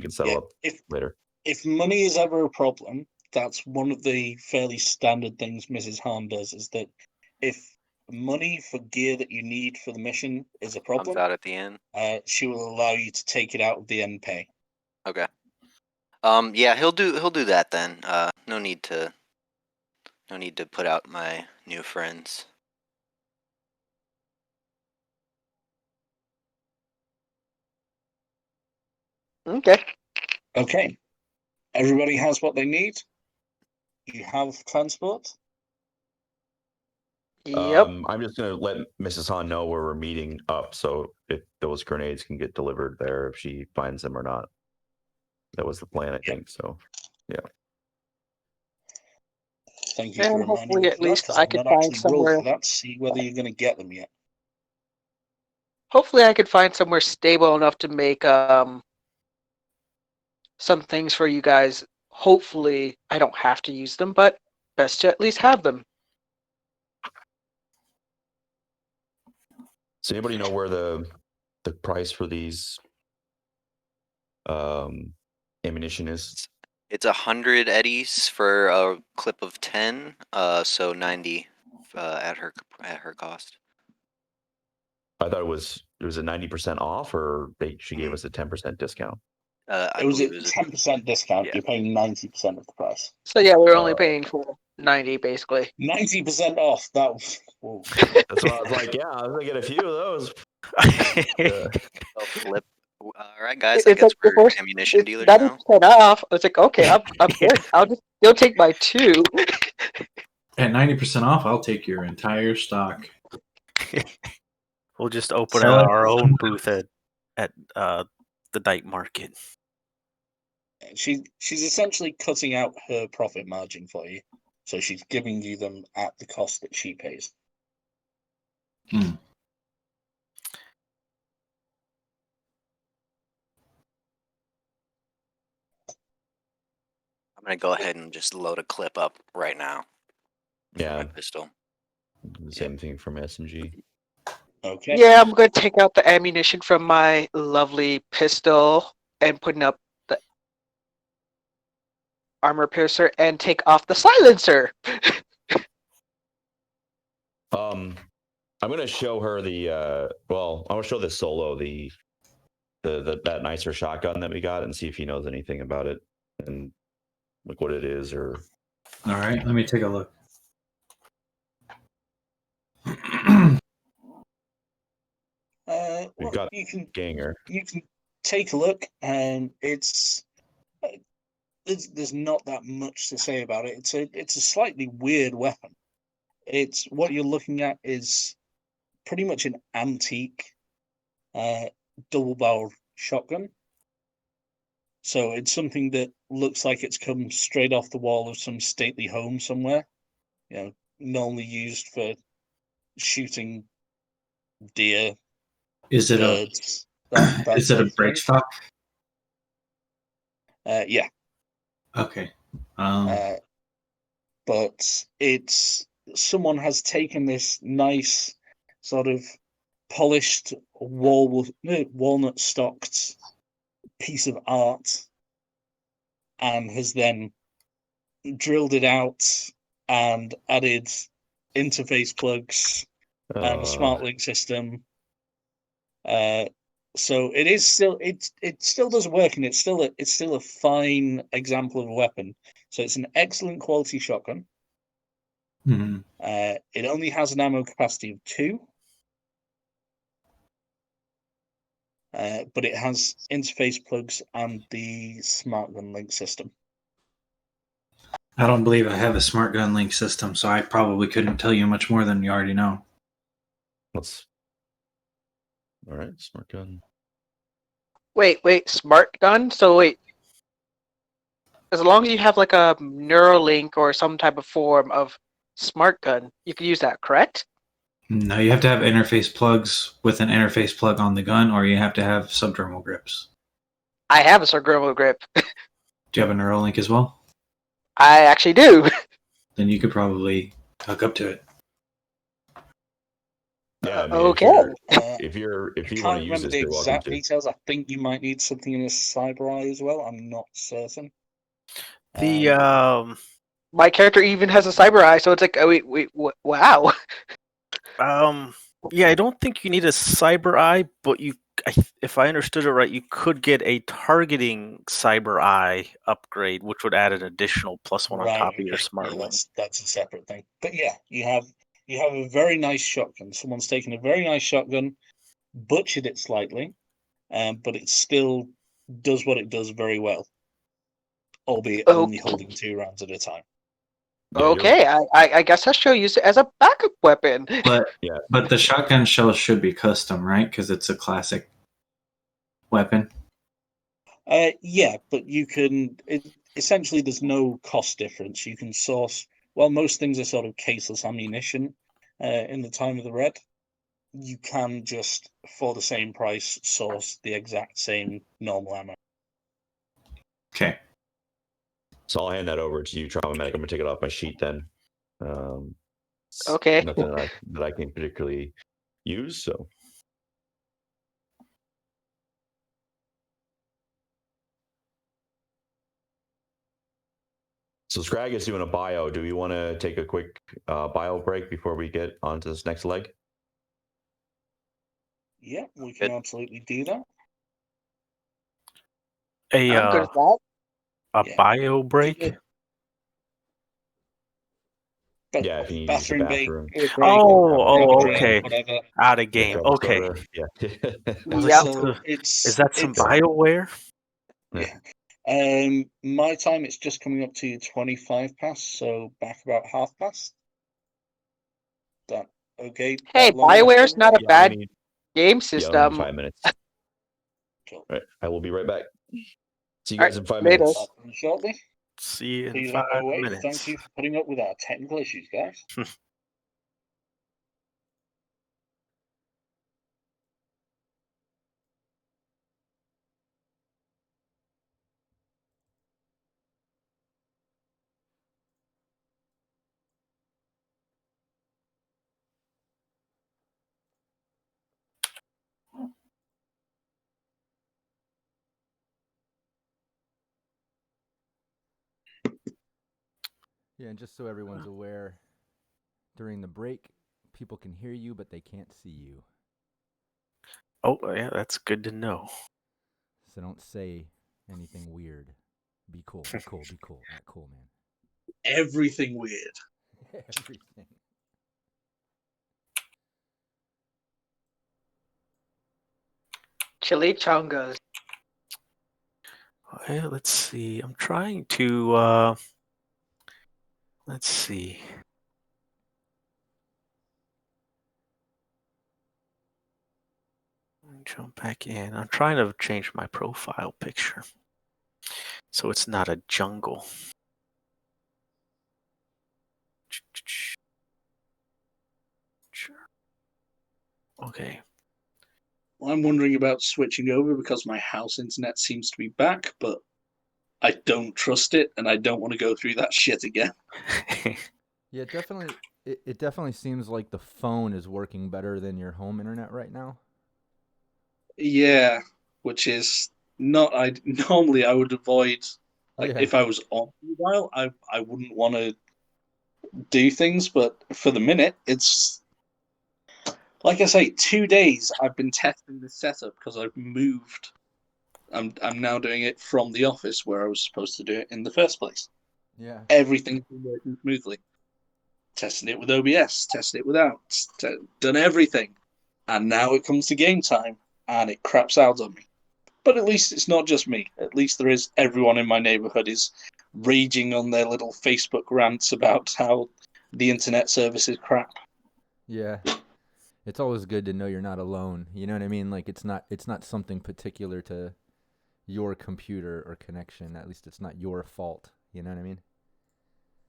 settle up later. If money is ever a problem, that's one of the fairly standard things Mrs. Han does, is that if money for gear that you need for the mission is a problem, comes out at the end, she will allow you to take it out of the end pay. Okay. Yeah, he'll do that then. No need to put out my new friends. Okay. Everybody has what they need. You have transport. Yep. I'm just gonna let Mrs. Han know where we're meeting up, so if those grenades can get delivered there, if she finds them or not. That was the plan, I think. So, yeah. Thank you And for reminding hopefully me at of that, least 'cause I I've could not find actually rolled somewhere. for that to see whether you're going to get them yet. Hopefully I could find somewhere stable enough to make some things for you guys. Hopefully I don't have to use them, but best to at least have them. Does anybody know where the price for these ammunition is? It's 100 eddies for a clip of 10. So 90 at her cost. I thought it was a 90% off, or she gave us a 10% discount. It was a 10% discount. You're paying 90% of the price. So yeah, we're only paying for 90 basically. 90% off. That was. That's what I was like. Yeah, I'm gonna get a few of those. I'll flip. All right, guys. I guess we're ammunition dealers now. 90% off. I was like, okay, I'm good. You'll take my 2. At 90% off, I'll take your entire stock. We'll just open our own booth at the night market. She's essentially cutting out her profit margin for you, so she's giving you them at the cost that she pays. Hmm. I'm gonna go ahead and just load a clip up right now. Yeah. My pistol. The same thing from S&G. Okay. Yeah, I'm going to take out the ammunition from my lovely pistol and putting up the armor piercer and take off the silencer. I'm gonna show her the I'm gonna show the Solo that nicer shotgun that we got and see if he knows anything about it and like what it is or. All right, let me take a look. We've got you can Ganger. You can take a look, and it's there's not that much to say about it. It's a slightly weird weapon. It's what you're looking at is pretty much an antique double-barrel shotgun. So it's something that looks like it's come straight off the wall of some stately home somewhere. You know, normally used for shooting deer, Is it birds. That is it sort a of break thing. stock? Yeah. Okay. But it's someone has taken this nice sort of polished walnut stocked piece of art and has then drilled it out and added interface plugs and a smart link system. So it is still it still does work, and it's still a fine example of a weapon. So it's an excellent quality shotgun. Mhm. It only has an ammo capacity of 2, but it has interface plugs and the smart gun link system. I don't believe I have a smart gun link system, so I probably couldn't tell you much more than you already know. Let's. All right, smart gun. Wait, smart gun? So wait, as long as you have like a Neuralink or some type of form of smart gun, you can use that, correct? No, you have to have interface plugs with an interface plug on the gun, or you have to have subdermal grips. I have a Sargrimo grip. Do you have a Neuralink as well? I actually do. Then you could probably hook up to it. Yeah, I mean, Okay. if you I want to can't use remember this, the you're welcome exact to. details. I think you might need something in a cyber eye as well. I'm not certain. The My character even has a cyber eye, so it's like, oh, wait, wow. yeah, I don't think you need a cyber eye, but if I understood it right, you could get a targeting cyber eye upgrade, which would add an additional +1 on Right, top of your okay. smart Yeah, link. that's a separate thing. But yeah, you have a very nice shotgun. Someone's taken a very nice shotgun, butchered it slightly, but it still does what it does very well, albeit only holding 2 rounds at a time. Yeah, Okay, I guess I should use it as a backup weapon. But the shotgun shell should be custom, right? Because it's a classic weapon. Yeah, but you can. Essentially, there's no cost difference. You can source. Well, most things are sort of caseless ammunition. In the time of the Red, you can just, for the same price, source the exact same normal ammo. Okay. So I'll hand that over to you, Trauma Medic. I'm gonna take it off my sheet then. Okay. Nothing that I can particularly use. So. So Scrag is doing a bio. Do we want to take a quick bio break before we get onto this next leg? Yeah, we can absolutely do that. I'm good at that. A Yeah. bio break. Yeah, if you need to use the bathroom break. bathroom. Break, Oh, drink, okay. whatever. Out of game. Grab a Okay. soda. Yeah. Yep. So Is that some it's BioWare? Yeah. My time, it's just coming up to 25 past, so back about half past. That okay? Hey, that long enough BioWare's for not a Yeah, bad only game need system. 5 minutes. Cool. All right, I will be right back. See you All guys right, in 5 later. minutes. Shortly. See you in Please 5 have no wait. minutes. Thank you for putting up with our technical issues, guys. Yeah, and just so everyone's aware, during the break, people can hear you, but they can't see you. Oh, yeah, that's good to know. So don't say anything weird. Be cool. Be cool. Be cool. Act cool, man. Everything weird. Everything. Chili chungas. Okay, let's see. I'm trying to. Let's see. Jump back in. I'm trying to change my profile picture so it's not a jungle. Sure. Okay. I'm wondering about switching over because my house internet seems to be back, but I don't trust it and I don't want to go through that shit again. Yeah, definitely. It definitely seems like the phone is working better than your home internet right now. Yeah, which is not. I normally I would avoid. Like Yeah. if I was on mobile, I wouldn't want to do things, but for the minute, it's like I say, 2 days I've been testing this setup because I've moved. I'm now doing it from the office where I was supposed to do it in the first place. Yeah. Everything's been working smoothly. Testing it with OBS, testing it without, done everything, and now it comes to game time and it craps out on me. But at least it's not just me. At least there is everyone in my neighborhood is raging on their little Facebook rants about how the internet service is crap. Yeah. It's always good to know you're not alone. You know what I mean? Like it's not something particular to your computer or connection. At least it's not your fault. You know what I mean?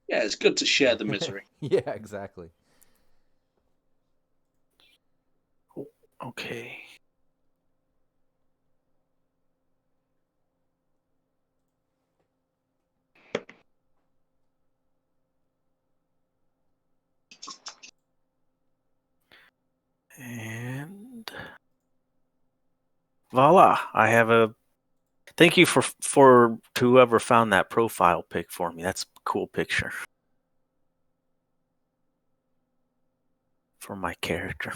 Yeah, it's good to share the misery. Yeah, exactly. Okay. And voila, I have a. Thank you for whoever found that profile pic for me. That's a cool picture for my character.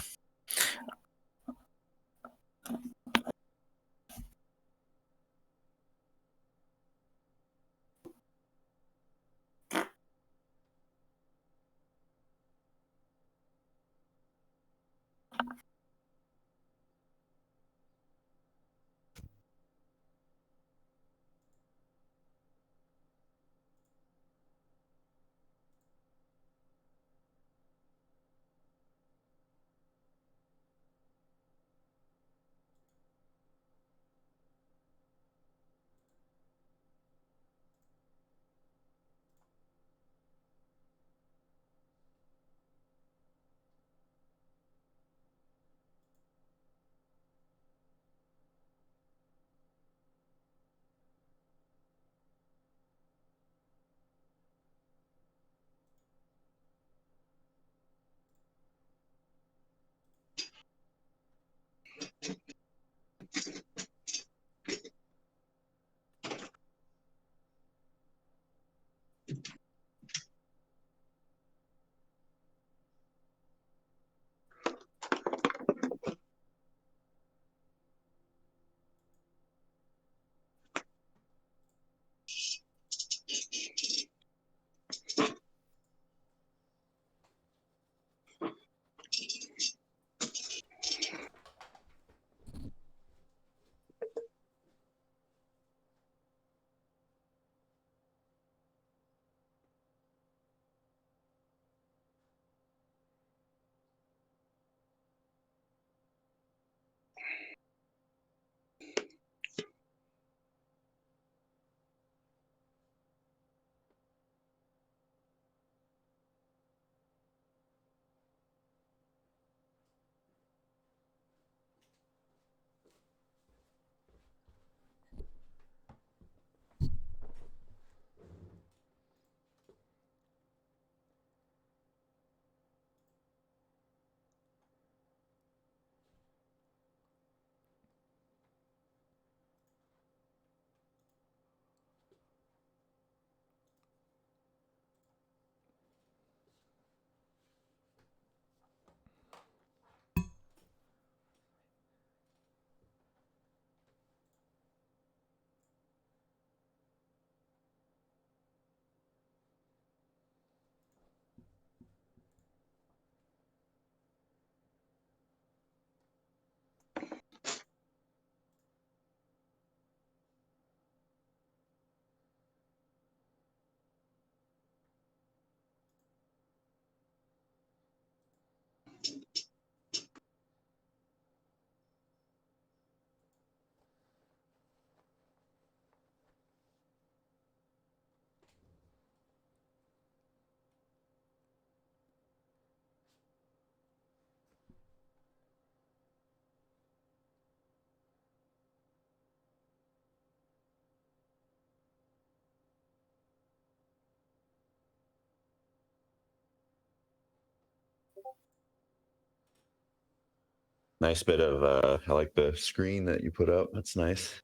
Nice bit of I like the screen that you put up. That's nice.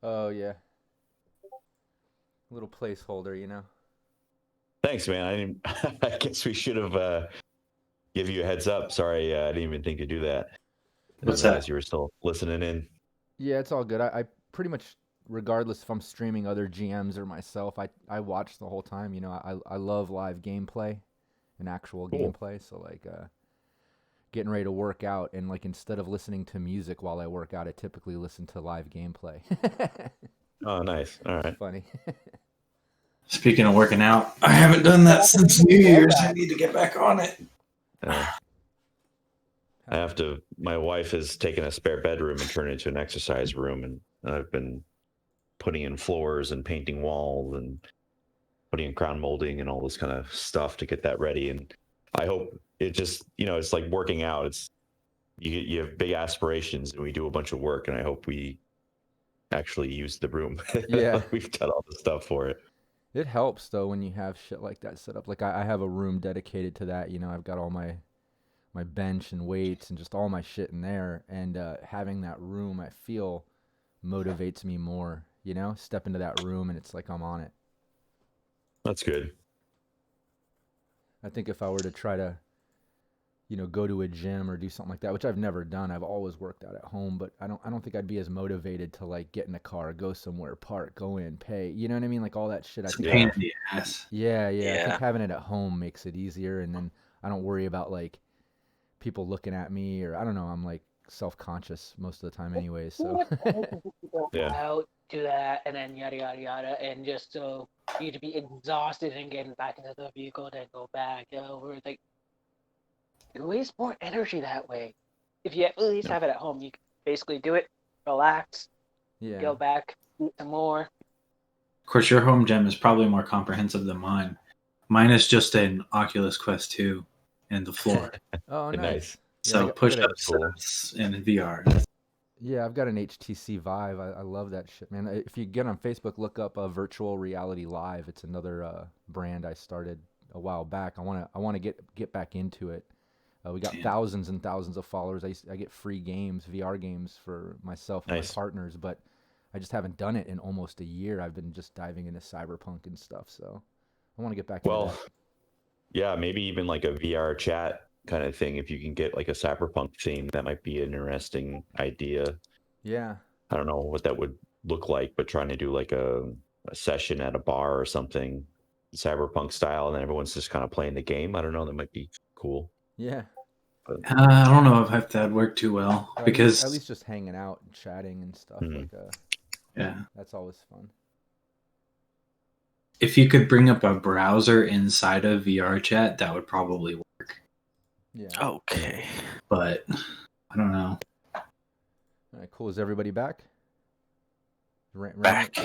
Oh yeah. Little placeholder, you know. Thanks, man. I didn't. I guess we should have give you a heads up. Sorry, I didn't even think to do that. I What's didn't realize that? you were still listening in. Yeah, it's all good. I pretty much, regardless if I'm streaming other GMs or myself, I watch the whole time. You know, I love live gameplay and actual Cool. gameplay. So like getting ready to work out, and like instead of listening to music while I work out, I typically listen to live gameplay. Oh, nice. All right. Funny. Speaking of working out, I haven't done that since New Year's. I need to get back on it. I have to. My wife has taken a spare bedroom and turned it into an exercise room, and I've been putting in floors and painting walls and putting in crown molding and all this kind of stuff to get that ready. And I hope it just, it's like working out. It's you have big aspirations, and we do a bunch of work, and I hope we actually use the room. Yeah. We've done all the stuff for it. It helps though when you have shit like that set up. Like I have a room dedicated to that. You know, I've got all my bench and weights and just all my shit in there. And having that room, I feel, motivates me more. You know, step into that room and it's like I'm on it. That's good. I think if I were to try to, go to a gym or do something like that, which I've never done, I've always worked out at home, but I don't think I'd be as motivated to like get in a car, go somewhere, park, go in, pay. You know what I mean? Like all that shit. I think Pain in the ass. Yeah. I think having it at home makes it easier, and then I don't worry about like people looking at me, or I don't know. I'm like self-conscious most of the time, anyways. So Yeah. Out, do that, and then yada yada yada, and just so you to be exhausted and getting back into the vehicle, then go back. We're like, you waste more energy that way. If you at least have it at home, you can basically do it, relax, yeah. go back, eat some more. Of course, your home gym is probably more comprehensive than mine. Mine is just an Oculus Quest 2 and the floor. Oh, nice. So Yeah, push-ups cool. in VR. Yeah, I've got an HTC Vive. I love that shit, man. If you get on Facebook, look up Virtual Reality Live. It's another brand I started a while back. I want to get back into it. We got thousands and thousands of followers. I get free games, VR games for myself and my partners, but I just haven't done it in almost a year. I've been just diving into Cyberpunk and stuff, so I want to get back into that. Yeah, maybe even like a VR chat kind of thing. If you can get like a Cyberpunk theme, that might be an interesting idea. Yeah. I don't know what that would look like, but trying to do like a session at a bar or something, Cyberpunk style, and then everyone's just kind of playing the game. I don't know. That might be cool. Yeah. But, I don't know if that'd work too well, because at least just hanging out and chatting and stuff that's always fun. If you could bring up a browser inside of VR chat, that would probably work. Yeah. Okay. But I don't know. All right, cool. Is everybody back? Back.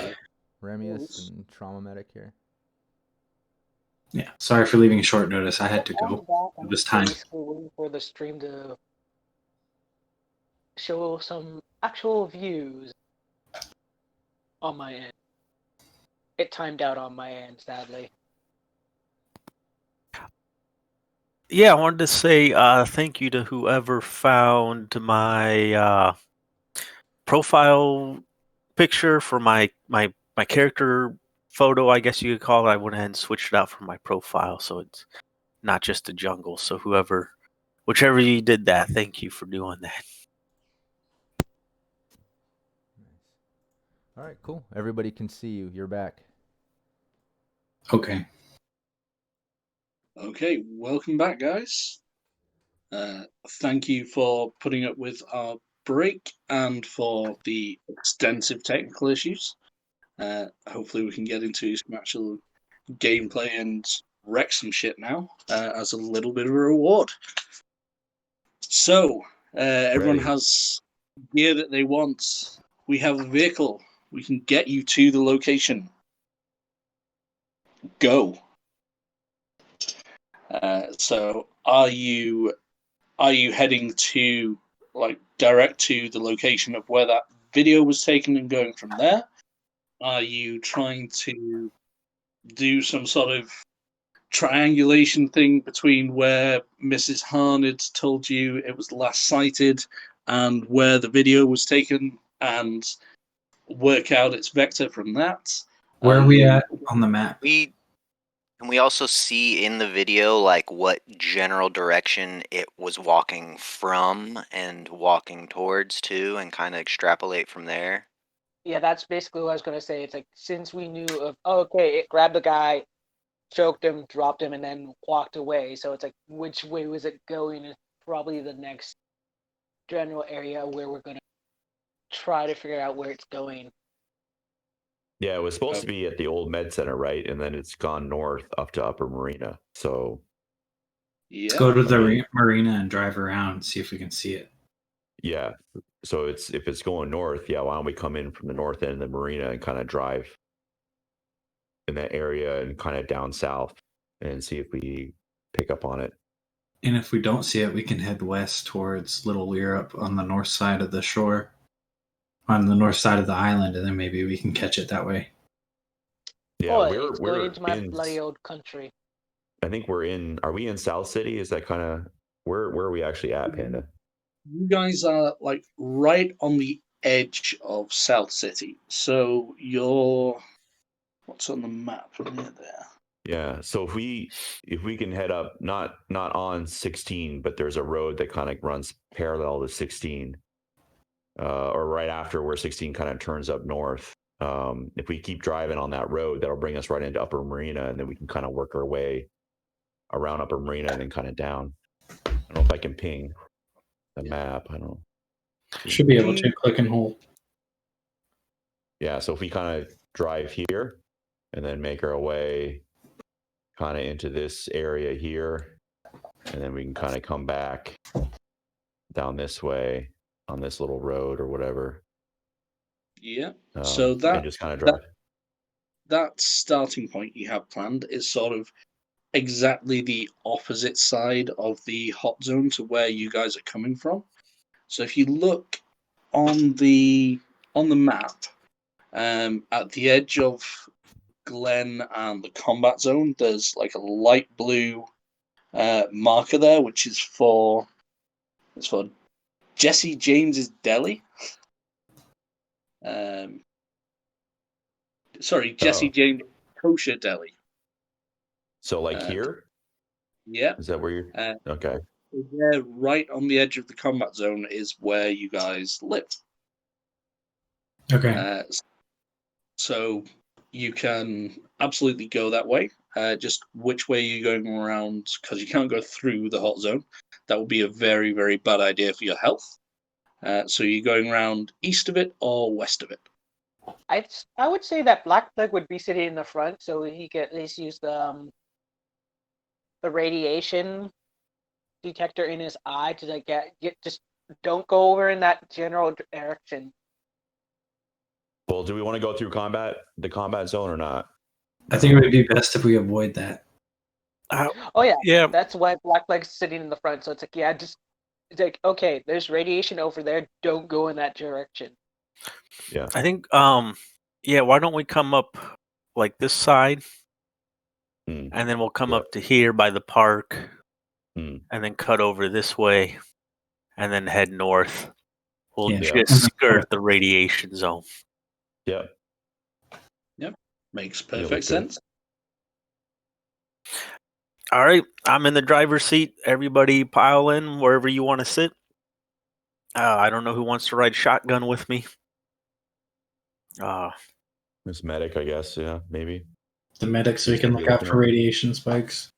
Remius and Trauma Medic here. Yeah. Sorry for leaving short notice. I had to go. It was time. Waiting for the stream to show some actual views on my end. It timed out on my end, sadly. Yeah, I wanted to say thank you to whoever found my profile picture for my character photo, I guess you could call it. I went ahead and switched it out from my profile, so it's not just a jungle. So whichever you did that, thank you for doing that. All right, cool. Everybody can see you. You're back. Okay. Okay, welcome back, guys. Thank you for putting up with our break and for the extensive technical issues. Hopefully we can get into some actual gameplay and wreck some shit now as a little bit of a reward. So, everyone has gear that they want. We have a vehicle. We can get you to the location. Go. So, are you heading to direct to the location of where that video was taken and going from there? Are you trying to do some sort of triangulation thing between where Mrs. Hahn had told you it was last sighted and where the video was taken, and work out its vector from that. Where are we at on the map? Can we also see in the video like what general direction it was walking from and walking towards too, and kind of extrapolate from there? Yeah, that's basically what I was gonna say. It's like, since we knew of, okay, it grabbed the guy, choked him, dropped him, and then walked away. So it's like, which way was it going? Is probably the next general area where we're gonna try to figure out where it's going. Yeah, it was supposed to be at the old med center, right? And then it's gone north up to Upper Marina. So Let's go to the marina and drive around and see if we can see it. yeah, so if it's going north, yeah, why don't we come in from the north end of the marina and kind of drive in that area and kind of down south and see if we pick up on it. And if we don't see it, we can head west towards Little Europe on the north side of the shore, on the north side of the island, and then maybe we can catch it that way. Yeah, it's going into my bloody old country. I think are we in South City? Is that kind of, where are we actually at, Panda? You guys are like right on the edge of South City. So you're, what's on the map near there? Yeah, so if we can head up, not on 16, but there's a road that kind of runs parallel to 16, or right after where 16 kind of turns up north. If we keep driving on that road, that'll bring us right into Upper Marina, and then we can kind of work our way around Upper Marina and then kind of down. I don't know if I can ping the map. I don't know. Should be able to click and hold. Yeah, so if we kind of drive here and then make our way kind of into this area here, and then we can kind of come back down this way on this little road or whatever. Yeah. So that just kind of drive. That starting point you have planned is sort of exactly the opposite side of the hot zone to where you guys are coming from. So if you look on the map, at the edge of Glen and the combat zone, there's like a light blue marker there, which is for Jesse James's Deli. Jesse James Kosher Deli. So like here? Yeah. Is that where you're? Okay. Yeah, right on the edge of the combat zone is where you guys live. Okay. So you can absolutely go that way. Just which way you're going around, because you can't go through the hot zone. That would be a very, very bad idea for your health. So you're going around east of it or west of it? I would say that Black Plague would be sitting in the front, so he could at least use the radiation detector in his eye to like get just don't go over in that general direction. Well, do we want to go through the combat zone or not? I think it would be best if we avoid that. Yeah. That's why Black Plague's sitting in the front. So it's like, it's like, okay, there's radiation over there. Don't go in that direction. Yeah. I think, why don't we come up like this side, and then we'll come up to here by the park, and then cut over this way, and then head north. We'll just skirt the radiation zone. Yeah. Yep. Makes perfect sense. All right. I'm in the driver's seat. Everybody pile in wherever you want to sit. I don't know who wants to ride shotgun with me. This medic, I guess. Yeah, maybe. The medic, so we can look out for radiation spikes.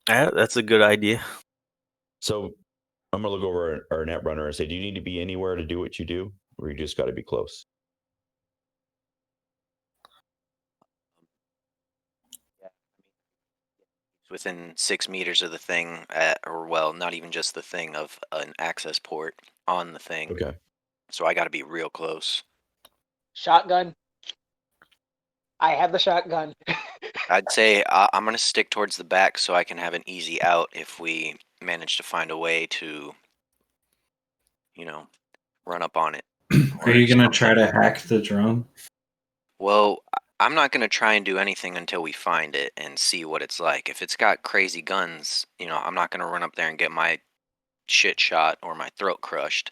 Yeah, that's a good idea. So I'm going to look over our net runner and say, do you need to be anywhere to do what you do? Or you just got to be close? Within 6 meters of the thing, not even just the thing, of an access port on the thing. Okay. So I got to be real close. Shotgun. I have the shotgun. I'd say I'm going to stick towards the back so I can have an easy out if we manage to find a way to, run up on it. Are you going to try to hack the drone? Well, I'm not going to try and do anything until we find it and see what it's like. If it's got crazy guns, I'm not going to run up there and get my shit shot or my throat crushed.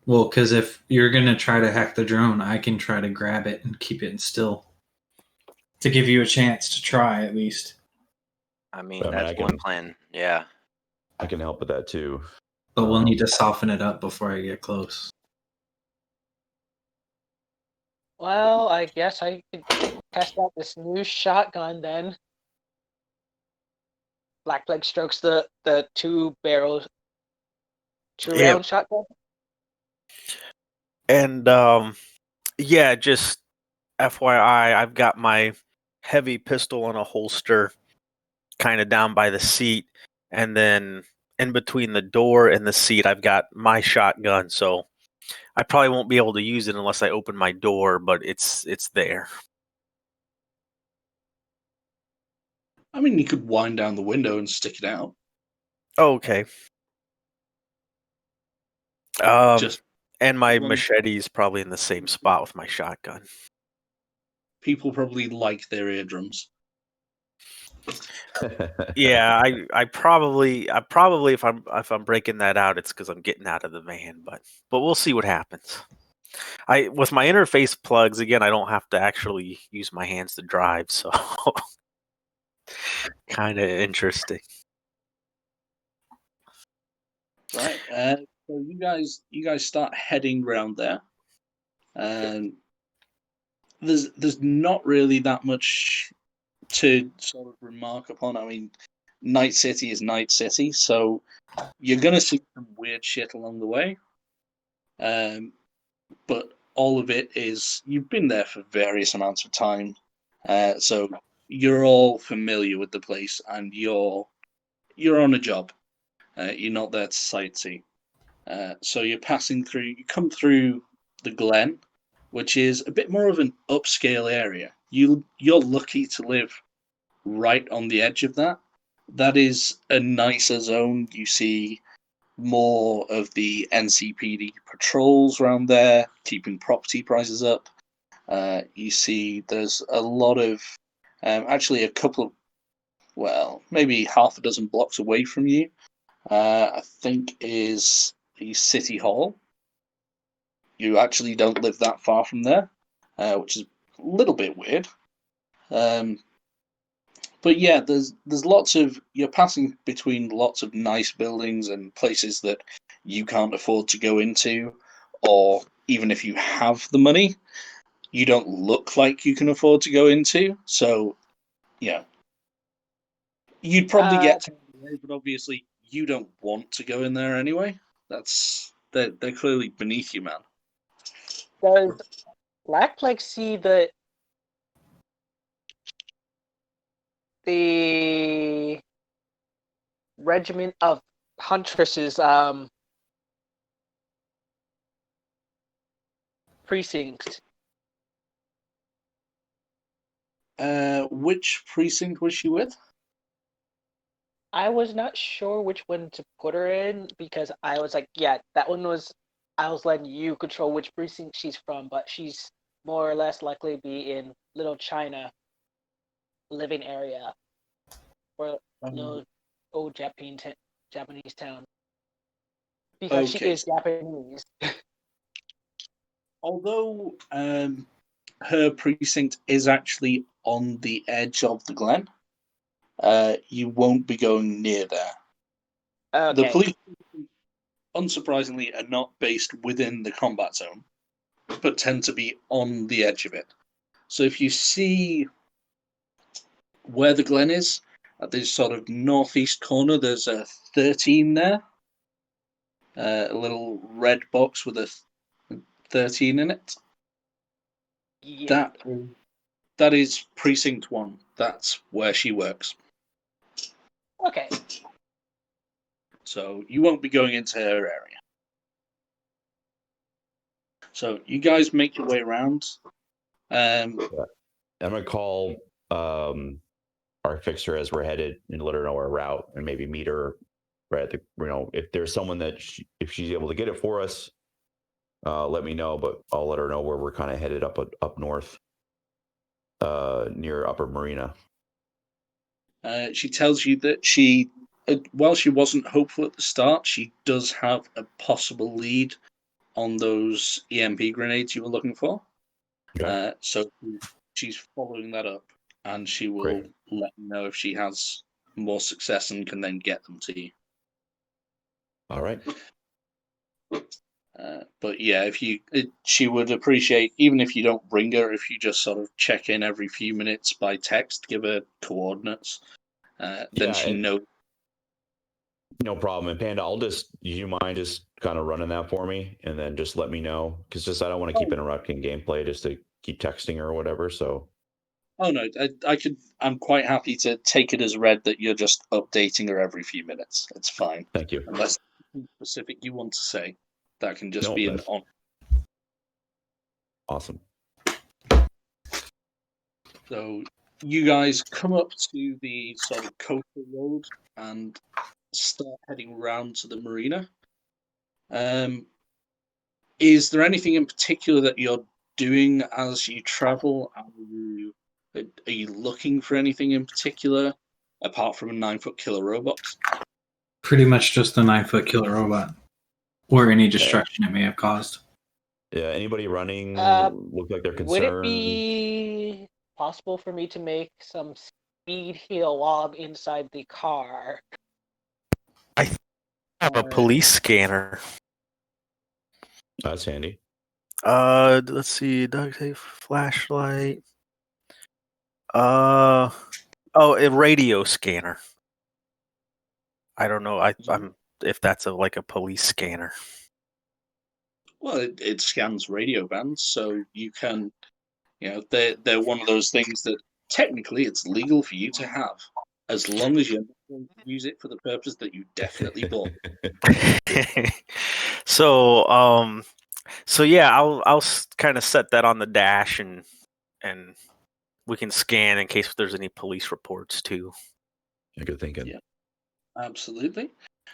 Well, because if you're going to try to hack the drone, I can try to grab it and keep it still. To give you a chance to try, at least. I mean, that's one plan. Yeah. I can help with that, too. But we'll need to soften it up before I get close. Well, I guess I could test out this new shotgun then. Blackleg strokes the two round shotgun. And yeah, just FYI, I've got my heavy pistol in a holster kind of down by the seat, and then in between the door and the seat I've got my shotgun, so I probably won't be able to use it unless I open my door, but it's there. I mean, you could wind down the window and stick it out. Okay. Just and my machete is probably in the same spot with my shotgun. People probably like their eardrums. Yeah, I probably if I'm breaking that out, it's because I'm getting out of the van, but we'll see what happens. With my interface plugs again, I don't have to actually use my hands to drive, so kind of interesting. Right. So you guys start heading around there. There's not really that much to sort of remark upon. I mean, Night City is Night City, so you're gonna see some weird shit along the way. But all of it is, you've been there for various amounts of time, so you're all familiar with the place, and you're on a job. You're not there to sightsee. So you're passing through. You come through the Glen, which is a bit more of an upscale area. You're lucky to live right on the edge of that. That is a nicer zone. You see more of the NCPD patrols around there, keeping property prices up. You see there's a lot of, actually a couple of, well, maybe half a dozen blocks away from you, I think is the City Hall. You actually don't live that far from there, which is a little bit weird. But yeah, there's lots of, you're passing between lots of nice buildings and places that you can't afford to go into, or even if you have the money, you don't look like you can afford to go into. So, yeah, you'd probably get to there, but obviously you don't want to go in there anyway. They're clearly beneath you, man. Does Blackleg see the regiment of huntresses precinct? Which precinct was she with? I was not sure which one to put her in because I was like, yeah, that one was. I was letting you control which precinct she's from, but she's more or less likely to be in Little China living area, or no old Japanese town, because she is Japanese. Although her precinct is actually on the edge of the Glen, you won't be going near there. Okay. The police, unsurprisingly, are not based within the combat zone, but tend to be on the edge of it. So if you see where the Glen is, at this sort of northeast corner, there's a 13 there, a little red box with a 13 in it. Yeah. That is precinct 1. That's where she works. Okay. So you won't be going into her area. So you guys make your way around. I'm gonna call our fixer as we're headed and let her know our route and maybe meet her right at the, if there's someone that if she's able to get it for us, let me know, but I'll let her know where we're kind of headed up north. near Upper Marina. She tells you that while she wasn't hopeful at the start, she does have a possible lead on those EMP grenades you were looking for. Okay. So she's following that up, and she will Great. let you know if she has more success and can then get them to you. All right. But yeah, she would appreciate, even if you don't bring her, if you just sort of check in every few minutes by text, give her coordinates, then she knows. No problem. And Panda, you mind just kind of running that for me, and then just let me know, because I don't want to keep interrupting gameplay just to keep texting her or whatever. So. Oh no, I could. I'm quite happy to take it as read that you're just updating her every few minutes. It's fine. Thank you. Unless something specific you want to say, that can just be an on. Awesome. So you guys come up to the sort of coastal road and start heading round to the marina. Is there anything in particular that you're doing as you travel? Are you looking for anything in particular apart from a 9-foot killer robot? Pretty much just the 9-foot killer robot, or any destruction it may have caused. Yeah. Anybody running look like they're concerned? Would it be possible for me to make some speed heal while I'm inside the car? I have a police scanner. That's handy. Let's see. Duct tape, flashlight. A radio scanner. I don't know. I'm if that's like a police scanner. Well, it scans radio bands, so you can, they're one of those things that technically it's legal for you to have, as long as you're not going to use it for the purpose that you definitely bought. So yeah, I'll kind of set that on the dash, and we can scan in case there's any police reports too. Good thinking. Yeah, absolutely.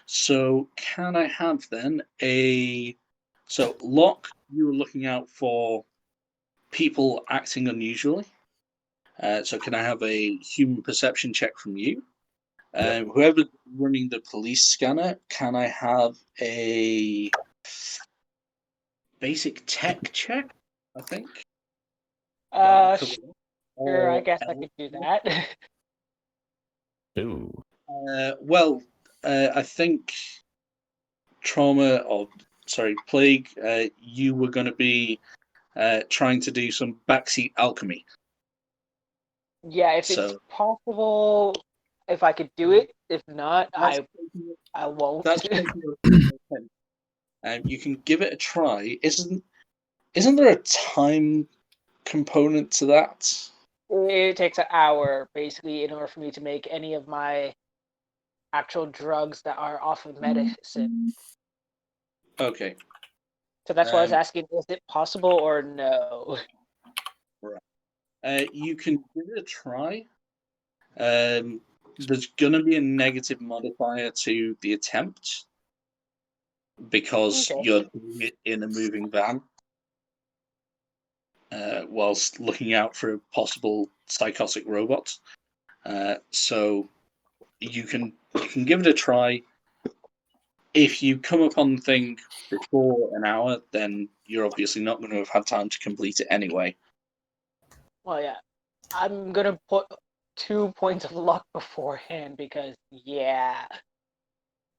So can I have then so Locke, you were looking out for people acting unusually. So can I have a human perception check from you? Whoever's running the police scanner, can I have a basic tech check, I think? Sure, I guess I could do that. Ooh. I think Plague, you were going to be trying to do some backseat alchemy. Yeah, if it's possible, if I could do it. If not, I won't. That's you can give it a try. Isn't there a time component to that? It takes an hour, basically, in order for me to make any of my actual drugs that are off of medicine. Okay. So that's why I was asking, is it possible or no? Right. You can give it a try. There's going to be a negative modifier to the attempt because you're doing it in a moving van whilst looking out for a possible psychotic robot. So you can give it a try. If you come upon the thing before an hour, then you're obviously not going to have had time to complete it anyway. Well, yeah. I'm going to put 2 points of luck beforehand because,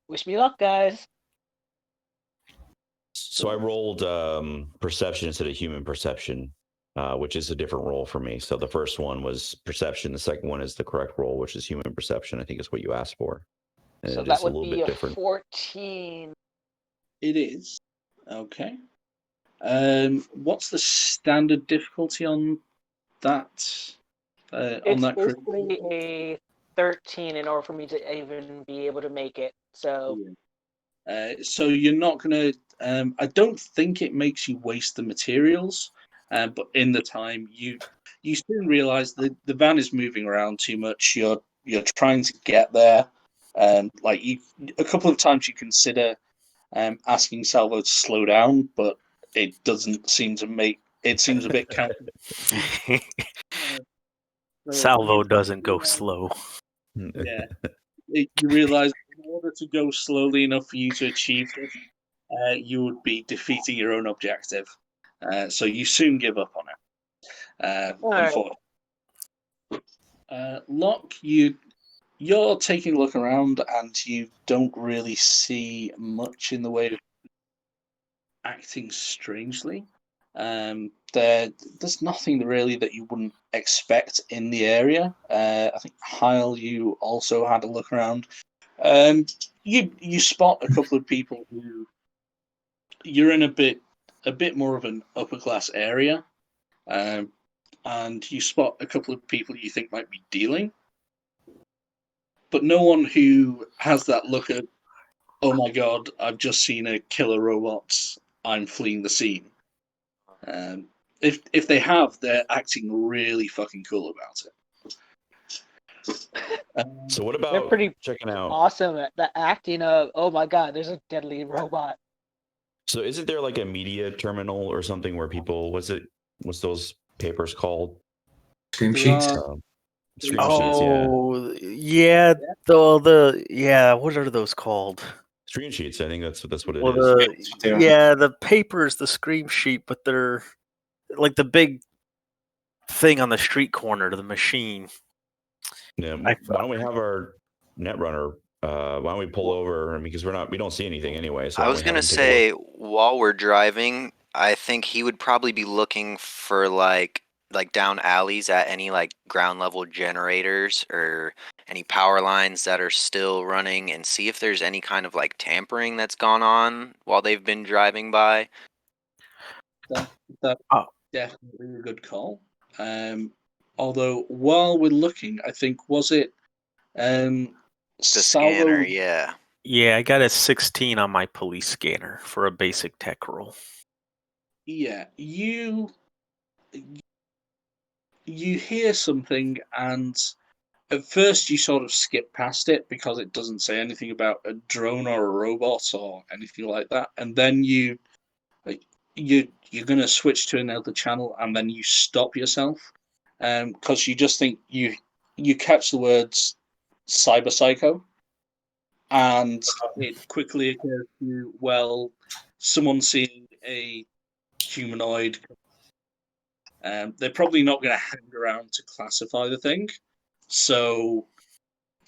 wish me luck, guys. So I rolled perception instead of human perception, which is a different roll for me. So the first one was perception. The second one is the correct roll, which is human perception. I think is what you asked for. And so that would be a 14. It is. Okay. What's the standard difficulty on that? It's basically a 13 in order for me to even be able to make it. So you're not going to... I don't think it makes you waste the materials, but in the time, you soon realize that the van is moving around too much. You're trying to get there. A couple of times you consider asking Salvo to slow down, but it doesn't seem to make... It seems a bit counter. Salvo doesn't go slow. Yeah. You realize in order to go slowly enough for you to achieve this, you would be defeating your own objective. So you soon give up on it. Unfortunately. Locke, you're taking a look around and you don't really see much in the way of acting strangely. There's nothing really that you wouldn't expect in the area. I think Heil, you also had a look around. You spot a couple of people who you're in a bit more of an upper class area, and you spot a couple of people you think might be dealing, but no one who has that look of, oh my god, I've just seen a killer robot, I'm fleeing the scene. If they have, they're acting really fucking cool about it. So what They're about pretty checking out? awesome at the acting of, oh my god, there's a deadly robot. So isn't there like a media terminal or something where people? What's those papers called? Scream There sheets. are- Screen sheets, yeah. Oh, yeah. The what are those called? Screen sheets. I think that's what it Well, is. the paper's the scream sheet, but they're like the big thing on the street corner to the machine. Yeah. Why don't we have our net runner? Why don't we pull over? I mean, because we don't see anything anyway. So I was gonna say, while we're driving, I think he would probably be looking for like down alleys at any like ground level generators or any power lines that are still running, and see if there's any kind of like tampering that's gone on while they've been driving by. That's definitely a good call. Although while we're looking, I think was it The Salvo? scanner, yeah. Yeah, I got a 16 on my police scanner for a basic tech roll. Yeah, you hear something, and at first you sort of skip past it because it doesn't say anything about a drone or a robot or anything like that, and then you're gonna switch to another channel, and then you stop yourself because you just think you catch the words cyber psycho, and it quickly occurs to you, well, someone's seeing a humanoid. They're probably not going to hang around to classify the thing, so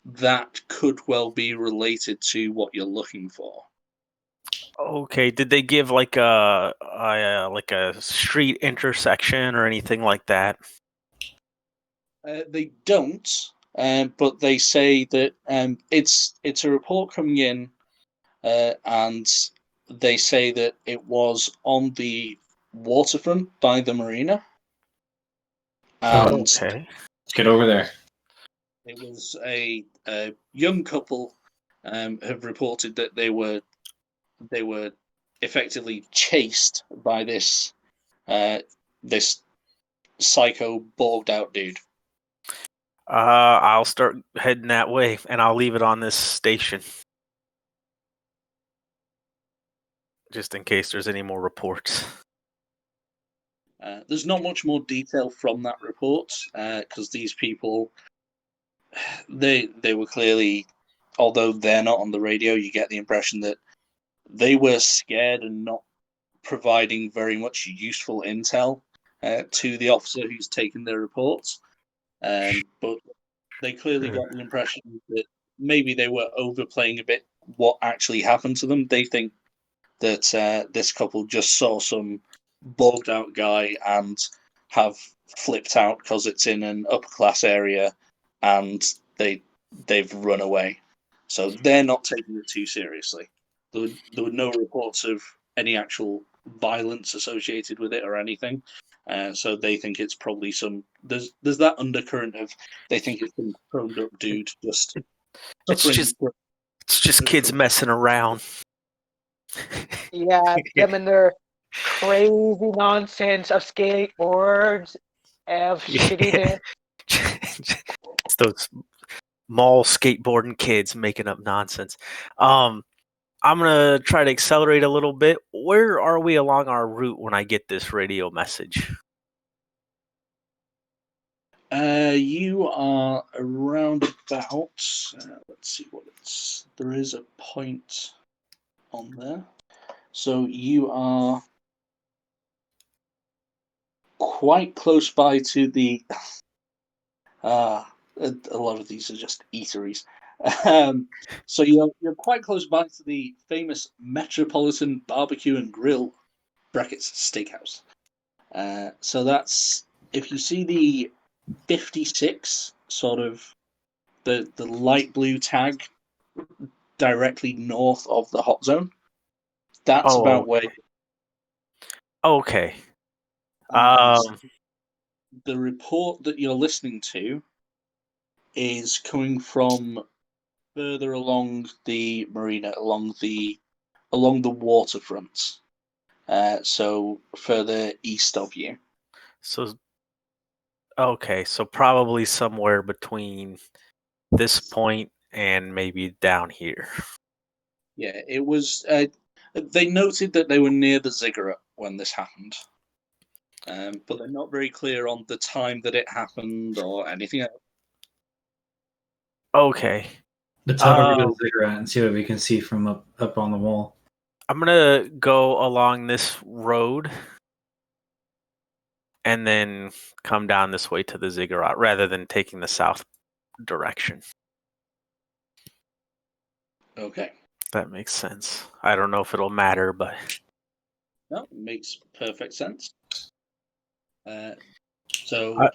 that could well be related to what you're looking for. Okay, did they give like a street intersection or anything like that? They don't, but they say that it's a report coming in, and they say that it was on the waterfront by the marina. And Okay. Let's get over there. it was a young couple have reported that they were effectively chased by this psycho bogged out dude. I'll start heading that way, and I'll leave it on this station, just in case there's any more reports. There's not much more detail from that report because these people, they were clearly, although they're not on the radio, you get the impression that they were scared and not providing very much useful intel to the officer who's taken their reports. But they clearly got the impression that maybe they were overplaying a bit what actually happened to them. They think that this couple just saw some bogged out guy and have flipped out because it's in an upper class area, and they've run away. So they're not taking it too seriously. There were no reports of any actual violence associated with it or anything. So they think it's probably there's that undercurrent of they think it's some chromed up dude just. It's just kids messing around. Yeah, them and their crazy nonsense of skateboards, of shittiness. It's those mall skateboarding kids making up nonsense. I'm gonna try to accelerate a little bit. Where are we along our route when I get this radio message? You are around about. Let's see what it's. There is a point on there. So you are quite close by to the. A lot of these are just eateries. So you're quite close by to the famous Metropolitan Barbecue and Grill (brackets steakhouse). So that's if you see the 56 sort of the light blue tag directly north of the hot zone. That's about where. Okay. The report that you're listening to is coming from further along the marina, along the waterfront. So further east of you. So probably somewhere between this point and maybe down here. Yeah, it was. They noted that they were near the ziggurat when this happened, but they're not very clear on the time that it happened or anything else. Okay. Let's head over to the ziggurat and see what we can see from up on the wall. I'm gonna go along this road and then come down this way to the ziggurat rather than taking the south direction. Okay. That makes sense. I don't know if it'll matter, but no, it makes perfect sense. So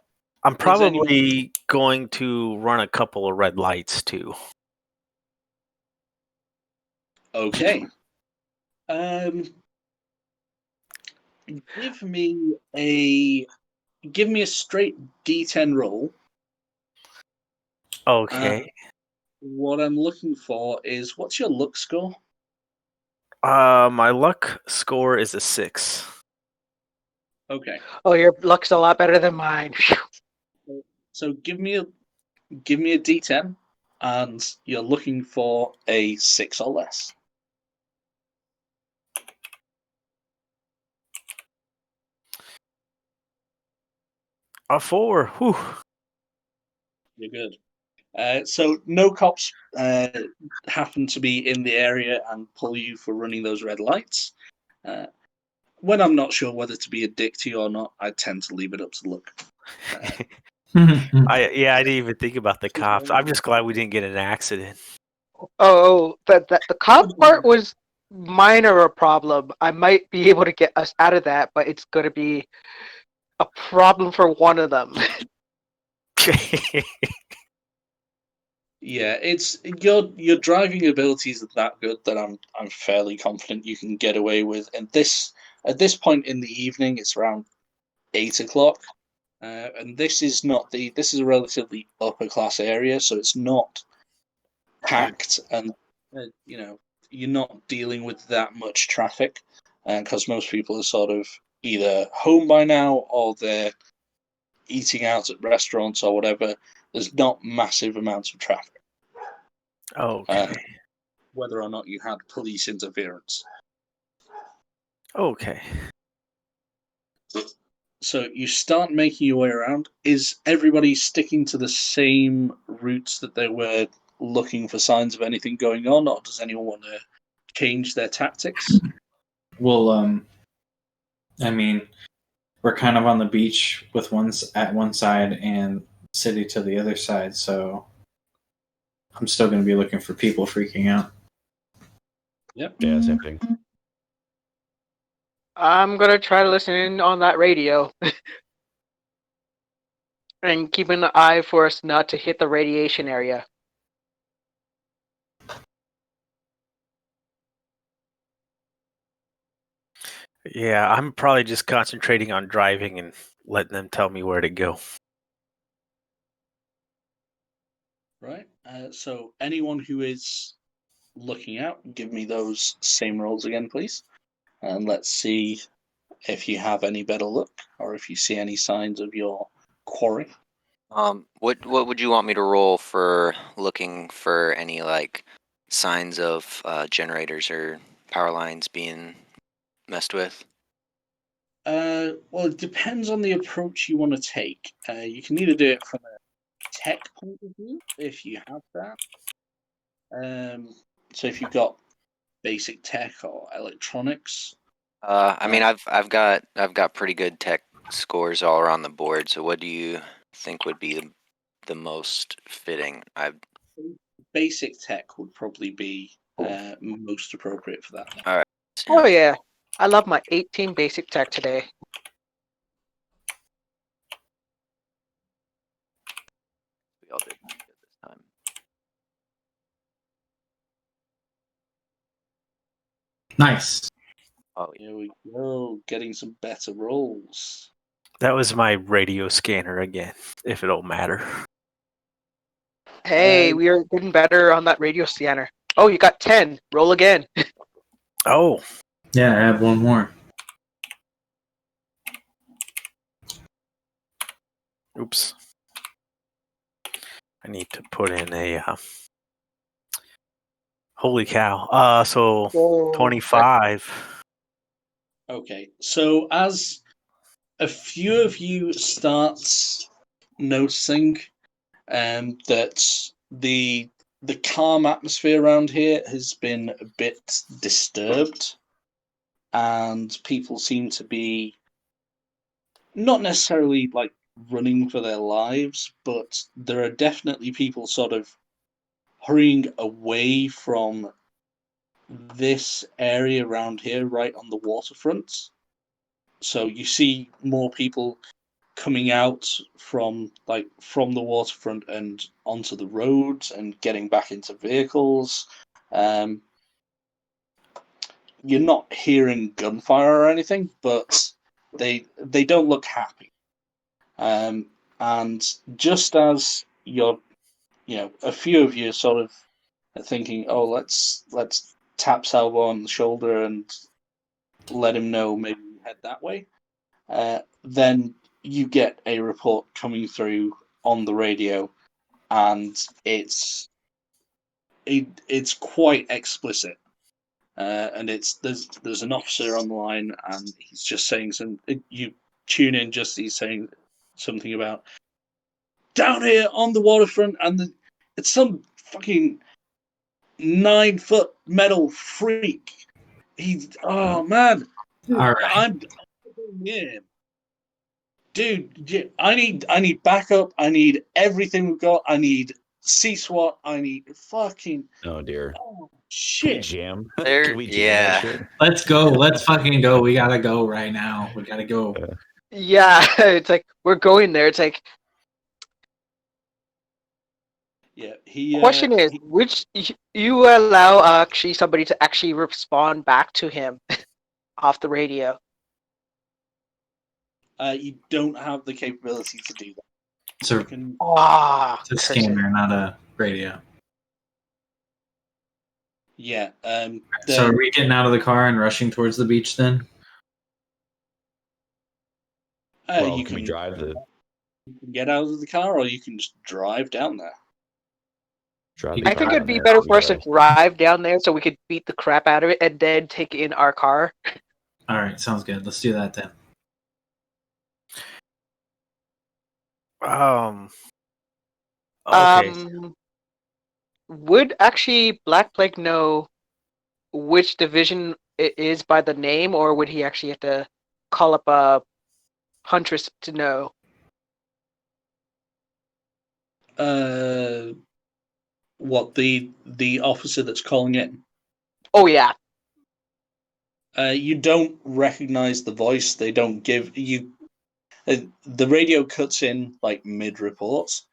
I'm probably going to run a couple of red lights too. Okay. Give me a straight D10 roll. Okay. What I'm looking for is what's your luck score? My luck score is a 6. Okay. Oh, your luck's a lot better than mine. So give me a D10, and you're looking for a 6 or less. A 4. Whew. You're good. So no cops happen to be in the area and pull you for running those red lights. When I'm not sure whether to be a dick to you or not, I tend to leave it up to luck. I didn't even think about the cops. I'm just glad we didn't get in an accident. Oh, the cop part was minor a problem. I might be able to get us out of that, but it's going to be a problem for one of them. Yeah, it's your driving abilities are that good that I'm fairly confident you can get away with. And at this point in the evening, it's around 8 o'clock, and this is a relatively upper class area, so it's not packed, and you're not dealing with that much traffic, because most people are sort of either home by now or they're eating out at restaurants or whatever. There's not massive amounts of traffic. Okay. Whether or not you had police interference. Okay. So you start making your way around. Is everybody sticking to the same routes that they were looking for signs of anything going on, or does anyone want to change their tactics? Well, I mean, we're kind of on the beach with at one side and city to the other side, so I'm still going to be looking for people freaking out. Yep. Yeah, same thing. I'm going to try to listen in on that radio. And keep an eye for us not to hit the radiation area. Yeah, I'm probably just concentrating on driving and letting them tell me where to go. Right. So anyone who is looking out, give me those same rolls again, please. And let's see if you have any better luck or if you see any signs of your quarry. What would you want me to roll for looking for any like signs of generators or power lines being messed with? Well, it depends on the approach you want to take. You can either do it from a tech point of view, if you have that. So if you've got basic tech or electronics. I mean, I've got pretty good tech scores all around the board. So what do you think would be the most fitting? Basic tech would probably be most appropriate for that. All right. Oh yeah, I love my 18 basic tech today. We all did pretty good this time. Nice. Oh, Here we go, getting some better rolls. That was my radio scanner again, if it don't matter. Hey, we are getting better on that radio scanner. Oh, you got 10. Roll again. Oh, Yeah, add one more. oops. I need to put in a. Holy cow! So Whoa. 25. Okay, so as a few of you start noticing that the calm atmosphere around here has been a bit disturbed, and people seem to be not necessarily like running for their lives, but there are definitely people sort of hurrying away from this area around here, right on the waterfront. So you see more people coming out from the waterfront and onto the roads and getting back into vehicles. You're not hearing gunfire or anything, but they don't look happy. And just as you're, a few of you sort of are thinking, oh, let's tap Salvo on the shoulder and let him know maybe head that way. Then you get a report coming through on the radio, and it's quite explicit. And there's an officer on the line, and he's just saying you tune in, just he's saying something about down here on the waterfront, and it's some fucking 9-foot metal freak. Oh man, All right. I'm yeah. Dude, I need backup. I need everything we've got. I need C-SWAT. I need fucking. Oh dear. Oh, Can we shit. jam? There- Can we jam yeah. that shit? Let's go. Let's fucking go. We gotta go right now. We gotta go. Yeah, it's like we're going there. It's like Yeah, he. question is, which you allow actually somebody to actually respond back to him off the radio? You don't have the capability to do that. It's You a, can. Ah, it's a scanner, not a radio. Yeah. So are we getting out of the car and rushing towards the beach then? Well, you can we drive the You can get out of the car, or you can just drive down there. drive the I think car it'd be down better there? for us to drive down there so we could beat the crap out of it and then take in our car. All right, sounds good. Let's do that then. Okay. Would actually Black Plague know which division it is by the name, or would he actually have to call up a huntress to know? What the officer that's calling in? Oh yeah. You don't recognize the voice. They don't give you. The radio cuts in like mid-reports.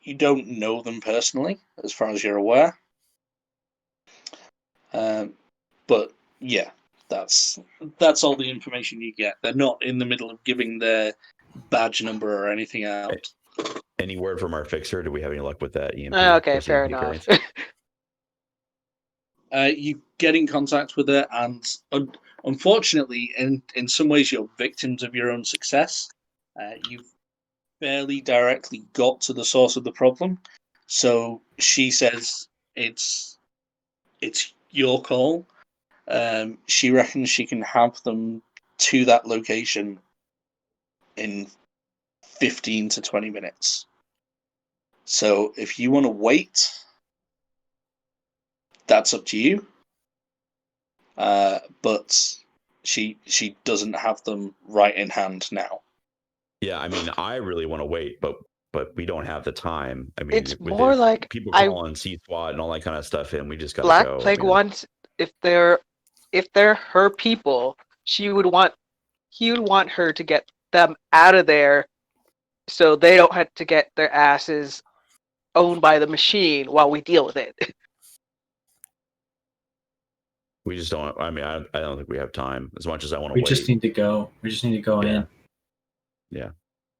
You don't know them personally, as far as you're aware. But yeah, that's all the information you get. They're not in the middle of giving their badge number or anything out. Any word from our fixer? Do we have any luck with that? EMP. Okay, or fair CMP enough. clearance? You get in contact with her, and unfortunately, in some ways, you're victims of your own success. You've fairly directly got to the source of the problem. So she says it's your call. She reckons she can have them to that location in 15 to 20 minutes. So if you want to wait, that's up to you. But she doesn't have them right in hand now. Yeah, I mean, I really want to wait, but we don't have the time. I mean, It's with more like people I calling C-SWAT and all that kind of stuff in, we just gotta Black go. Plague man. wants if they're her people, he would want her to get them out of there so they don't have to get their asses owned by the machine while we deal with it. We just don't. I mean, I don't think we have time as much as I want to We wait. just need to go. We just need to go in. Yeah.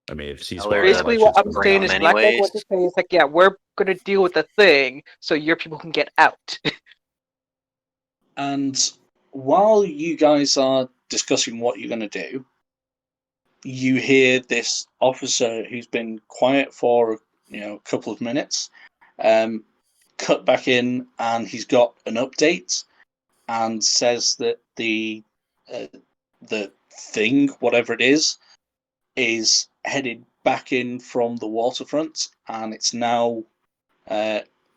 I mean, if Tell her C-SWAT, to Basically, what I'm bring saying them is Black Plague anyways. wants to say is like, yeah, we're gonna deal with the thing so your people can get out. And while you guys are discussing what you're going to do, you hear this officer who's been quiet for a couple of minutes cut back in, and he's got an update and says that the thing, whatever it is headed back in from the waterfront, and it's now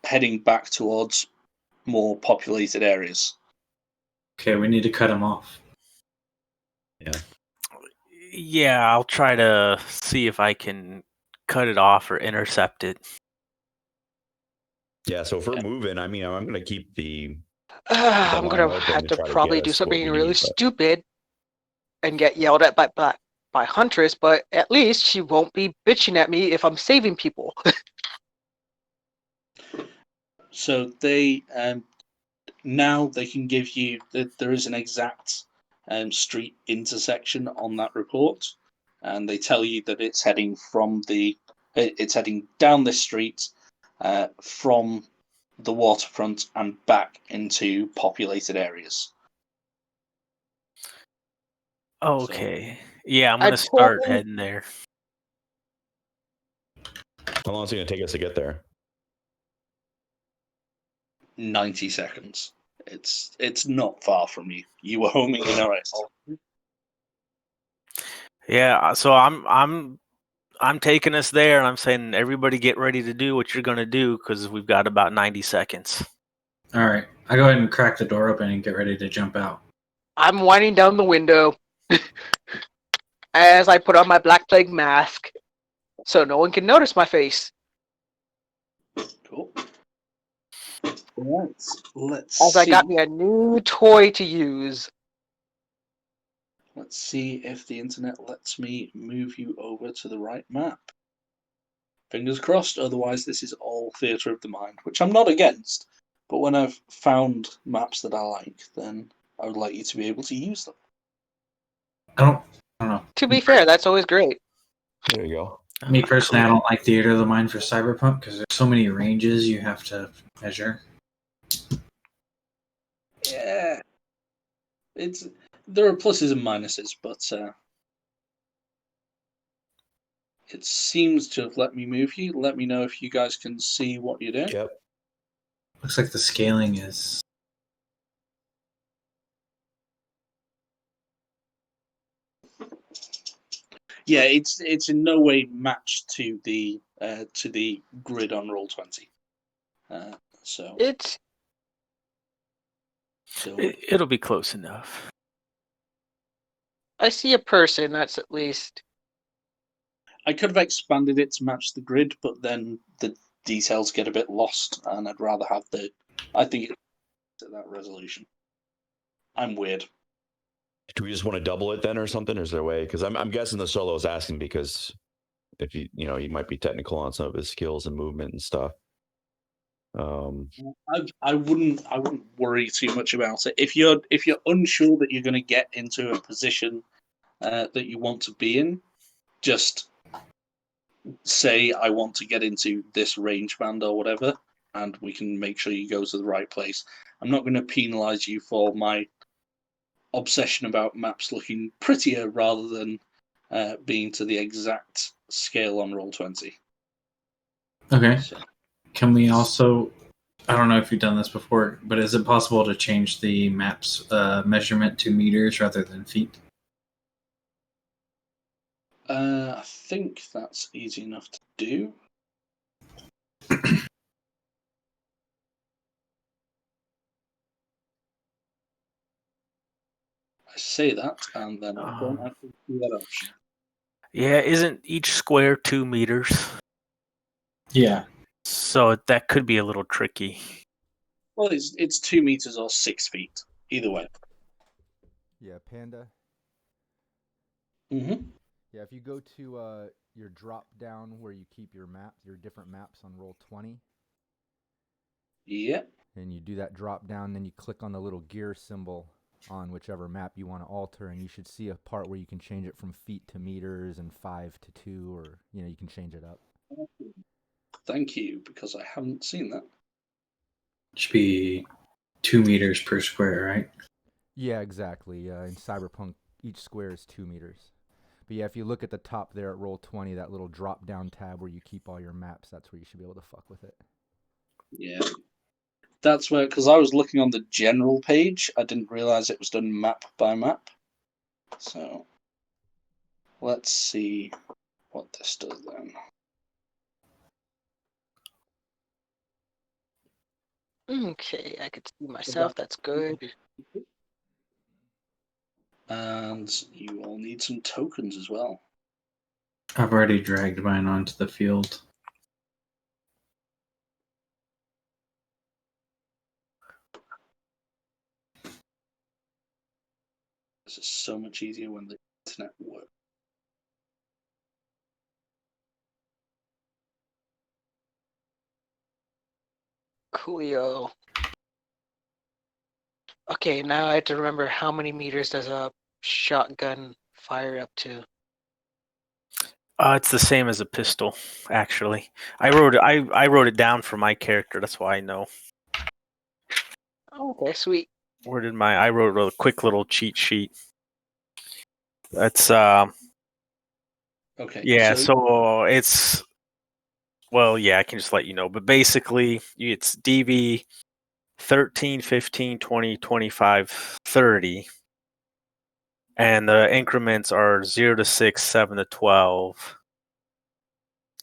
heading back towards more populated areas. Okay, we need to cut him off. Yeah, I'll try to see if I can cut it off or intercept it. Yeah, so if we're moving, I mean, I'm going to keep the I'm line gonna open have to to try to probably get do us what something we really need, but- stupid and get yelled at by Huntress, but at least she won't be bitching at me if I'm saving people. So they now they can give you that there is an exact street intersection on that report, and they tell you that it's heading down this street from the waterfront and back into populated areas. Okay. Yeah, I'm I gonna start told him- heading there. How long is it going to take us to get there? 90 seconds. It's not far from you. You were homing in alright. Yeah, so I'm taking us there, and I'm saying everybody get ready to do what you're gonna do because we've got about 90 seconds. All right, I go ahead and crack the door open and get ready to jump out. I'm winding down the window as I put on my Black Plague mask so no one can notice my face. Cool. Right. Let's As I see. got me a new toy to use. Let's see if the internet lets me move you over to the right map. Fingers crossed, otherwise this is all theatre of the mind, which I'm not against. But when I've found maps that I like, then I would like you to be able to use them. I don't know. To be fair, that's always great. There you go. Me personally, I don't like Theater of the Mind for Cyberpunk because there's so many ranges you have to measure. Yeah. There are pluses and minuses, but it seems to have let me move you. Let me know if you guys can see what you're doing. Yep. Looks like the scaling is. Yeah, it's in no way matched to the grid on Roll20. So It'll be close enough. I see a person, that's at least. I could have expanded it to match the grid, but then the details get a bit lost, and I'd rather have I think it's at that resolution. I'm weird. Do we just want to double it then, or something? Or is there a way? Because I'm guessing the solo is asking because if he might be technical on some of his skills and movement and stuff. I wouldn't worry too much about it. If you're unsure that you're going to get into a position that you want to be in, just say I want to get into this range band or whatever, and we can make sure you go to the right place. I'm not going to penalize you for my obsession about maps looking prettier rather than being to the exact scale on Roll20. Okay. So, Can we also? I don't know if you've done this before, but is it possible to change the map's measurement to meters rather than feet? I think that's easy enough to do. I say that, and then I don't actually see that option. Yeah, isn't each square 2 meters? Yeah. So that could be a little tricky. Well, it's 2 meters or 6 feet, either way. Yeah, Panda. Mm-hmm. Yeah, if you go to your drop down where you keep your different maps on roll 20, Yep. and you do that drop down, then you click on the little gear symbol on whichever map you want to alter, and you should see a part where you can change it from feet to meters and 5 to 2, or you can change it up. Thank you, because I haven't seen that. Should be 2 meters per square, right? Yeah, exactly. In Cyberpunk, each square is 2 meters. But yeah, if you look at the top there at roll 20, that little drop down tab where you keep all your maps, that's where you should be able to fuck with it. Yeah. That's where, because I was looking on the general page, I didn't realize it was done map by map. So let's see what this does then. Okay, I could see myself. That's good. And you all need some tokens as well. I've already dragged mine onto the field. This is so much easier when the internet works. Coolio. Okay, now I have to remember how many meters does a shotgun fire up to. It's the same as a pistol, actually. I wrote it down for my character. That's why I know. Okay, sweet. Where did I wrote a quick little cheat sheet. That's Okay. yeah. So it's I can just let you know. But basically, it's DV 13, 15, 20, 25, 30. And the increments are 0 to 6, 7 to 12,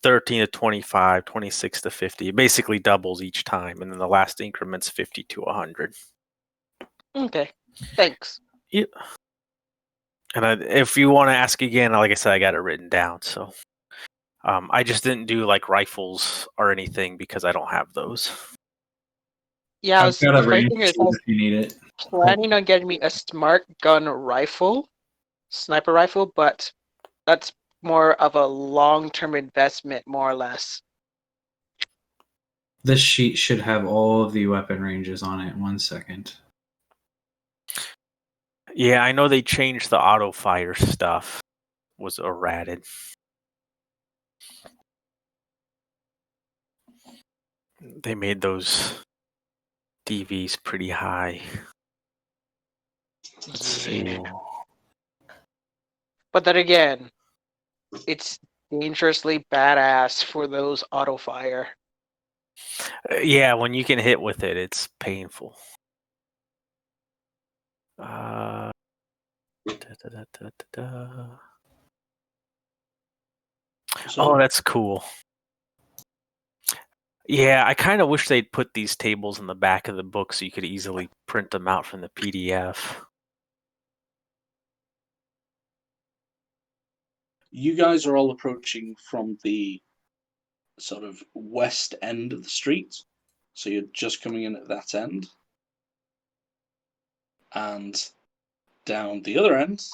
13 to 25, 26 to 50. It basically doubles each time. And then the last increment's 50 to 100. Okay, thanks. Yeah. And if you want to ask again, like I said, I got it written down. So I just didn't do like rifles or anything because I don't have those. Yeah, I've got a the funny range thing is, if you need it. planning on getting me a smart gun rifle, sniper rifle, but that's more of a long-term investment, more or less. This sheet should have all of the weapon ranges on it. 1 second. Yeah, I know they changed the auto fire stuff. Was errated. They made those DVs pretty high. Let's see. But then again, it's dangerously badass for those auto fire. Yeah, when you can hit with it, it's painful. Oh, that's cool. Yeah, I kind of wish they'd put these tables in the back of the book so you could easily print them out from the PDF. You guys are all approaching from the sort of west end of the street. So you're just coming in at that end. And down the other end,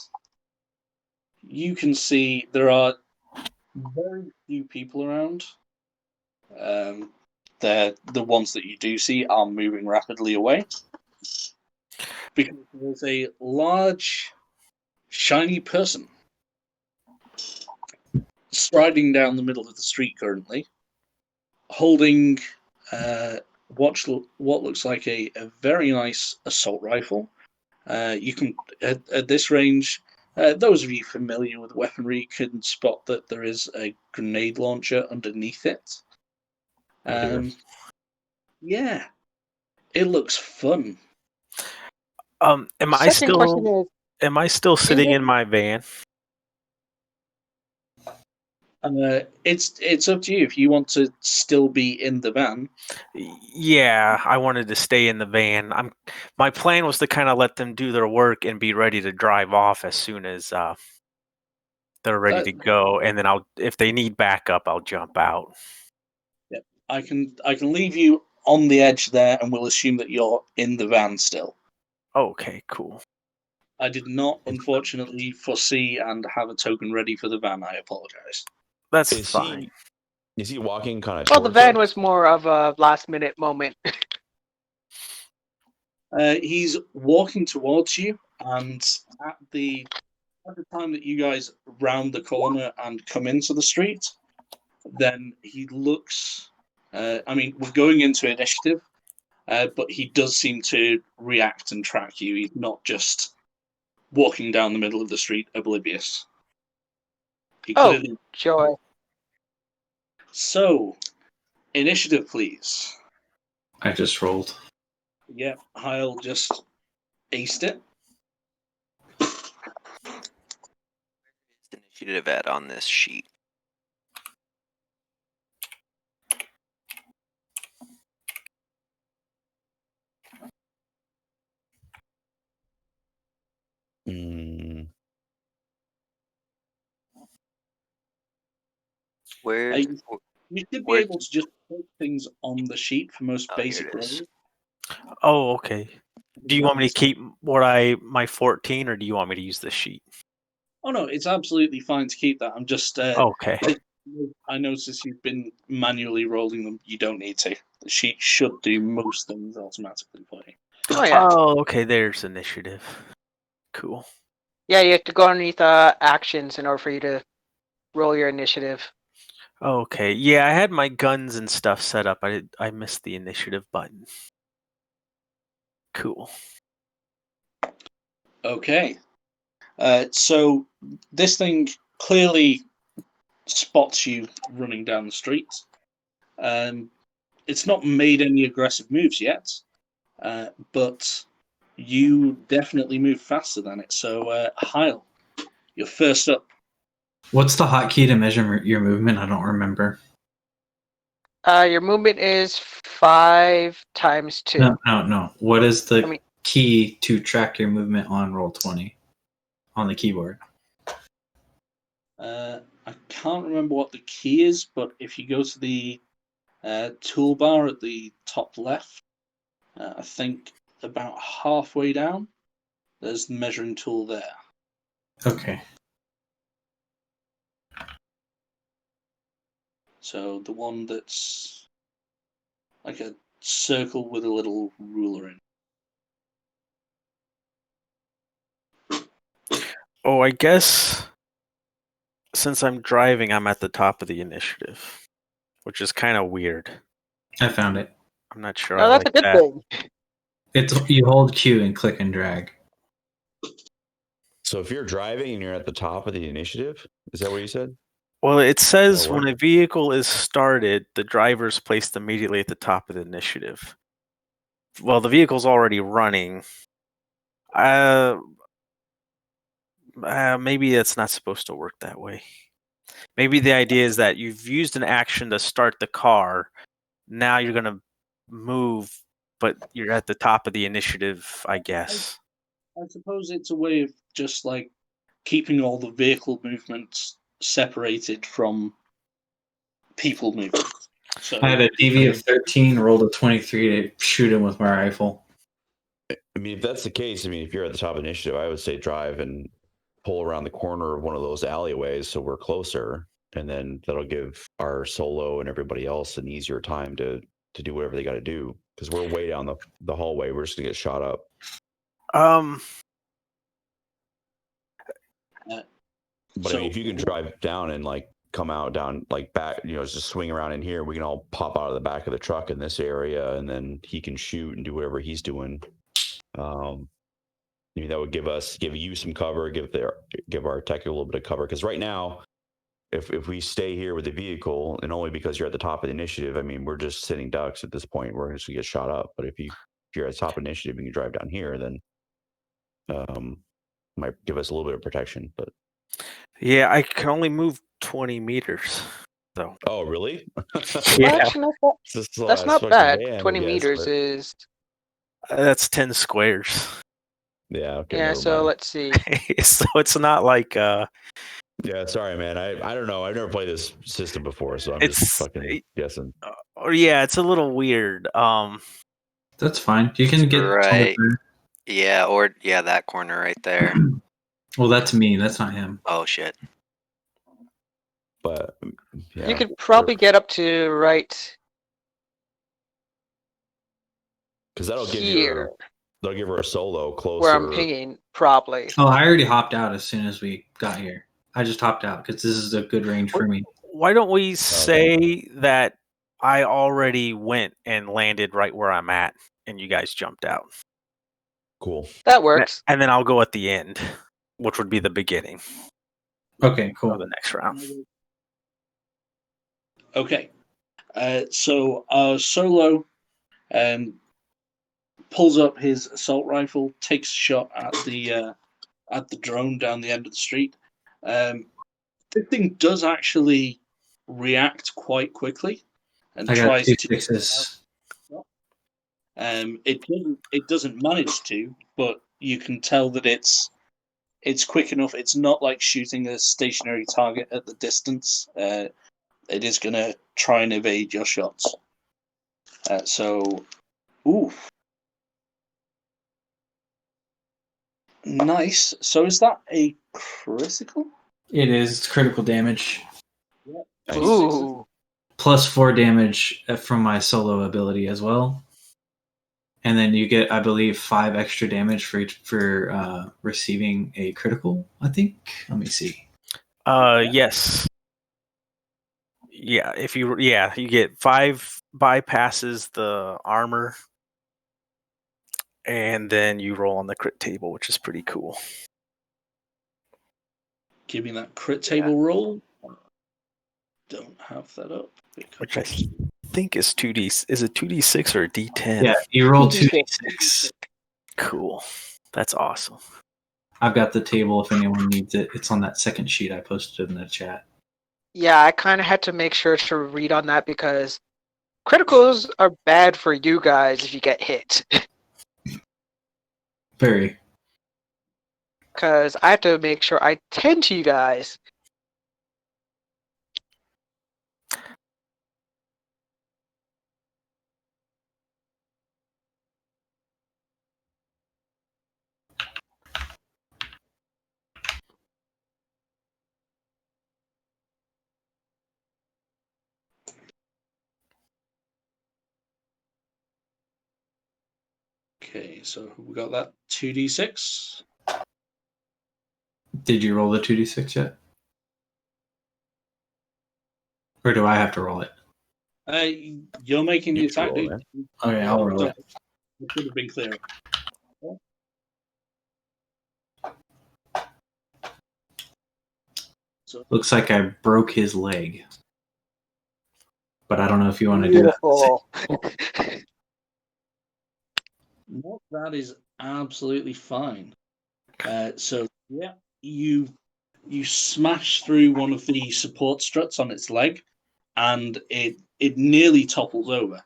you can see there are very few people around. The ones that you do see are moving rapidly away. Because there's a large, shiny person striding down the middle of the street currently, holding what looks like a very nice assault rifle. You can, at this range, those of you familiar with weaponry can spot that there is a grenade launcher underneath it. Yeah, it looks fun. Am I still sitting in my van? It's up to you if you want to still be in the van. Yeah, I wanted to stay in the van. My plan was to kind of let them do their work and be ready to drive off as soon as they're ready to go, and then if they need backup, I'll jump out. Yeah, I can leave you on the edge there, and we'll assume that you're in the van still. Okay, cool. I did not, unfortunately, foresee and have a token ready for the van. I apologize. That's Is fine. Is he walking kind of? Well, the van was more of a last-minute moment. He's walking towards you, and at the time that you guys round the corner and come into the street, then he looks. We're going into initiative, but he does seem to react and track you. He's not just walking down the middle of the street oblivious. Joy. So, initiative, please. I just rolled. Yep, Heil just aced it. Initiative at on this sheet. Where you should be able to just put things on the sheet for most basic rolls. Oh, okay. Do you want me to keep my 14, or do you want me to use the sheet? Oh no, it's absolutely fine to keep that. I'm just okay. I noticed you've been manually rolling them. You don't need to. The sheet should do most things automatically for you. Oh yeah. Oh, okay. There's initiative. Cool. Yeah, you have to go underneath actions in order for you to roll your initiative. Okay. Yeah, I had my guns and stuff set up. I missed the initiative button. Cool. Okay. So this thing clearly spots you running down the street. It's not made any aggressive moves yet, but you definitely move faster than it. So, Heil, you're first up. What's the hotkey to measure your movement? I don't remember. Your movement is 5 times 2. No. What is the key to track your movement on Roll20 on the keyboard? I can't remember what the key is, but if you go to the toolbar at the top left, I think about halfway down, there's the measuring tool there. Okay. So the one that's like a circle with a little ruler in. Oh, I guess since I'm driving, I'm at the top of the initiative, which is kind of weird. I found it. I'm not sure. No, that's a good thing. It's you hold Q and click and drag. So if you're driving and you're at the top of the initiative, is that what you said? Well, it says when a vehicle is started, the driver is placed immediately at the top of the initiative. Well, the vehicle's already running. Maybe it's not supposed to work that way. Maybe the idea is that you've used an action to start the car. Now you're going to move, but you're at the top of the initiative, I guess. I suppose it's a way of just like keeping all the vehicle movements separated from people movements. So I had a DV of 13, rolled a 23 to shoot him with my rifle. I mean, if that's the case, if you're at the top of the initiative, I would say drive and pull around the corner of one of those alleyways so we're closer, and then that'll give our solo and everybody else an easier time to do whatever they got to do, because we're way down the hallway. We're just gonna get shot up. But so, if you can drive down and like come out down like back, just swing around in here, we can all pop out of the back of the truck in this area, and then he can shoot and do whatever he's doing. That would give you some cover, give our tech a little bit of cover, because right now, if we stay here with the vehicle, and only because you're at the top of the initiative, we're just sitting ducks at this point. We're just gonna get shot up. But if you're at the top of the initiative and you drive down here, then might give us a little bit of protection. But yeah, I can only move 20 meters. So Oh, really? Well, yeah, actually, that's not fucking bad. van, I 20 guess, meters but- is that's 10 squares. Yeah. Okay. yeah. Never So mind. let's see. So it's not like Yeah. Sorry, man. I don't know. I've never played this system before, so I'm it's just fucking guessing. or yeah, it's a little weird. That's fine. You can get Right. taller. Yeah, or yeah, that corner right there. Well, that's me. That's not him. Oh shit. But yeah, You could probably get up to right because that'll give here that'll give her a solo closer. where I'm pinging, probably. Oh, I already hopped out as soon as we got here. I just hopped out because this is a good range for me. Why don't we say that I already went and landed right where I'm at, and you guys jumped out? Cool. That works. And then I'll go at the end, which would be the beginning Okay, of cool. the next round. Okay. So our solo pulls up his assault rifle, takes a shot at the drone down the end of the street. This thing does actually react quite quickly and I got tries two to. fixes. It doesn't manage to, but you can tell that it's quick enough. It's not like shooting a stationary target at the distance. It is going to try and evade your shots. Ooh. Nice. So is that a critical? It is. It's critical damage. Nice. Ooh. Plus 4 damage from my solo ability as well. And then you get, I believe, 5 extra damage for receiving a critical, I think. Let me see. Yes. Yeah, you get 5 bypasses the armor, and then you roll on the crit table, which is pretty cool. Give me that crit table roll. Don't have that up. Which I think is 2D. Is it 2D6 or a D10? Yeah, you roll 2d6. Cool. That's awesome. I've got the table if anyone needs it. It's on that second sheet I posted in the chat. Yeah, I kind of had to make sure to read on that because criticals are bad for you guys if you get hit. Very. Because I have to make sure I tend to you guys. Okay, so we got that 2d6. Did you roll the 2d6 yet? Or do I have to roll it? You're making the You can attack, roll, dude. Okay, I'll roll it. It should have been clearer. Looks like I broke his leg. But I don't know if you want to do that. Beautiful. No, that is absolutely fine. So yeah, you smash through one of the support struts on its leg, and it nearly topples over.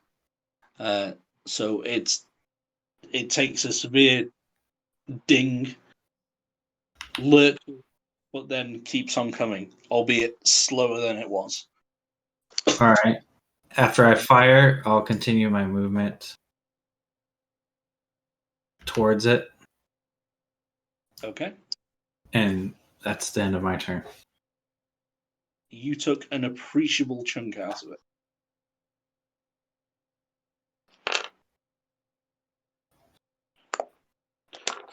So it takes a severe ding, lurches, but then keeps on coming, albeit slower than it was. All right. After I fire, I'll continue my movement towards it. Okay. And that's the end of my turn. You took an appreciable chunk out of it.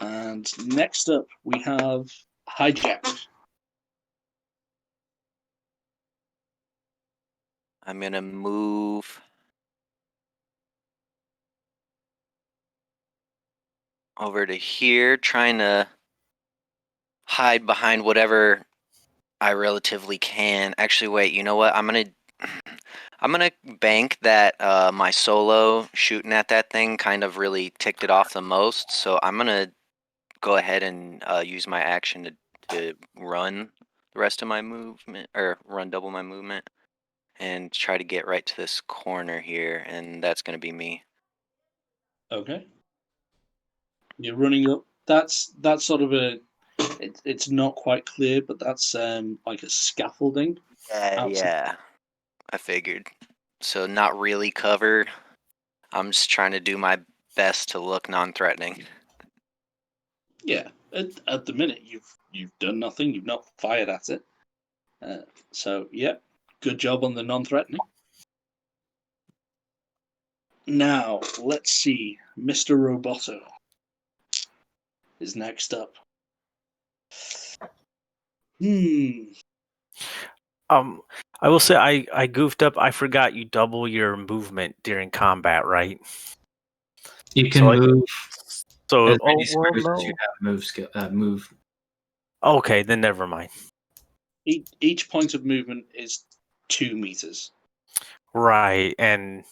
And next up, we have Hijack. I'm gonna move over to here, trying to hide behind whatever I relatively can. Actually, wait. You know what? I'm gonna bank that my solo shooting at that thing kind of really ticked it off the most. So I'm gonna go ahead and use my action to run the rest of my movement, or run double my movement, and try to get right to this corner here, and that's going to be me. Okay. You're running up. That's sort of a. It's not quite clear, but that's like a scaffolding. Yeah. I figured. So not really cover. I'm just trying to do my best to look non-threatening. Yeah. At the minute, you've done nothing. You've not fired at it. So yeah, good job on the non-threatening. Now let's see. Mr. Roboto is next up. I will say I goofed up. I forgot you double your movement during combat, right? You can So move So as many well, squares as no. you have move. Okay, then never mind. Each point of movement is 2 meters. Right, and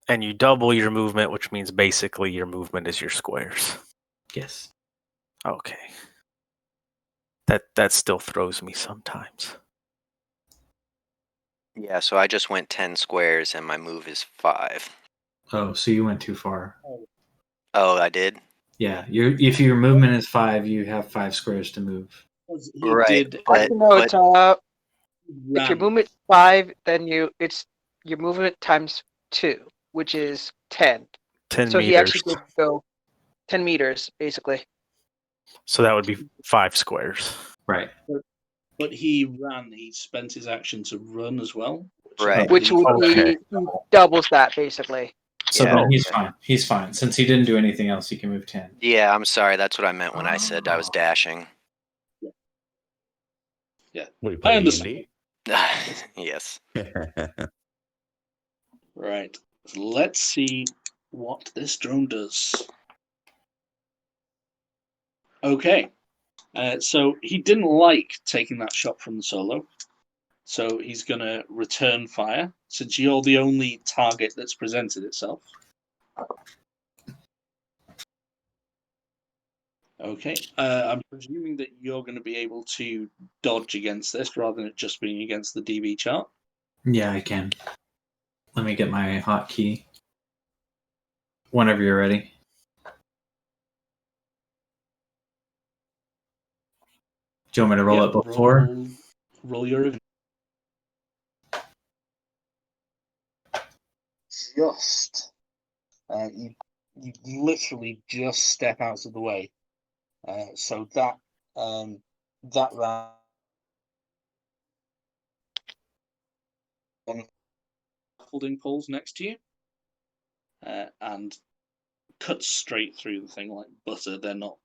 you double your movement, which means basically your movement is your squares. Yes. Okay. That still throws me sometimes. Yeah, so I just went 10 squares and my move is 5. Oh, so you went too far. Oh, I did? Yeah, if your movement is 5, you have 5 squares to move. Right, But, if your movement 5, then it's your movement times 2, which is 10. 10 so meters. He actually did go 10 meters, basically. So that would be 5 squares. Right. But he ran. He spent his action to run as well. Which would be doubles that, basically. So then he's fine. He's fine. Since he didn't do anything else, he can move 10. Yeah, I'm sorry. That's what I meant when I said I was dashing. Yeah. I understand. Yes. Right. Let's see what this drone does. Okay. So he didn't like taking that shot from the solo. So he's going to return fire, since you're the only target that's presented itself. Okay. I'm presuming that you're going to be able to dodge against this rather than it just being against the DV chart. Yeah, I can. Let me get my hotkey. Whenever you're ready. Do you want me to roll it before? Roll your just. You literally just step out of the way. So that round. One of the holding poles next to you, and cuts straight through the thing like butter. They're not.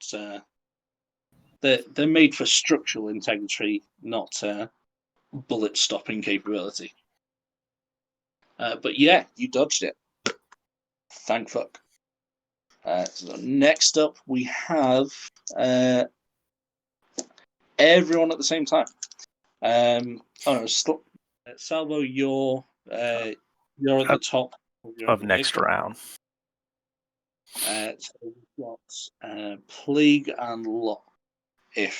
They're made for structural integrity, not bullet stopping capability. But yeah, you dodged it. Thank fuck. So next up, we have everyone at the same time. Salvo, you're at the top of next round. So we've got Plague and Lock. Is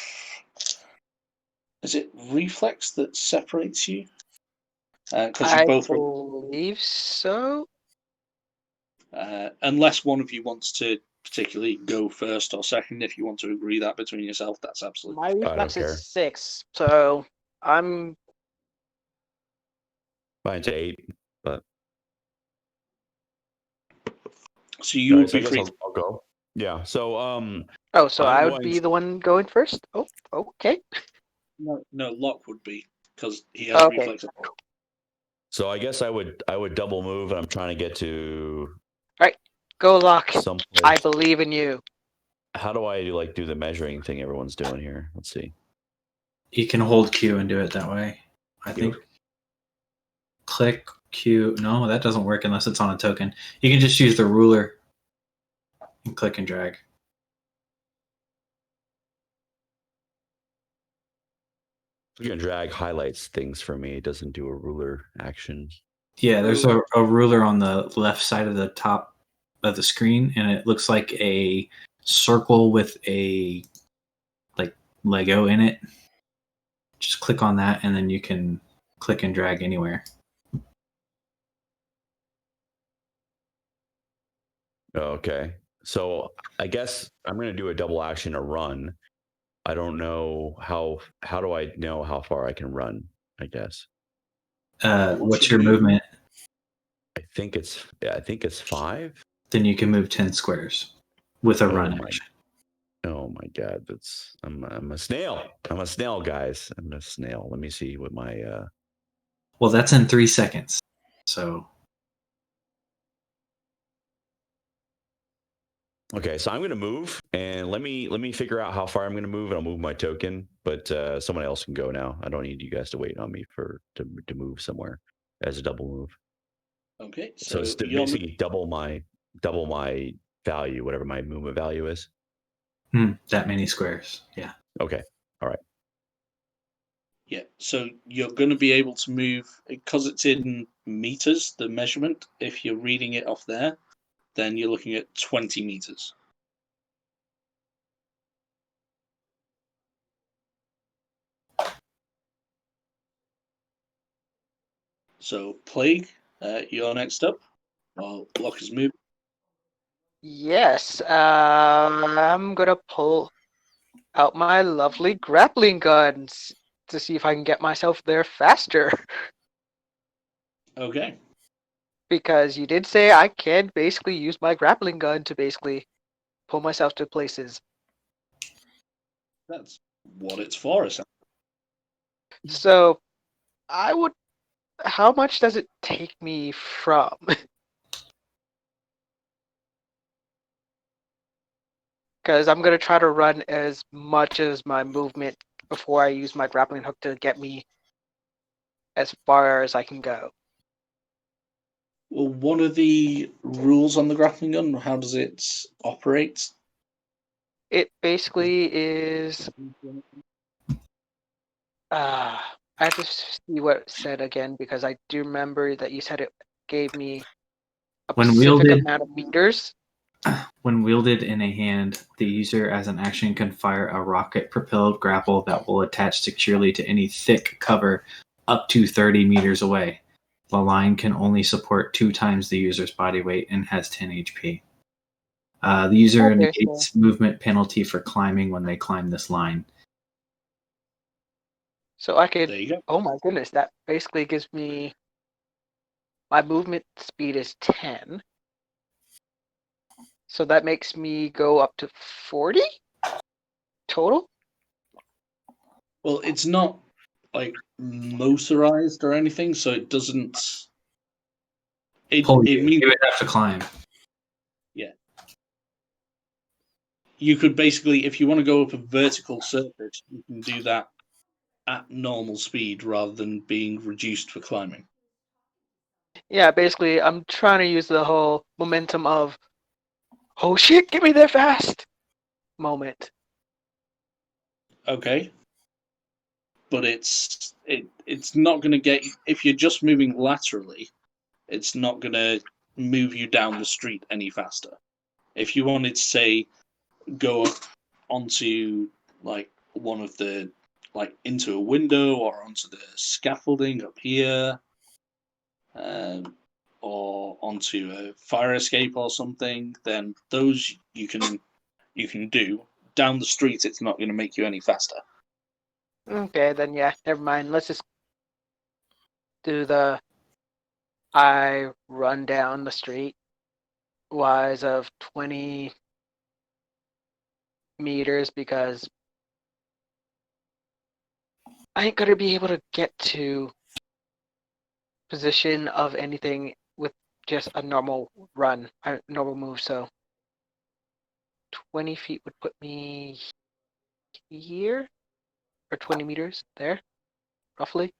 it Reflex that separates you? I believe so. Unless one of you wants to particularly go first or second, if you want to agree that between yourself, that's absolutely. My reflex is 6, so I'm. Mine's 8, but. So you would be free. I'll go. Yeah. So so I would be the one going first. Oh, okay. No, Locke would be because he has reflex. So I guess I would double move, and I'm trying to get to. Right, go Locke. Someplace. I believe in you. How do I do the measuring thing everyone's doing here? Let's see. You can hold Q and do it that way. I think. Click Q. No, that doesn't work unless it's on a token. You can just use the ruler and click and drag. Click and drag highlights things for me. It doesn't do a ruler action. Yeah, there's a ruler on the left side of the top of the screen, and it looks like a circle with a Lego in it. Just click on that, and then you can click and drag anywhere. Okay. So I guess I'm going to do a double action to run. I don't know how do I know how far I can run, I guess. What's your movement? I think it's 5. Then you can move 10 squares with a run my, action. Oh my god, I'm a snail. I'm a snail, guys. I'm a snail. Let me see what my Well, that's in 3 seconds. So okay, so I'm going to move, and let me figure out how far I'm going to move, and I'll move my token. But someone else can go now. I don't need you guys to wait on me to move somewhere as a double move. Okay, So it's basically double my value, whatever my movement value is. That many squares. Yeah. Okay. All right. Yeah, so you're going to be able to move, because it's in meters, the measurement. If you're reading it off there, then you're looking at 20 meters. So, Plague, you're next up. While Block is moving. Yes, I'm gonna pull out my lovely grappling guns to see if I can get myself there faster. Okay. Because you did say I can basically use my grappling gun to basically pull myself to places. That's what it's for, essentially. So, I would. How much does it take me from? Because I'm gonna try to run as much as my movement before I use my grappling hook to get me as far as I can go. Well, what are the rules on the grappling gun? How does it operate? It basically is. I have to see what it said again because I do remember that you said it gave me a specific amount of meters. When wielded in a hand, the user as an action can fire a rocket-propelled grapple that will attach securely to any thick cover up to 30 meters away. The line can only support 2 times the user's body weight and has 10 HP. The user negates movement penalty for climbing when they climb this line. So I could. There you go. Oh my goodness, that basically gives me. My movement speed is 10. So that makes me go up to 40 total? Well, it's not like motorized or anything, so it doesn't. It means you would have to climb. Yeah. You could basically, if you want to go up a vertical surface, you can do that at normal speed rather than being reduced for climbing. Yeah, basically, I'm trying to use the whole momentum of, oh shit, get me there fast moment. Okay. But it's not going to get, if you're just moving laterally, it's not going to move you down the street any faster. If you wanted to, say, go up onto like one of the, like into a window or onto the scaffolding up here, or onto a fire escape or something, then those you can do. Down the street, it's not going to make you any faster. Okay, then yeah, never mind. Let's just do the I run down the street wise of 20 meters because I ain't gonna be able to get to position of anything with just a normal run, a normal move. So 20 feet would put me here, or 20 meters there, roughly.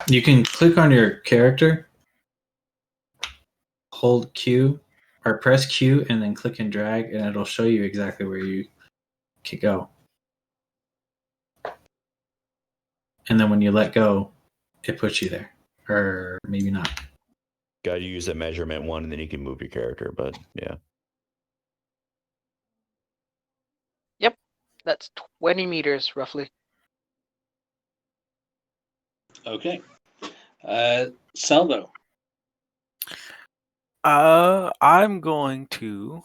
You can click on your character, hold Q, or press Q, and then click and drag, and it'll show you exactly where you can go. And then when you let go, it puts you there. Or maybe not. Got to use the measurement one, and then you can move your character. But yeah. That's 20 meters roughly. Okay. Salvo. I'm going to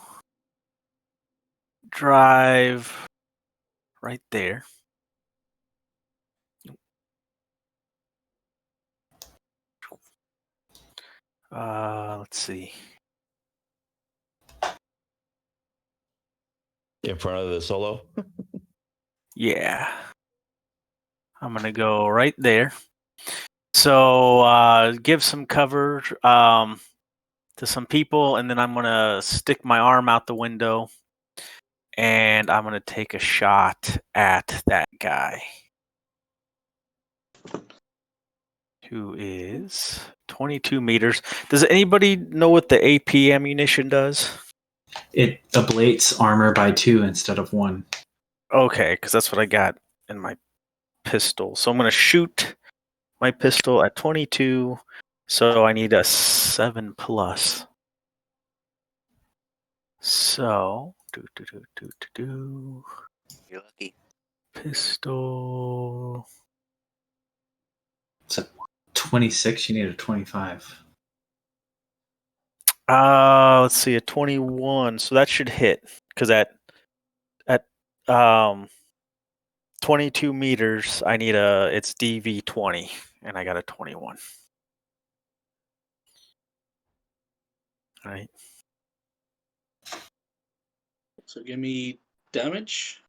drive right there. Let's see. In front of the solo? Yeah. I'm going to go right there. So give some cover to some people, and then I'm going to stick my arm out the window, and I'm going to take a shot at that guy, who is 22 meters. Does anybody know what the AP ammunition does? It ablates armor by 2 instead of 1. Okay, because that's what I got in my pistol. So I'm going to shoot my pistol at 22. So I need a 7+. So, You're lucky. pistol. It's a 26. You need a 25. Let's see, a 21. So that should hit because at 22 meters, I need it's DV 20, and I got a 21. All right. So give me damage.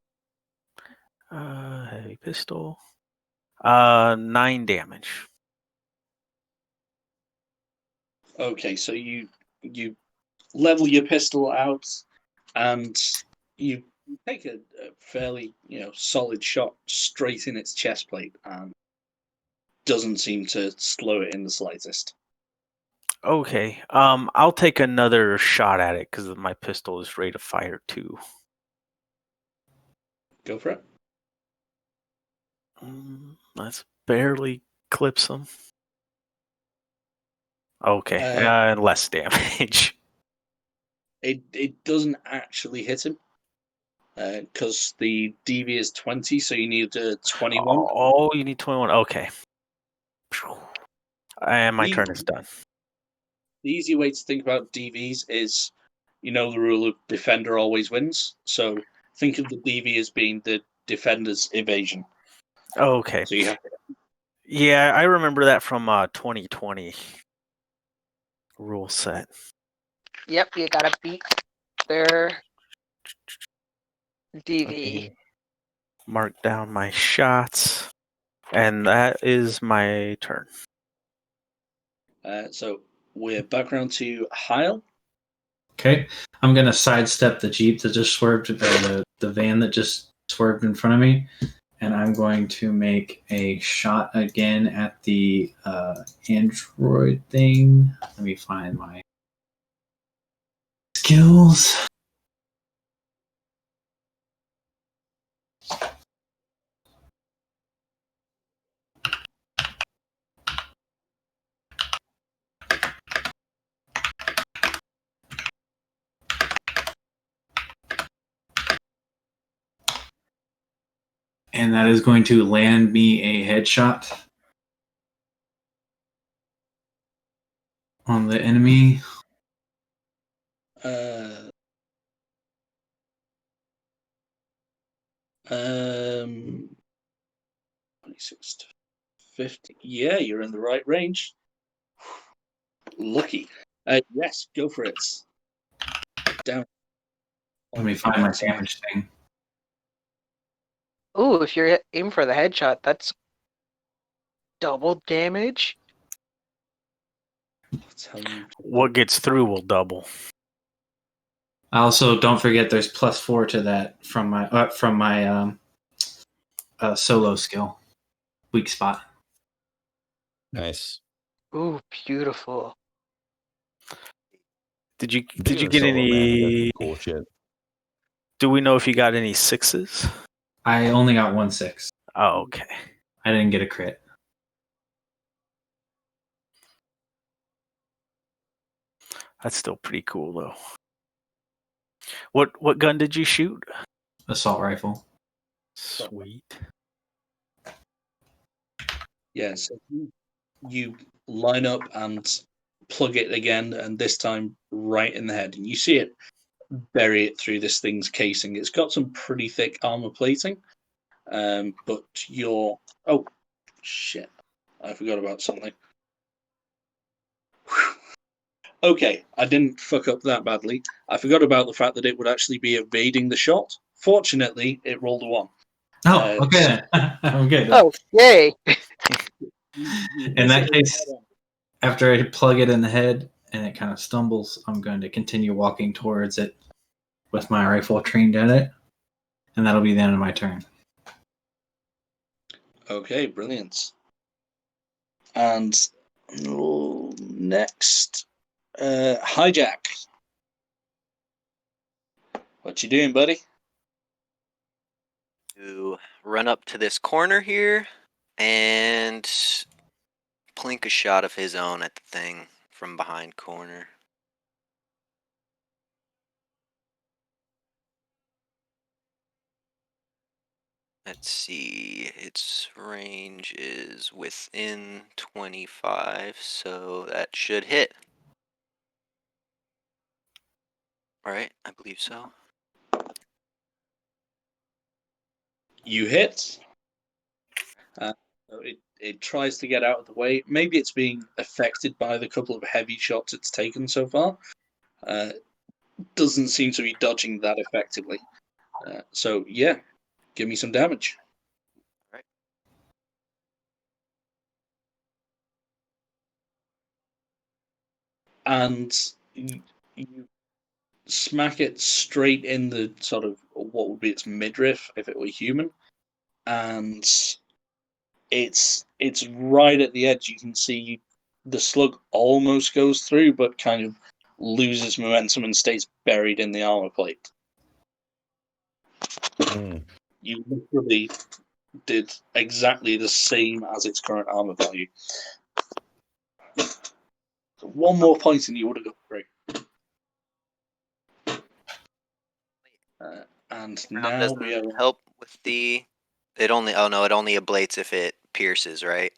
Heavy pistol. 9 damage. Okay, so you level your pistol out, and you take a fairly solid shot straight in its chest plate, and doesn't seem to slow it in the slightest. Okay. I'll take another shot at it because my pistol is rate of fire 2. Go for it. Let's barely clips him. Okay, less damage. It doesn't actually hit him because the DV is 20, so you need a 21. Oh, you need 21. Okay. And my turn is done. The easy way to think about DVs is, the rule of defender always wins. So think of the DV as being the defender's evasion. Okay. So you have Yeah, I remember that from 2020 rule set. Yep, you gotta beat their DV. Okay. Mark down my shots, and that is my turn. So we're back around to Heil. Okay. I'm going to sidestep the Jeep that just swerved, or the van that just swerved in front of me. And I'm going to make a shot again at the android thing. Let me find my skills. And that is going to land me a headshot on the enemy. 26 to 50. Yeah, you're in the right range. Lucky. Yes, go for it. Down. Let me find my damage thing. Ooh, if you're aiming for the headshot, that's double damage. What gets through will double. Also, don't forget there's +4 to that from my solo skill, weak spot. Nice. Ooh, beautiful. Did you Being a get solo man, you got any some cool shit? Do we know if you got any 6s? I only got 1 6. Oh, okay. I didn't get a crit. That's still pretty cool though. What gun did you shoot? Assault rifle. Sweet. Yeah, so you line up and plug it again, and this time right in the head, and you see it bury it through this thing's casing. It's got some pretty thick armor plating, but you're... Oh, shit. I forgot about something. Whew. Okay, I didn't fuck up that badly. I forgot about the fact that it would actually be evading the shot. Fortunately, it rolled a 1. Oh, okay. I'm good. Oh, yay! In that case, after I plug it in the head and it kind of stumbles, I'm going to continue walking towards it with my rifle trained at it, and that'll be the end of my turn. Okay, brilliant. And next, Hijack. What you doing, buddy? To run up to this corner here and plink a shot of his own at the thing from behind corner. Let's see, its range is within 25, so that should hit. Alright, I believe so. You hit. So it tries to get out of the way. Maybe it's being affected by the couple of heavy shots it's taken so far. Doesn't seem to be dodging that effectively. So yeah, give me some damage. Right. And you smack it straight in the sort of what would be its midriff if it were human, and it's right at the edge. You can see the slug almost goes through, but kind of loses momentum and stays buried in the armor plate. You literally did exactly the same as its current armor value. So one more point and you would have got through. And now we have help with the. It only. Oh no! It only ablates if it pierces, right?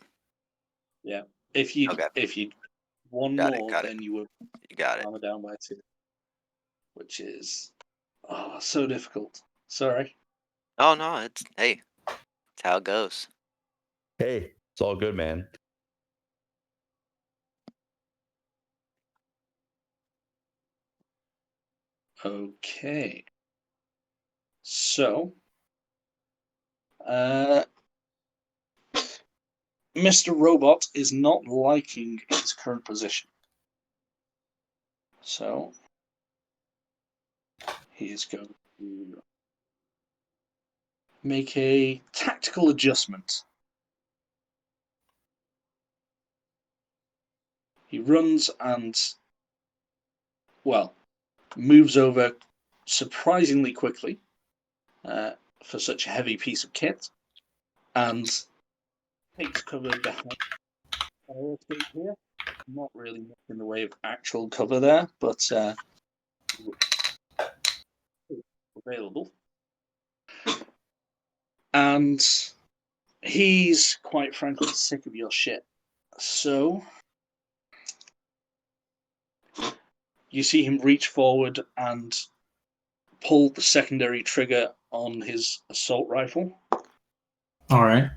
Yeah. If you one Got more, it. then you would got it. armor down by 2, which is so difficult. Sorry. Oh no! It's hey, it's how it goes. Hey, it's all good, man. Okay. So, Mr. Robot is not liking his current position. So, he is going to make a tactical adjustment. He runs and, well, moves over surprisingly quickly for such a heavy piece of kit, and takes cover behind the escape here. Not really much in the way of actual cover there, but available. And he's quite frankly sick of your shit. So you see him reach forward and pull the secondary trigger on his assault rifle. All right.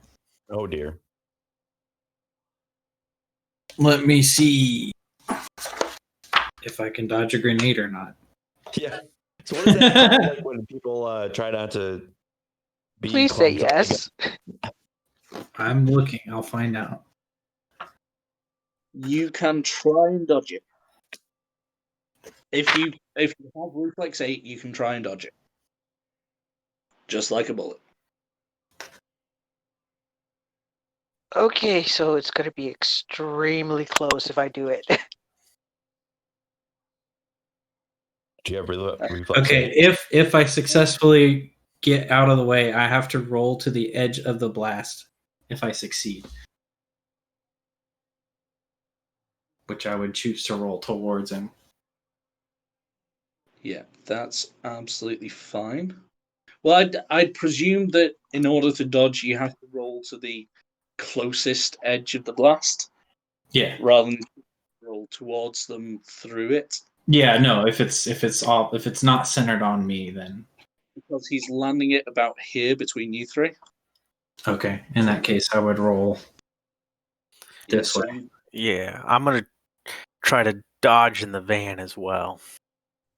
Oh dear. Let me see if I can dodge a grenade or not. Yeah. So what does that sound like when people try not to be Please say clumsy? yes. I'm looking. I'll find out. You can try and dodge it. If you have reflex 8, you can try and dodge it. Just like a bullet. Okay, so it's going to be extremely close if I do it. Do you have reflex? Okay, if I successfully get out of the way, I have to roll to the edge of the blast if I succeed. Which I would choose to roll towards him. Yeah, that's absolutely fine. Well, I'd presume that in order to dodge, you have to roll to the closest edge of the blast, Yeah. rather than roll towards them through it. Yeah, no, if it's not centered on me, then Because he's landing it about here between you three. okay. In that case, I would roll this Yes, way. Yeah, I'm gonna try to dodge in the van as well.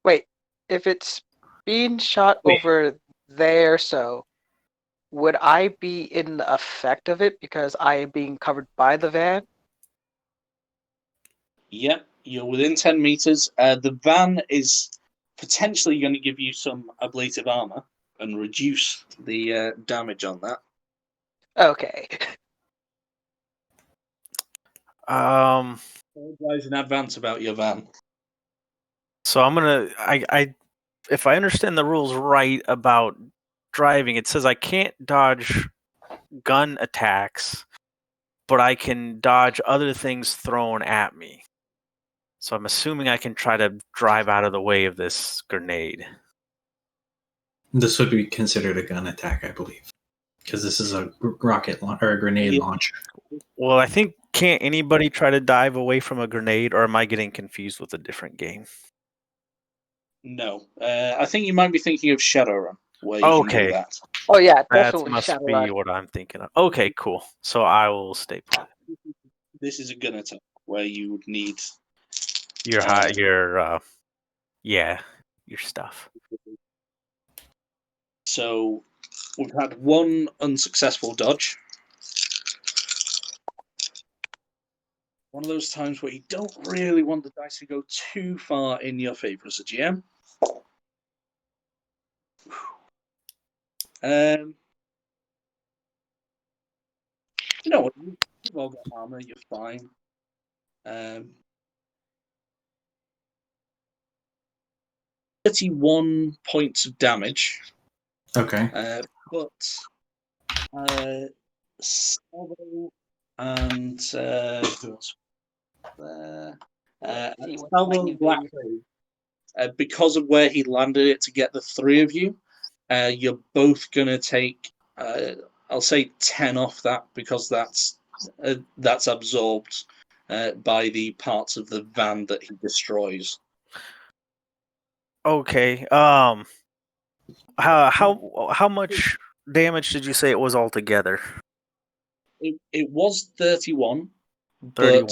Wait, if it's being shot over there, so would I be in the effect of it because I am being covered by the van? Yep, you're within 10 meters. The van is potentially going to give you some ablative armor and reduce the damage on that. Okay. Apologize in advance about your van. So I'm gonna if I understand the rules right about driving, it says I can't dodge gun attacks, but I can dodge other things thrown at me. So I'm assuming I can try to drive out of the way of this grenade. This would be considered a gun attack, I believe, because this is a rocket or a grenade launcher. Well, I think can't anybody try to dive away from a grenade, or am I getting confused with a different game? No, I think you might be thinking of Shadowrun, where you can do that. Oh yeah, That definitely must Shadowrun. be what I'm thinking of. Okay, cool. So I will stay put. This is a gun attack where you would need Your your stuff. So we've had one unsuccessful dodge. One of those times where you don't really want the dice to go too far in your favor as a GM. You know what? You've all got armor. You're fine. 31 points of damage. Okay. But Salvo and who else? Salvo and Blackrobe, because of where he landed it to get the three of you, you're both gonna take I'll say 10 off that, because that's absorbed by the parts of the van that he destroys. Okay. How much damage did you say it was altogether? It was 31, 31.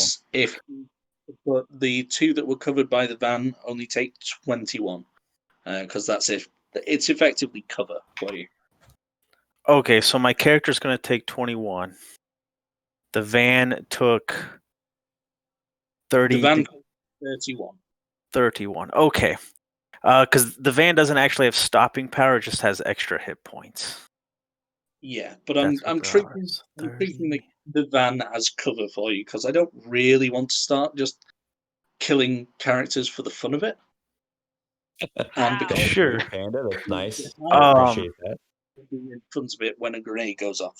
but the two that were covered by the van only take 21, because that's it. It's effectively cover for you. Okay, so my character's going to take 21. The van took 30. The van took 31. 31. Okay. Because the van doesn't actually have stopping power; it just has extra hit points. Yeah, but I'm treating the van as cover for you, because I don't really want to start just killing characters for the fun of it. And because Sure, Panda, that's nice. I appreciate that. In front of it when a grenade goes off.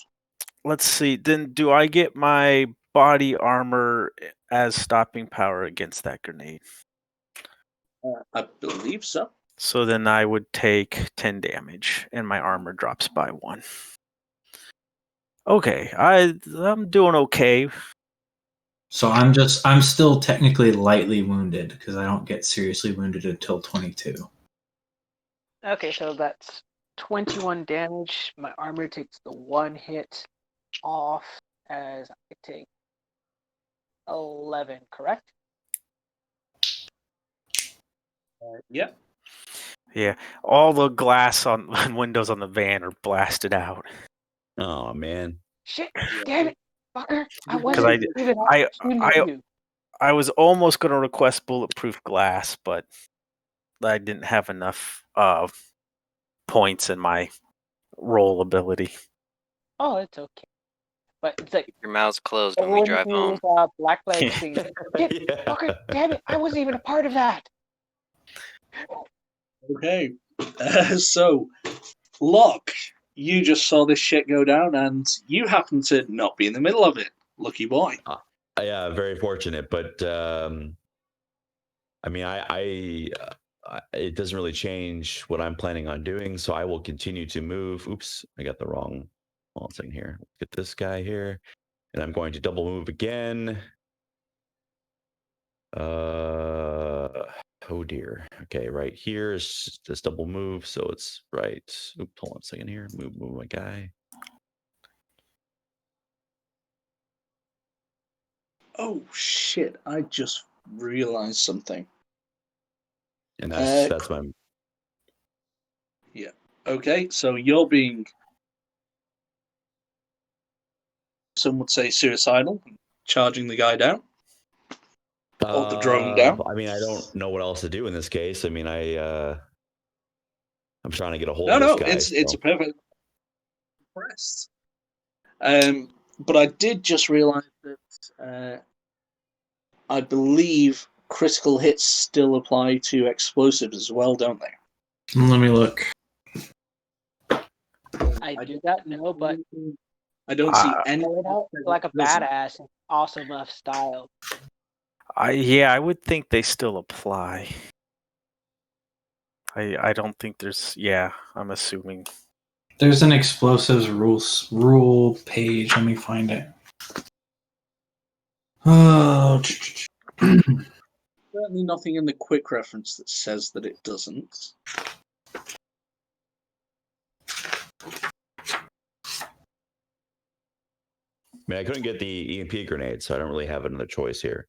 Let's see. Then, do I get my body armor as stopping power against that grenade? I believe so. So then I would take 10 damage, and my armor drops by 1. Okay, I'm doing okay. So I'm still technically lightly wounded because I don't get seriously wounded until 22. Okay, so that's 21 damage. My armor takes the 1 hit off as I take 11, correct? Yeah. Yeah, all the glass on windows on the van are blasted out. Oh man! Shit! Damn it, fucker! I wasn't even shooting at you. I was almost going to request bulletproof glass, but I didn't have enough points in my roll ability. Oh, it's okay. But it's like Keep your mouths closed when we drive home. Black Flag thing. Shit, fucker! Damn it! I wasn't even a part of that. Okay, so Locke, you just saw this shit go down, and you happen to not be in the middle of it. Lucky boy. Yeah, very fortunate. But I mean, it doesn't really change what I'm planning on doing, so I will continue to move. Oops, I got the wrong. Hold on a second here. Get this guy here, and I'm going to double move again. Oh dear. Okay, right here is this double move, so it's right. Oops, hold on a second here. Move my guy. Oh shit! I just realized something. And that's my. Yeah. Okay, so you're being, some would say, suicidal, charging the guy down, or the drone down. I mean, I don't know what else to do in this case. I mean, I'm trying to get a hold No, of this no, guy. it's a perfect press. But I did just realize that I believe critical hits still apply to explosives as well, don't they? Let me look. I do not know, but I don't see any. pulling out like a badass in awesome enough style. I would think they still apply. I don't think there's. Yeah, I'm assuming. There's an explosives rule page. Let me find it. Oh, Certainly nothing in the quick reference that says that it doesn't. I mean, I couldn't get the EMP grenade, so I don't really have another choice here.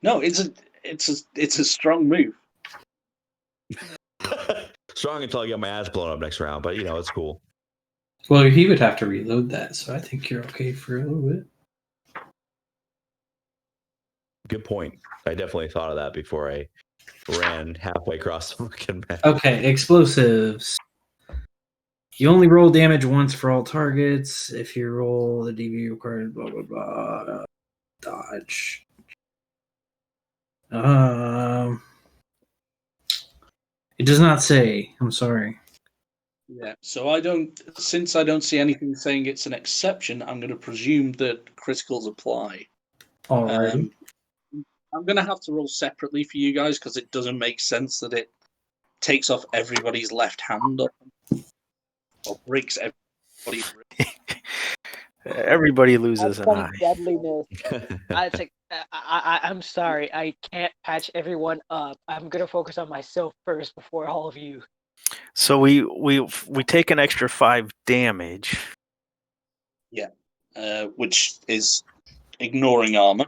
No, it's a strong move. Strong until I get my ass blown up next round, but it's cool. well, he would have to reload that, so I think you're okay for a little bit. Good point. I definitely thought of that before I ran halfway across the fucking map. Okay, explosives. You only roll damage once for all targets. If you roll the DV required, blah blah blah. Dodge. It does not say. I'm sorry. Yeah. So since I don't see anything saying it's an exception, I'm going to presume that criticals apply. All right. I'm going to have to roll separately for you guys because it doesn't make sense that it takes off everybody's left hand or breaks everybody's wrist. Everybody loses an eye. Deadliness. I'm sorry. I can't patch everyone up. I'm gonna focus on myself first before all of you. So we take an extra 5 damage. Yeah, which is ignoring armor.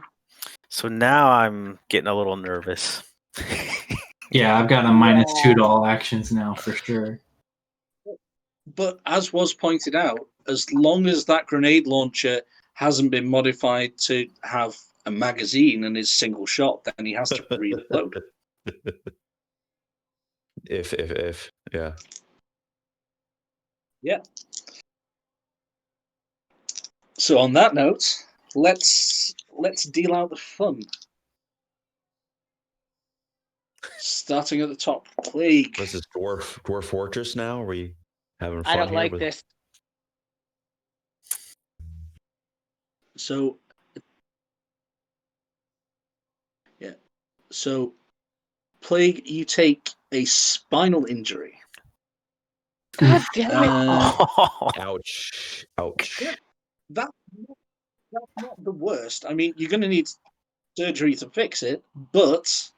So now I'm getting a little nervous. Yeah, I've got a -2 to all actions now for sure. But as was pointed out, as long as that grenade launcher hasn't been modified to have a magazine and is single shot, then he has to reload. If yeah. Yeah. So on that note, let's deal out the fun. Starting at the top, Plague. This is Dwarf Fortress now. Are we having fun? I don't here like with... this. So, yeah. So, Plague, you take a spinal injury. God damn it! Ouch! Ouch! That's not the worst. I mean, you're going to need surgery to fix it, but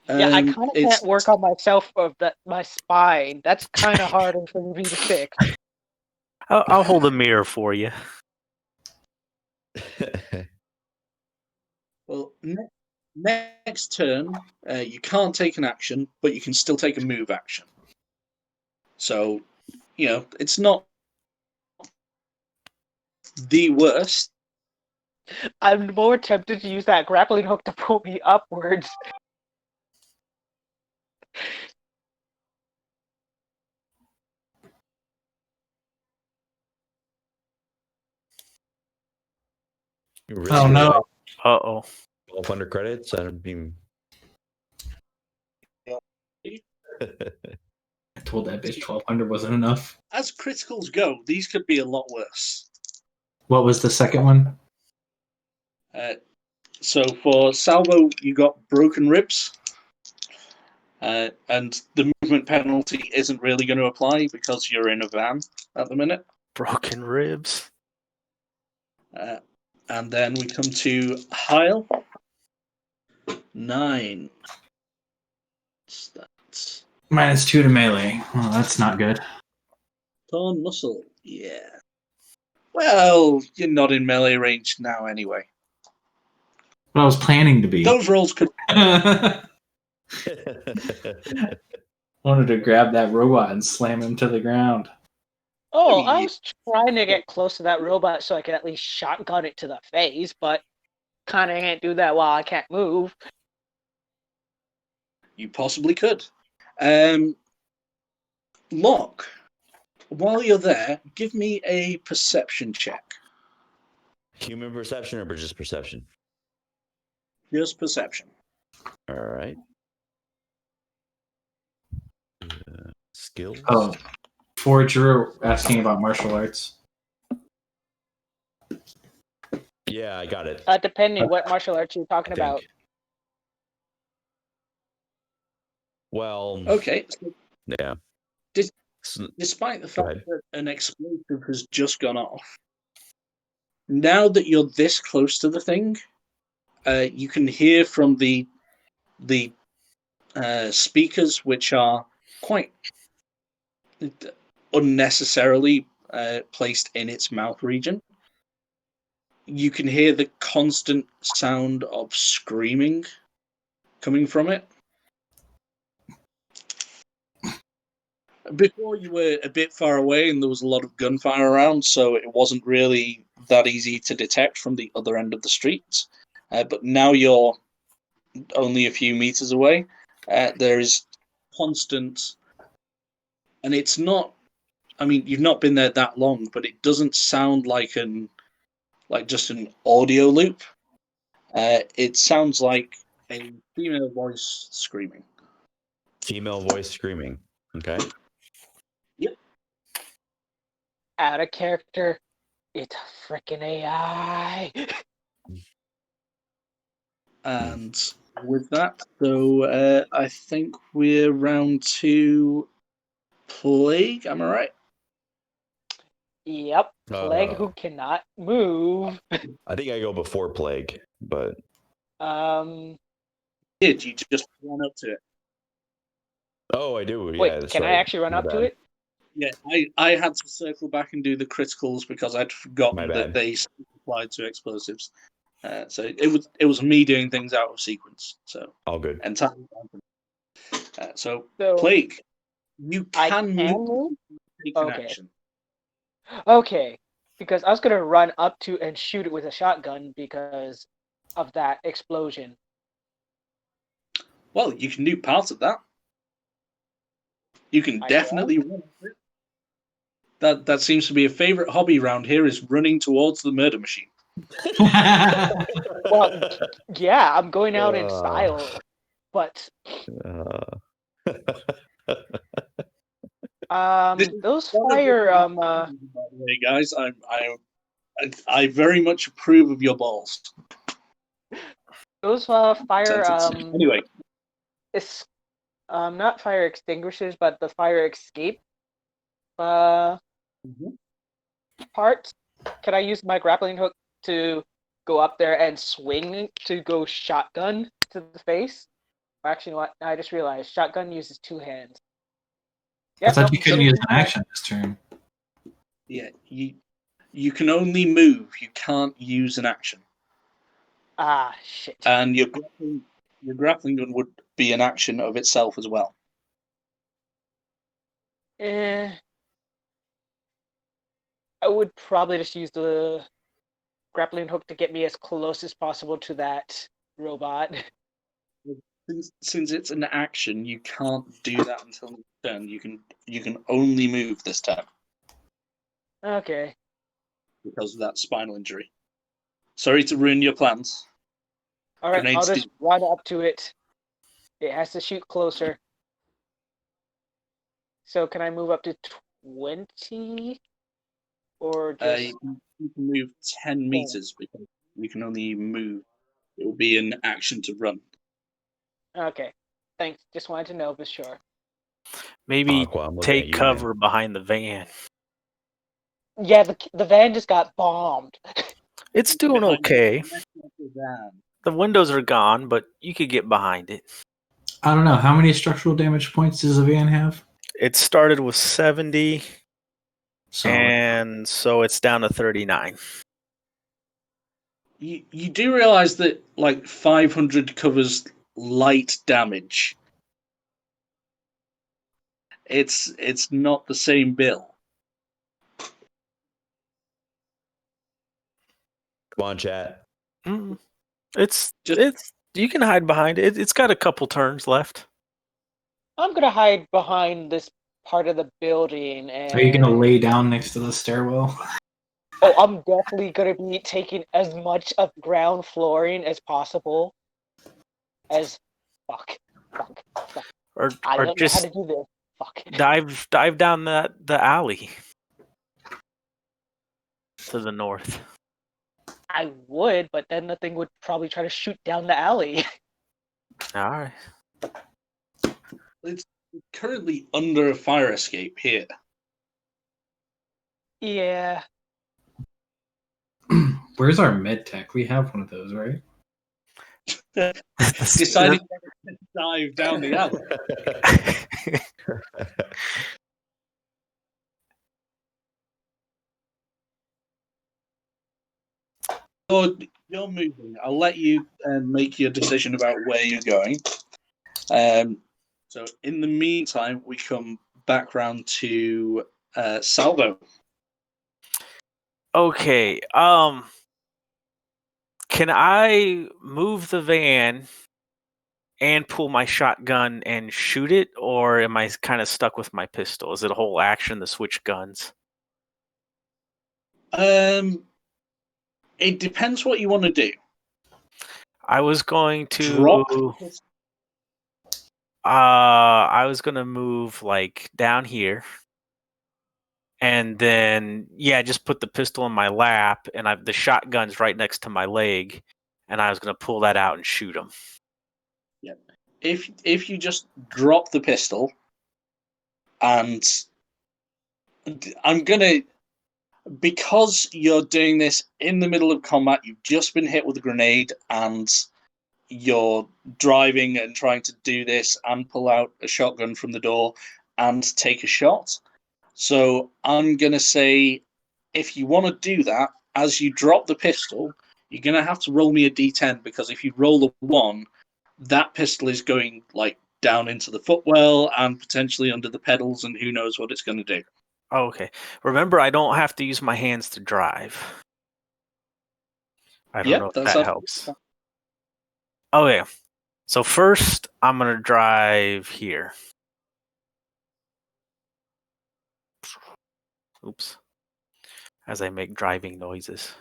yeah, I kind of can't work on myself of my spine. That's kind of harder for me to fix. I'll hold a mirror for you. Well, next turn, you can't take an action, but you can still take a move action. So, it's not the worst. I'm more tempted to use that grappling hook to pull me upwards. Oh no! Uh-oh. 1,200 credits. I mean, I told that bitch 1,200 wasn't enough. As criticals go, these could be a lot worse. What was the second one? So for Salvo, you got broken ribs. And the movement penalty isn't really going to apply because you're in a van at the minute. Broken ribs. And then we come to Heil. 9. What's that? -2 to melee. Well, that's not good. Torn muscle. Yeah. Well, you're not in melee range now anyway. But I was planning to be. Those rolls could. Wanted to grab that robot and slam him to the ground. Oh, I was trying to get close to that robot so I could at least shotgun it to the face, but kind of can't do that while I can't move. You possibly could. Locke, while you're there, give me a perception check. Human perception or just perception? Just perception. All right. Skills. Oh, for Drew asking about martial arts. Yeah, I got it. Depending what martial arts you're talking about. Well. Okay. So yeah. Despite the fact that an explosive has just gone off, now that you're this close to the thing, you can hear from the speakers, which are quite unnecessarily placed in its mouth region. You can hear the constant sound of screaming coming from it. Before, you were a bit far away and there was a lot of gunfire around, so it wasn't really that easy to detect from the other end of the street. But now you're only a few meters away. There is constant, and it's not. I mean, you've not been there that long, but it doesn't sound like just an audio loop. It sounds like a female voice screaming. Female voice screaming. Okay. Yep. Out of character. It's a freaking AI. And with that, so I think we're round to Plague. Am I right? Yep. Plague who cannot move. I think I go before Plague, but Did you just run up to it? Oh, I do. Wait, yeah, that's can right. I actually run up to it? Yeah, I had to circle back and do the criticals because I'd forgotten that they applied to explosives. So it was me doing things out of sequence. So all good. Entirely so Plague, you can move. Take an action. Okay, because I was gonna run up to and shoot it with a shotgun because of that explosion. Well, you can do part of that. You can definitely run it. That seems to be a favorite hobby around here, is running towards the murder machine. Well, yeah, I'm going out in style, but those fire by the way, guys, I very much approve of your balls. Those fire anyway, it's not fire extinguishers, but the fire escape parts. Can I use my grappling hook to go up there and swing to go shotgun to the face? Or actually, what? I just realized shotgun uses 2 hands. I thought you couldn't use an action this turn. Yeah, you can only move. You can't use an action. Ah, shit. And your grappling gun would be an action of itself as well. I would probably just use the grappling hook to get me as close as possible to that robot. Since it's an action, you can't do that until the turn. You can only move this turn. Okay. Because of that spinal injury. Sorry to ruin your plans. All right, I'll just run up to it. It has to shoot closer. So can I move up to 20? Or just... you can move 10 meters because you can only move It will be an action to run. Okay. Thanks. Just wanted to know for sure. Maybe Aqua, I'm looking at take you, cover man. behind the van. Yeah, the van just got bombed. It's doing okay. Van. The windows are gone, but you could get behind it. I don't know. How many structural damage points does a van have? It started with 70, So and so it's down to 39. You do realize that like 500 covers light damage. It's not the same bill. Come on, chat. Mm. It's you can hide behind it. It's got a couple turns left. I'm gonna hide behind this part of the building and are you gonna lay down next to the stairwell? Oh, I'm definitely gonna be taking as much of ground flooring as possible. Fuck. Or I don't know how just to do this. Fuck. dive down the alley to the north. I would, but then the thing would probably try to shoot down the alley. All right. It's currently under a fire escape here. Yeah. Where's our med tech? We have one of those, right? Decided to dive down the alley. You're moving. I'll let you make your decision about where you're going. So in the meantime, we come back round to Salvo. Okay. Can I move the van and pull my shotgun and shoot it, or am I kind of stuck with my pistol? Is it a whole action to switch guns? It depends what you want to do. I was going Drop. to. I was gonna move like down here, and then just put the pistol in my lap, and the shotgun's right next to my leg, and I was gonna pull that out and shoot him. Yep. If you just drop the pistol, and I'm gonna, because you're doing this in the middle of combat, you've just been hit with a grenade, and you're driving and trying to do this and pull out a shotgun from the door and take a shot. So I'm going to say, if you want to do that, as you drop the pistol, you're going to have to roll me a d10, because if you roll a 1, that pistol is going like down into the footwell and potentially under the pedals, and who knows what it's going to do. Oh, okay. Remember, I don't have to use my hands to drive. I don't know if that helps. Okay. So first, I'm going to drive here. Oops. As I make driving noises.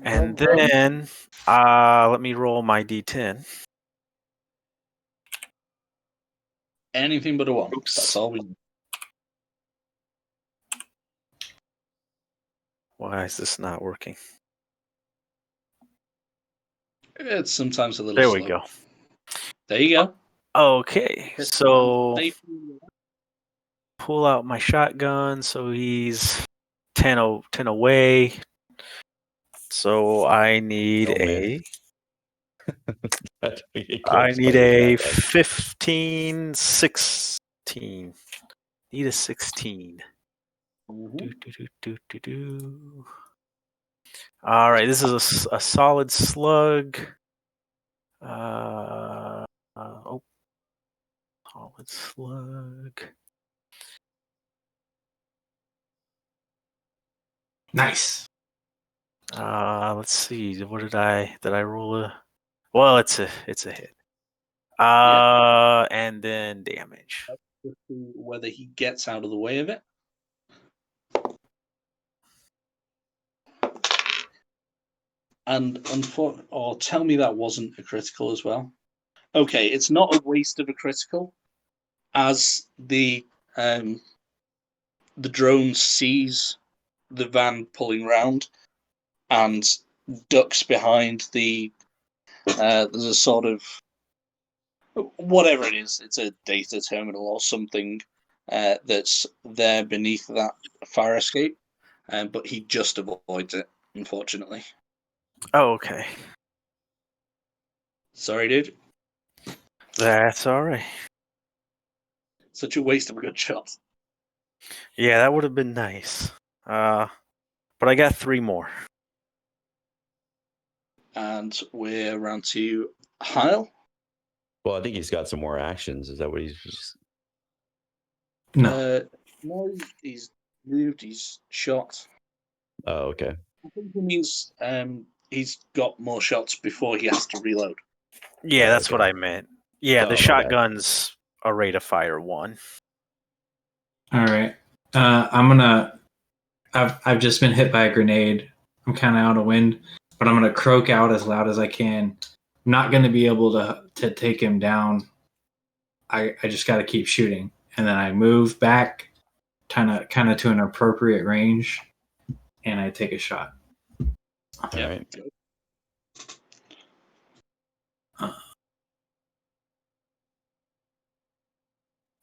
And then, let me roll my d10. Anything but a 1. Oops. That's all we need. Why is this not working? It's sometimes a little There slow. we go. There you go. Okay, so pull out my shotgun. So he's 10 away. So I need I need a 15, 16. Need a 16. All right, this is a solid slug. Solid slug. Nice. Let's see. What did I roll a? Well, it's a hit. And then damage. Whether he gets out of the way of it. And tell me that wasn't a critical as well. Okay, it's not a waste of a critical, as the drone sees the van pulling round and ducks behind the. There's a sort of whatever it is. It's a data terminal or something that's there beneath that fire escape, but he just avoids it, unfortunately. Oh, okay. Sorry, dude. That's all right. Such a waste of a good shot. Yeah, that would have been nice. But I got 3 more. And we're around to Heil. Well, I think he's got some more actions. Is that what he's just... No. No, he's moved, he's shot. Oh, okay. I think he means he's got more shots before he has to reload. Yeah, Oh, that's okay. what I meant. Yeah, Oh, the my bad. shotgun's a rate of fire 1. All right. I'm gonna. I've just been hit by a grenade. I'm kind of out of wind, but I'm gonna croak out as loud as I can. I'm not gonna be able to take him down. I just got to keep shooting, and then I move back, kind of to an appropriate range, and I take a shot. All right.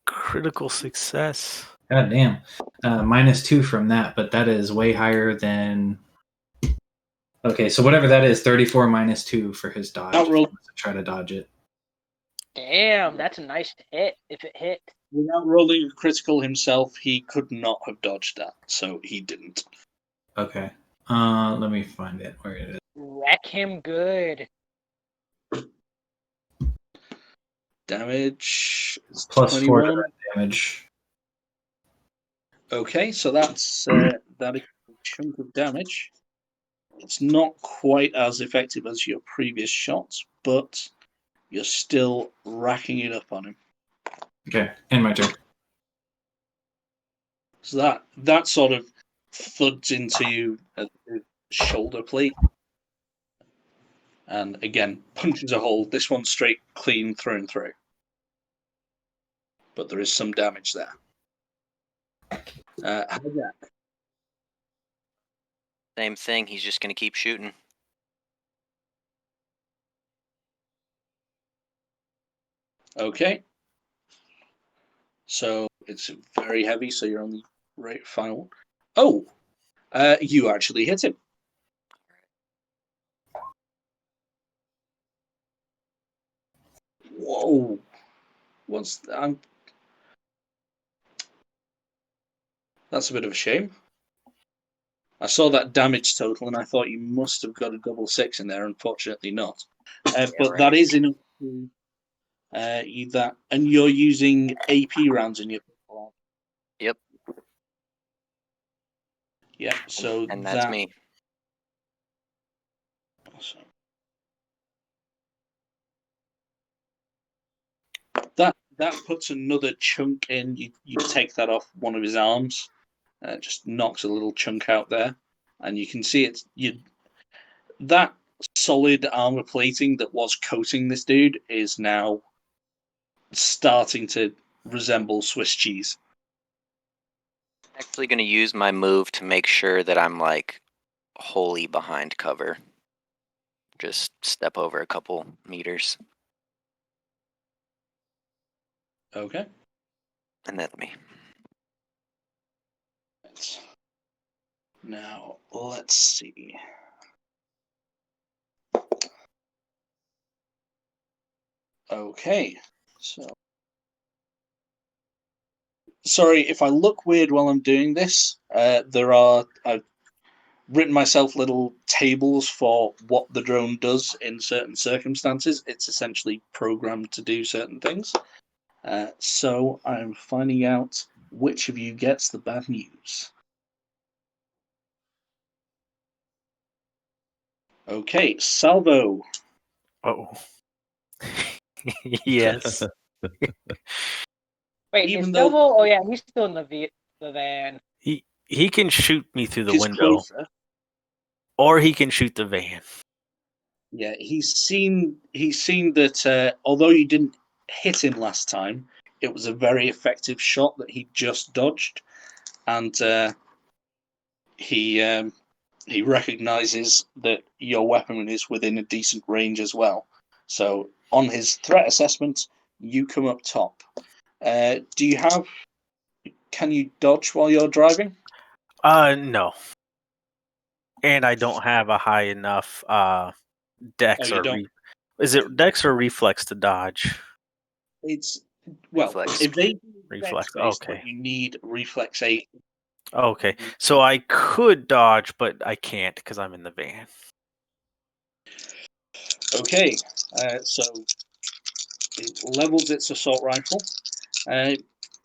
Critical success. God damn. -2 from that, but that is way higher than. Okay, so whatever that is, 34 -2 for his dodge. Outroll. Try to dodge it. Damn, that's a nice hit. If it hit. Without rolling a critical himself, he could not have dodged that, so he didn't. Okay. Let me find it. Where it is. Wreck him good. Damage is +4 to 21. that damage. Okay, so that's that is a chunk of damage. It's not quite as effective as your previous shots, but you're still racking it up on him. Okay, and my turn. So that sort of thuds into a shoulder plate, and again punches a hole. This one's straight clean through and through, but there is some damage there. Hijack. Same thing. He's just going to keep shooting. Okay. So it's very heavy, so you're on the right final. Oh, you actually hit him. Whoa. What's that? That's a bit of a shame. I saw that damage total and I thought you must have got a double 6 in there. Unfortunately, not. But right. that is enough to that, and you're using AP rounds in your. Yep. Yeah. So And that's me. Awesome. That puts another chunk in. You take that off one of his arms. Just knocks a little chunk out there, and you can see that solid armor plating that was coating this dude is now starting to resemble Swiss cheese. Actually going to use my move to make sure that I'm like wholly behind cover. Just step over a couple meters. Okay. And that's me. Now let's see. Okay, so sorry if I look weird while I'm doing this. I've written myself little tables for what the drone does in certain circumstances. It's essentially programmed to do certain things. So I'm finding out which of you gets the bad news. Okay, Salvo. Oh. Yes. Wait, Even is though- Silvo? Oh yeah, he's still in the van. He can shoot me through the He's window, closer. or he can shoot the van. Yeah, he's seen that although you didn't hit him last time, it was a very effective shot that he just dodged, and he he recognizes that your weapon is within a decent range as well. So on his threat assessment, you come up top. Can you dodge while you're driving? No. And I don't have a high enough dex is it dex or reflex to dodge? It's Reflex. evade Reflex. dex-based, Okay. but you need reflex 8. Okay. So I could dodge, but I can't because I'm in the van. Okay. So it levels its assault rifle.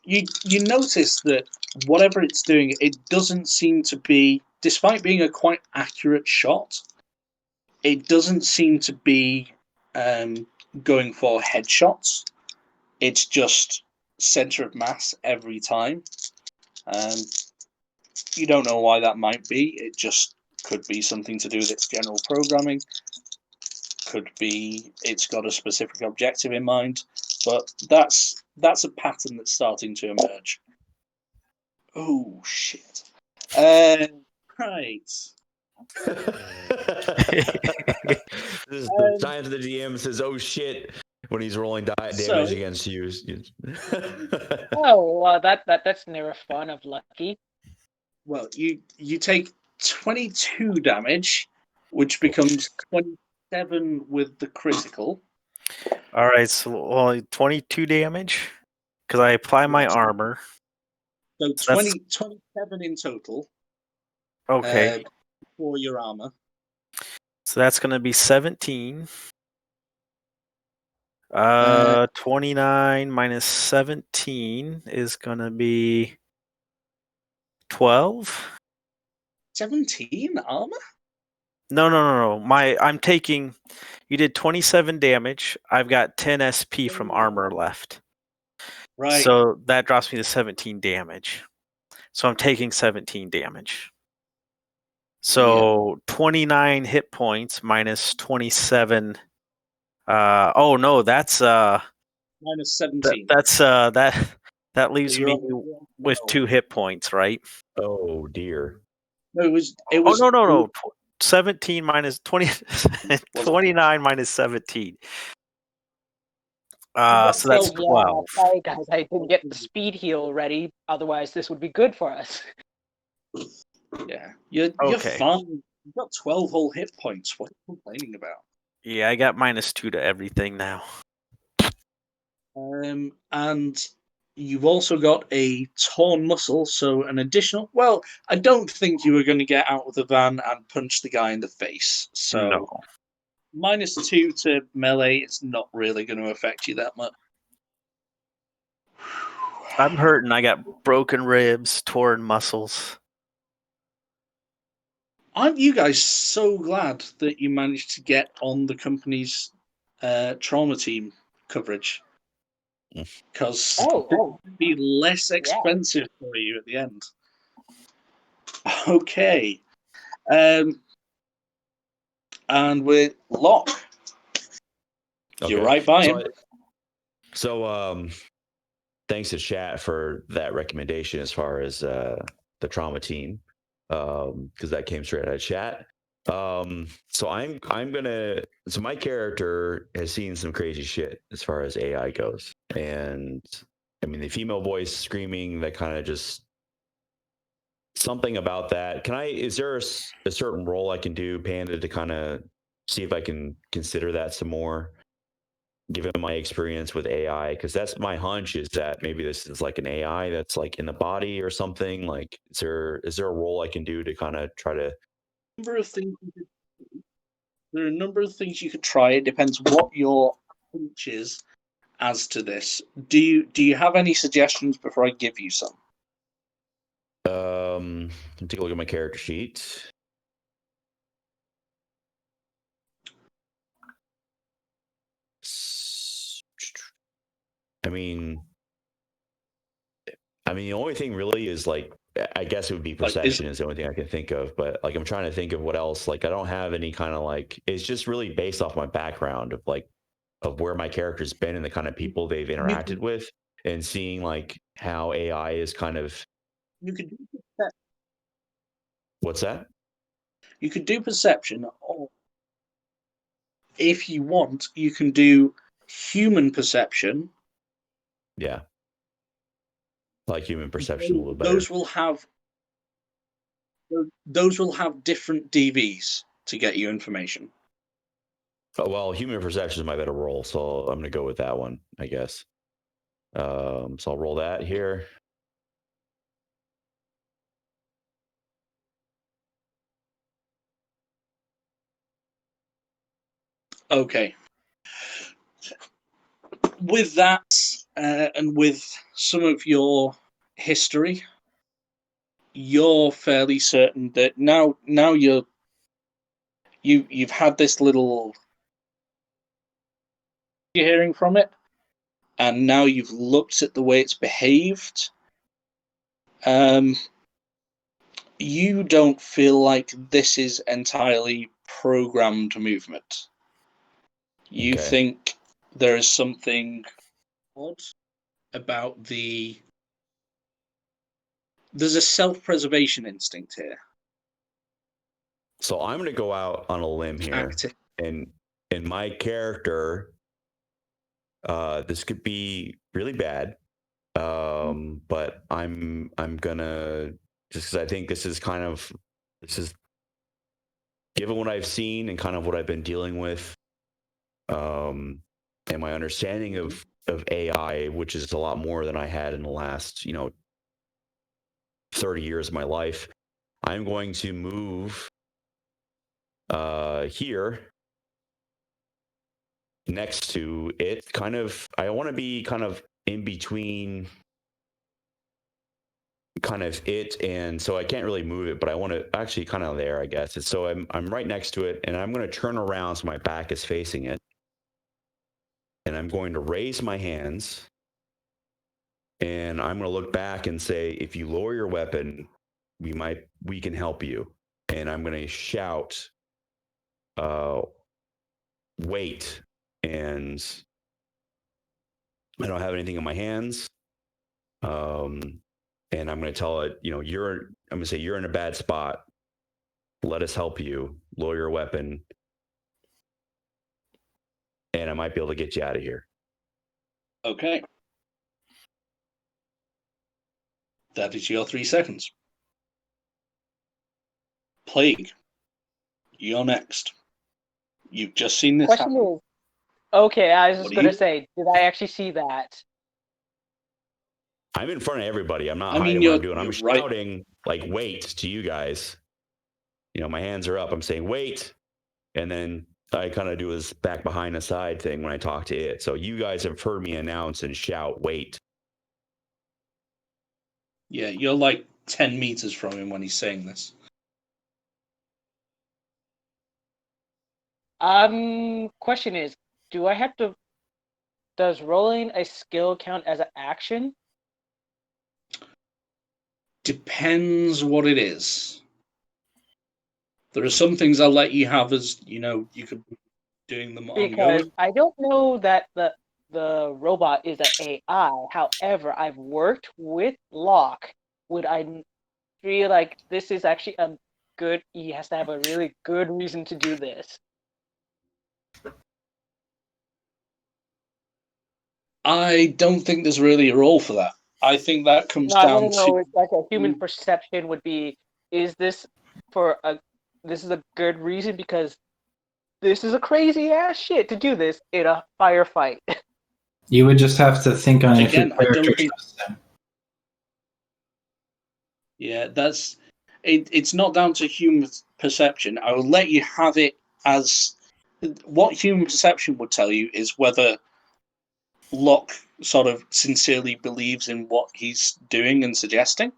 You notice that whatever it's doing, it doesn't seem to be, despite being a quite accurate shot, it doesn't seem to be going for headshots. It's just center of mass every time. You don't know why that might be. It just could be something to do with its general programming. Could be it's got a specific objective in mind. But that's a pattern that's starting to emerge. Oh shit! Right. This is the signs of the DM says, "Oh shit," when he's rolling damage against you. Oh, that's never fun of Lucky. Well, you take 22 damage, which becomes 27 with the critical. All right, so 22 damage because I apply my armor. So 27 in total. Okay. For your armor. So that's going to be 17. 29 minus 17 is going to be 12. 17 armor? No. I'm taking. You did 27 damage. I've got 10 SP from armor left. Right. So that drops me to 17 damage. So I'm taking 17 damage. So 29 hit points minus 27. Oh no, that's minus 17. That leaves me with 2 hit points, right? Oh dear. No, it was. Oh no. 17 minus 20. 29 minus 17. So that's 12. Yeah, sorry guys, I didn't get the speed heal ready. Otherwise, this would be good for us. Yeah, you're fine. You've got 12 whole hit points. What are you complaining about? Yeah, I got -2 to everything now. And you've also got a torn muscle, so an additional. Well, I don't think you were going to get out of the van and punch the guy in the face. So no. -2 to melee. It's not really going to affect you that much. I'm hurting. I got broken ribs, torn muscles. Aren't you guys so glad that you managed to get on the company's trauma team coverage? Because it would be less expensive for you at the end. Okay. And with Locke, you're right by him. So, thanks to chat for that recommendation as far as the trauma team, because that came straight out of chat. So I'm gonna. So my character has seen some crazy shit as far as AI goes, and I mean the female voice screaming, that kind of just something about that. Is there a certain role I can do, Panda, to kind of see if I can consider that some more, given my experience with AI? Because that's my hunch, is that maybe this is like an AI that's like in the body or something. Like, is there a role I can do to kind of try to? There are a number of things you could try. It depends what your hunch is as to this. Do you have any suggestions before I give you some? Take a look at my character sheet. I mean, the only thing really is like, I guess it would be perception is the only thing I can think of. But like, I'm trying to think of what else. Like, I don't have any kind of like. It's just really based off my background of where my character's been and the kind of people they've interacted with, and seeing like how AI is kind of. You could do What's that? You could do perception, or if you want, you can do human perception. Yeah. Like human perception a little better. Those will have different DVs to get you information. Oh, well, human perception is my better roll, so I'm going to go with that one, I guess. So I'll roll that here. Okay. With that, and with some of your history, you're fairly certain that now you've had this little you're hearing from it, and now you've looked at the way it's behaved. You don't feel like this is entirely programmed movement. You Okay. think there is something odd about there's a self-preservation instinct here. So I'm going to go out on a limb here. Active. And in my character, this could be really bad. But I'm gonna, just because I think this is given what I've seen and kind of what I've been dealing with, and my understanding of AI, which is a lot more than I had in the last 30 years of my life. I'm going to move here next to it. I want to be kind of in between kind of it, and so I can't really move it, but I want to actually kind of there, I guess. So I'm right next to it, and I'm going to turn around so my back is facing it, and I'm going to raise my hands, and I'm going to look back and say, if you lower your weapon, we can help you. And I'm going to shout, wait. And I don't have anything in my hands. And I'm going to tell it, I'm going to say, you're in a bad spot. Let us help you. Lower your weapon. And I might be able to get you out of here. Okay. That is your 3 seconds. Plague, you're next. You've just seen this Question happen. is, okay, I was What just do going to you- say, did I actually see that? I'm in front of everybody. I'm not I mean, hiding what I'm doing. I'm you're right. shouting, like, wait to you guys. My hands are up. I'm saying, wait. And then I kind of do this back behind the side thing when I talk to it. So you guys have heard me announce and shout, wait. Yeah, you're like 10 meters from him when he's saying this. Question is, does rolling a skill count as an action? Depends what it is. There are some things I'll let you have as, you could be doing them Because ongoing. I don't know that the robot is an AI. However, I've worked with Locke. Would I feel like this is actually he has to have a really good reason to do this? I don't think there's really a role for that. I think that comes No, I down want to know, to... it's like a human perception would be, is this this is a good reason because this is a crazy ass shit to do this in a firefight. You would just have to think on if your Again, I don't character think... trusts them. Yeah, that's... It's not down to human perception. I will let you have it as... What human perception would tell you is whether Locke sort of sincerely believes in what he's doing and suggesting.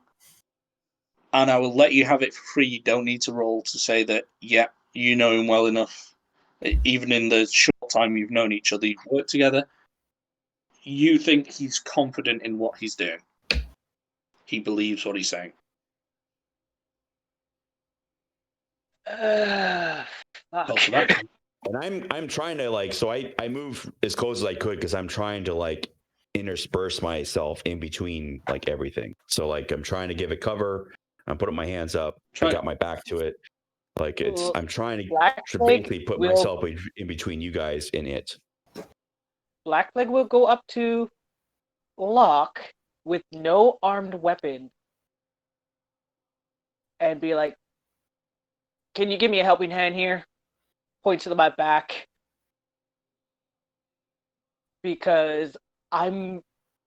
And I will let you have it for free. You don't need to roll to say that, yeah, you know him well enough. Even in the short time you've known each other, you've worked together. You think he's confident in what he's doing. He believes what he's saying. Fuck. And I'm trying to so I move as close as I could because I'm trying to intersperse myself in between everything. So I'm trying to give it cover. I'm putting my hands up. I got my back to it. Like I'm trying to Blackleg basically put will myself in between you guys and it. Blackleg will go up to Locke with no armed weapon and be like, "Can you give me a helping hand here?" Points to my back because I'm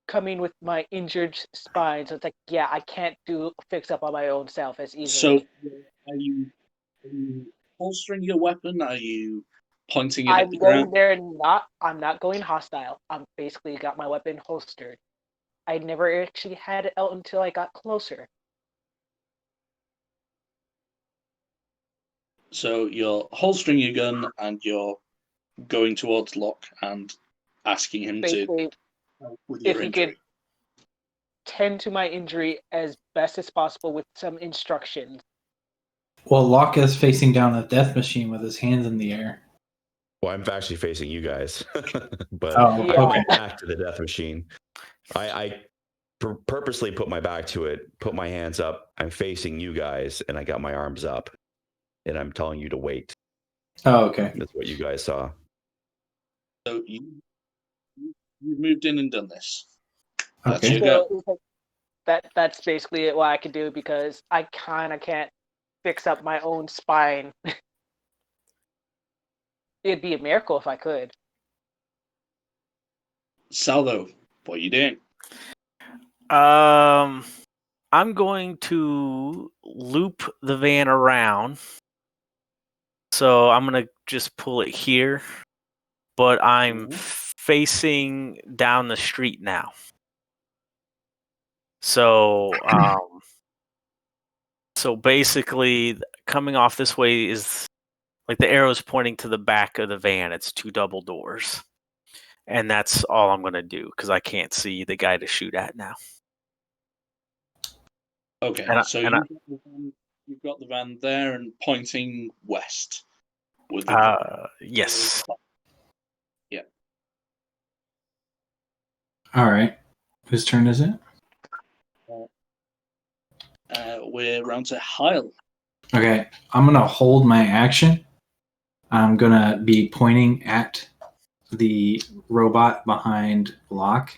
coming with my injured spine, so it's like, yeah, I can't fix up on my own self as easily. So, are you holstering your weapon? Are you pointing it at the ground? I'm not going hostile. I'm basically got my weapon holstered. I never actually had it out until I got closer. So you're holstering your gun and you're going towards Locke and asking him Basically, to help with if your he injury. could tend to my injury as best as possible with some instructions. Well, Locke is facing down a death machine with his hands in the air. Well, I'm actually facing you guys, but Oh, Yeah. my back to the death machine. I purposely put my back to it, put my hands up. I'm facing you guys, and I got my arms up, and I'm telling you to wait. Oh, okay. That's what you guys saw. So you moved in and done this. That's Okay. your go. So it's like, that's basically it. What I could do because I kind of can't fix up my own spine. It'd be a miracle if I could. Salvo, what are you doing? I'm going to loop the van around. So I'm going to just pull it here, but I'm facing down the street now. So so basically coming off this way is like the arrow's pointing to the back of the van. It's 2 double doors. And that's all I'm going to do because I can't see the guy to shoot at now. Okay, so you've got the van there and pointing west. With the yes. Yeah. All right. Whose turn is it? We're round to Heil. Okay. I'm going to hold my action. I'm going to be pointing at the robot behind Locke.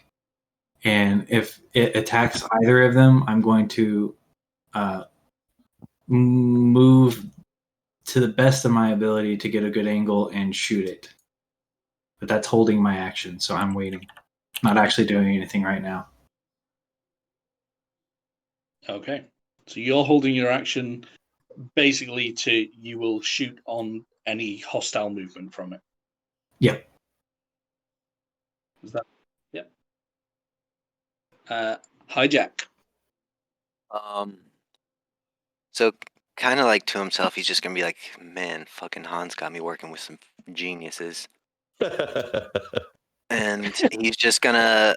And if it attacks either of them, I'm going to move to the best of my ability to get a good angle and shoot it. But that's holding my action, so I'm waiting. Not actually doing anything right now. Okay. So you're holding your action basically you will shoot on any hostile movement from it. Yep. Is that? Yep. Hijack. So kind of like to himself, he's just gonna be like, man, fucking Hans got me working with some geniuses. And he's just gonna,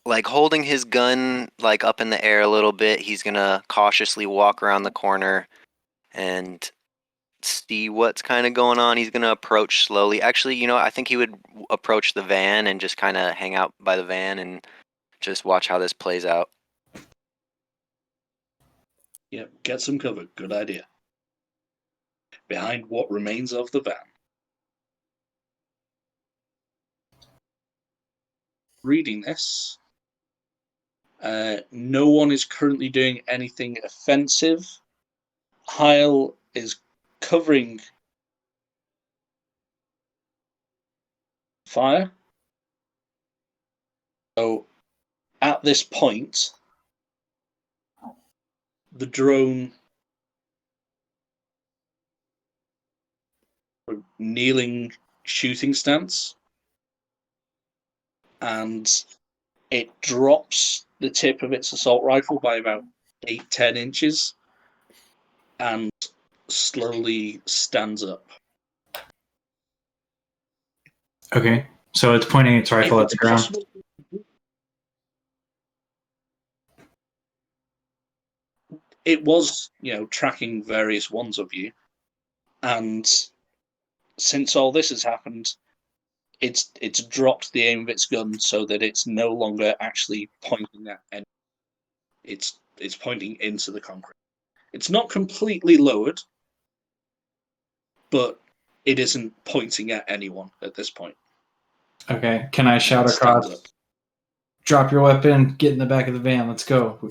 like, holding his gun like up in the air a little bit, he's gonna cautiously walk around the corner and see what's kind of going on. He's gonna approach slowly. Actually, I think he would approach the van and just kind of hang out by the van and just watch how this plays out. Yep, get some cover. Good idea. Behind what remains of the van. Reading this, no one is currently doing anything offensive. Heil is covering fire. So at this point, the drone kneeling shooting stance, and it drops the tip of its assault rifle by about 8-10 inches and slowly stands up. Okay. So it's pointing its rifle at the ground. It was, tracking various ones of you, and since all this has happened, it's dropped the aim of its gun so that it's no longer actually pointing at any. It's pointing into the concrete. It's not completely lowered, but it isn't pointing at anyone at this point. Okay, can I shout It stands across? up. Drop your weapon. Get in the back of the van. Let's go.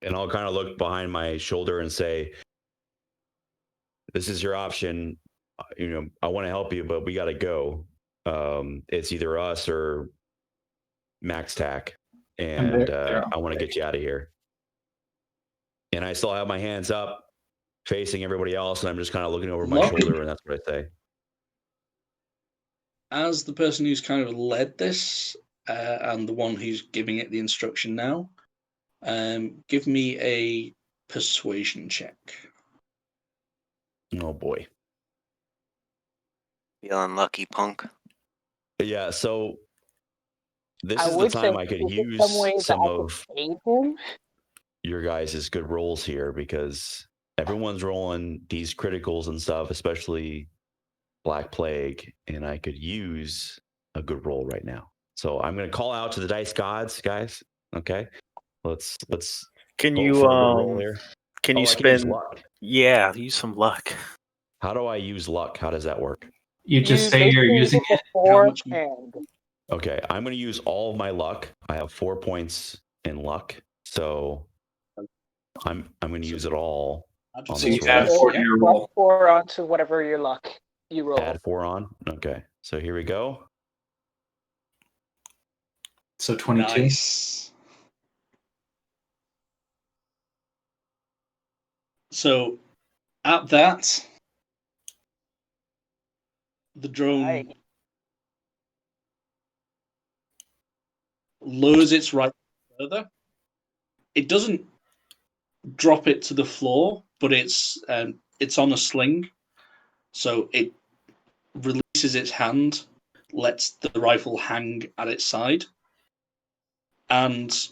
And I'll kind of look behind my shoulder and say, "This is your option. I want to help you, but we got to go. It's either us or Max Tac, and they're I want to get you out of here." And I still have my hands up, facing everybody else, and I'm just kind of looking over my Look. shoulder, and that's what I say. As the person who's kind of led this, and the one who's giving it the instruction now, give me a persuasion check. Oh boy. Feeling lucky, punk. Yeah, so this I is the would say, time I could is there use some way that some I could of aid him? your guys' good rolls here, because everyone's rolling these criticals and stuff, especially Black Plague, and I could use a good roll right now. So I'm going to call out to the dice gods, guys. Okay, let's Can hope you for a good roll here. can Oh, you I can use spend? luck. Yeah, use some luck. How do I use luck? How does that work? You just You say you're basically using hit it. the How much you- forehand. Okay, I'm going to use all of my luck. I have 4 points in luck, so I'm going to use it all on So you this add roll. 4 to your roll. +4 onto whatever your luck you roll. Add 4 on. Okay, so here we go. So 22. Nice. So, at that, the drone Nice. lowers its rifle further. It doesn't drop it to the floor, but it's on a sling, so it releases its hand, lets the rifle hang at its side, and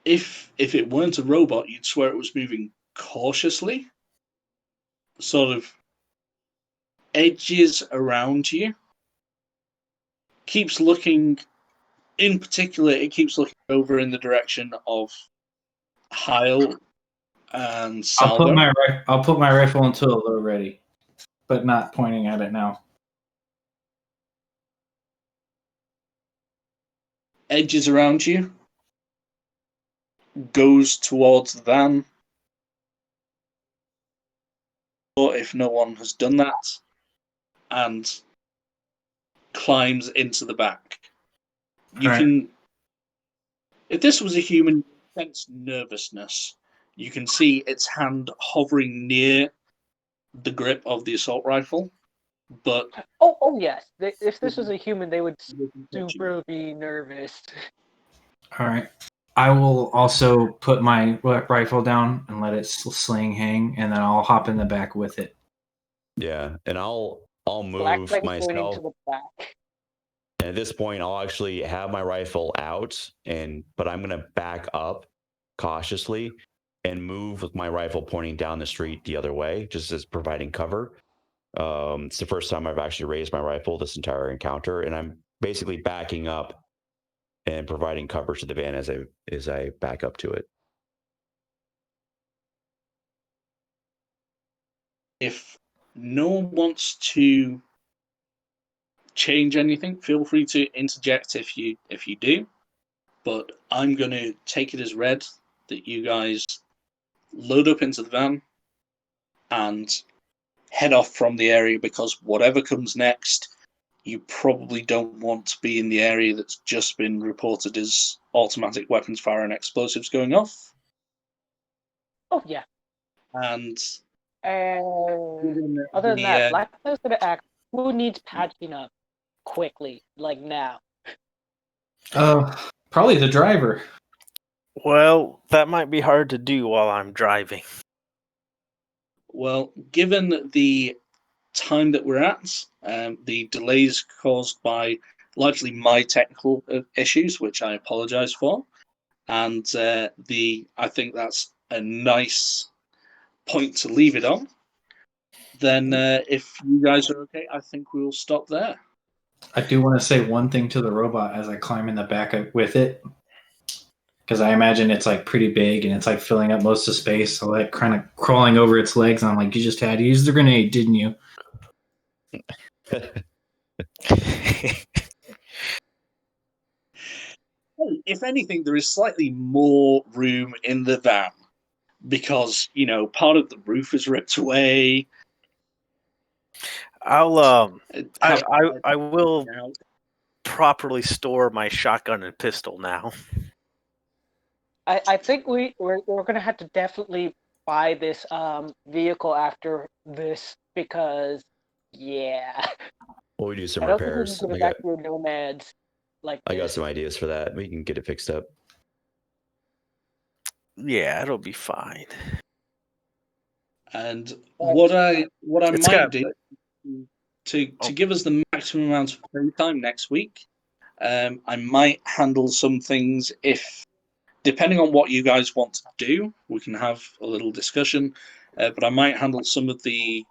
if it weren't a robot, you'd swear it was moving cautiously, sort of edges around you. Keeps looking, in particular, it keeps looking over in the direction of Heil and Salvo. I'll put my rifle into a low ready, but not pointing at it now. Edges around you, goes towards the van. Or if no one has done that, and climbs into the back. You Right. can, if this was a human, sense nervousness. You can see its hand hovering near the grip of the assault rifle, but Oh yes. If this was a human, they would super be nervous. All right. I will also put my rifle down and let it sling hang, and then I'll hop in the back with it. Yeah, and I'll Black move Flag is going myself. into the back. And at this point, I'll actually have my rifle out, but I'm going to back up cautiously and move with my rifle pointing down the street the other way, just as providing cover. It's the first time I've actually raised my rifle this entire encounter, and I'm basically backing up and providing cover to the van as I back up to it. if no one wants to change anything, feel free to interject if you do. But I'm going to take it as read that you guys load up into the van and head off from the area, because whatever comes next, you probably don't want to be in the area that's just been reported as automatic weapons fire and explosives going off. Oh yeah. And other than that, Black Flag's gonna act. Who needs patching up quickly, like now? Probably the driver. Well, that might be hard to do while I'm driving. Well, given the time that we're at, the delays caused by largely my technical issues, which I apologize for, and I think that's a nice point to leave it on. Then, if you guys are okay, I think we'll stop there. I do want to say one thing to the robot as I climb in the back with it. because I imagine it's like pretty big and it's like filling up most of space. So like kind of crawling over its legs. And I'm like, you just had to use the grenade, didn't you? If anything, there is slightly more room in the van because, you know, part of the roof is ripped away. I will properly store my shotgun and pistol now. I think we're gonna have to definitely buy this vehicle after this because yeah. Well, we do some I don't think we repairs. can get it back to your nomads like I got this. some ideas for that. We can get it fixed up. Yeah, it'll be fine. And what I might do to Oh. give us the maximum amount of playtime next week, I might handle some things if, depending on what you guys want to do, we can have a little discussion. But I might handle some of the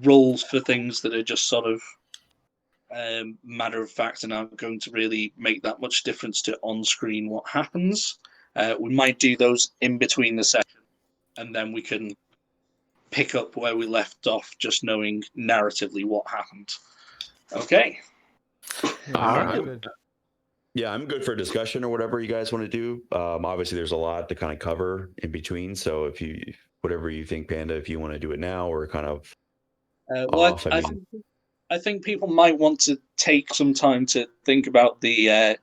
roles for things that are just sort of matter of fact and aren't going to really make that much difference to on-screen what happens. We might do those in between the session, and then we can pick up where we left off, just knowing narratively what happened. Okay. Yeah, I'm good for discussion or whatever you guys want to do. Obviously, there's a lot to kind of cover in between. So if whatever you think, Panda, if you want to do it now or kind of off, I think people might want to take some time to think about the,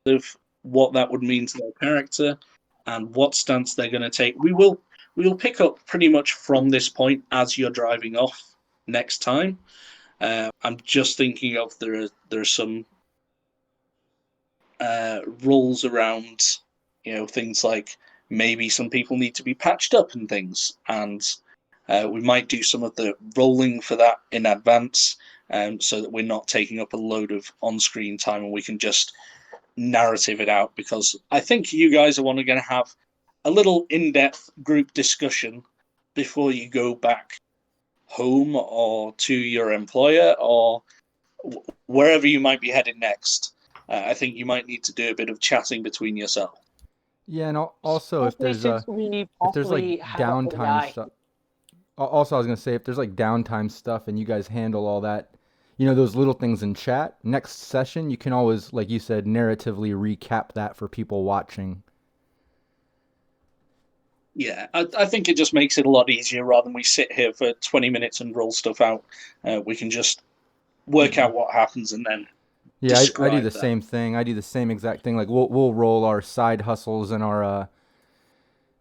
of what that would mean to their character and what stance they're going to take. We will pick up pretty much from this point as you're driving off next time. I'm just thinking of there are some rules around, things like maybe some people need to be patched up and things, and we might do some of the rolling for that in advance, so that we're not taking up a load of on-screen time and we can just narrative it out, because I think you guys are going to have a little in-depth group discussion before you go back home or to your employer or wherever you might be headed next. I think you might need to do a bit of chatting between yourself. Yeah, and also if there's like downtime stuff. Also, I was gonna say if there's like downtime stuff and you guys handle all that, those little things in chat. Next session, you can always, like you said, narratively recap that for people watching. Yeah, I think it just makes it a lot easier rather than we sit here for 20 minutes and roll stuff out. We can just work out what happens and then. Yeah, I do the same thing. I do the same exact thing. Like we'll roll our side hustles and our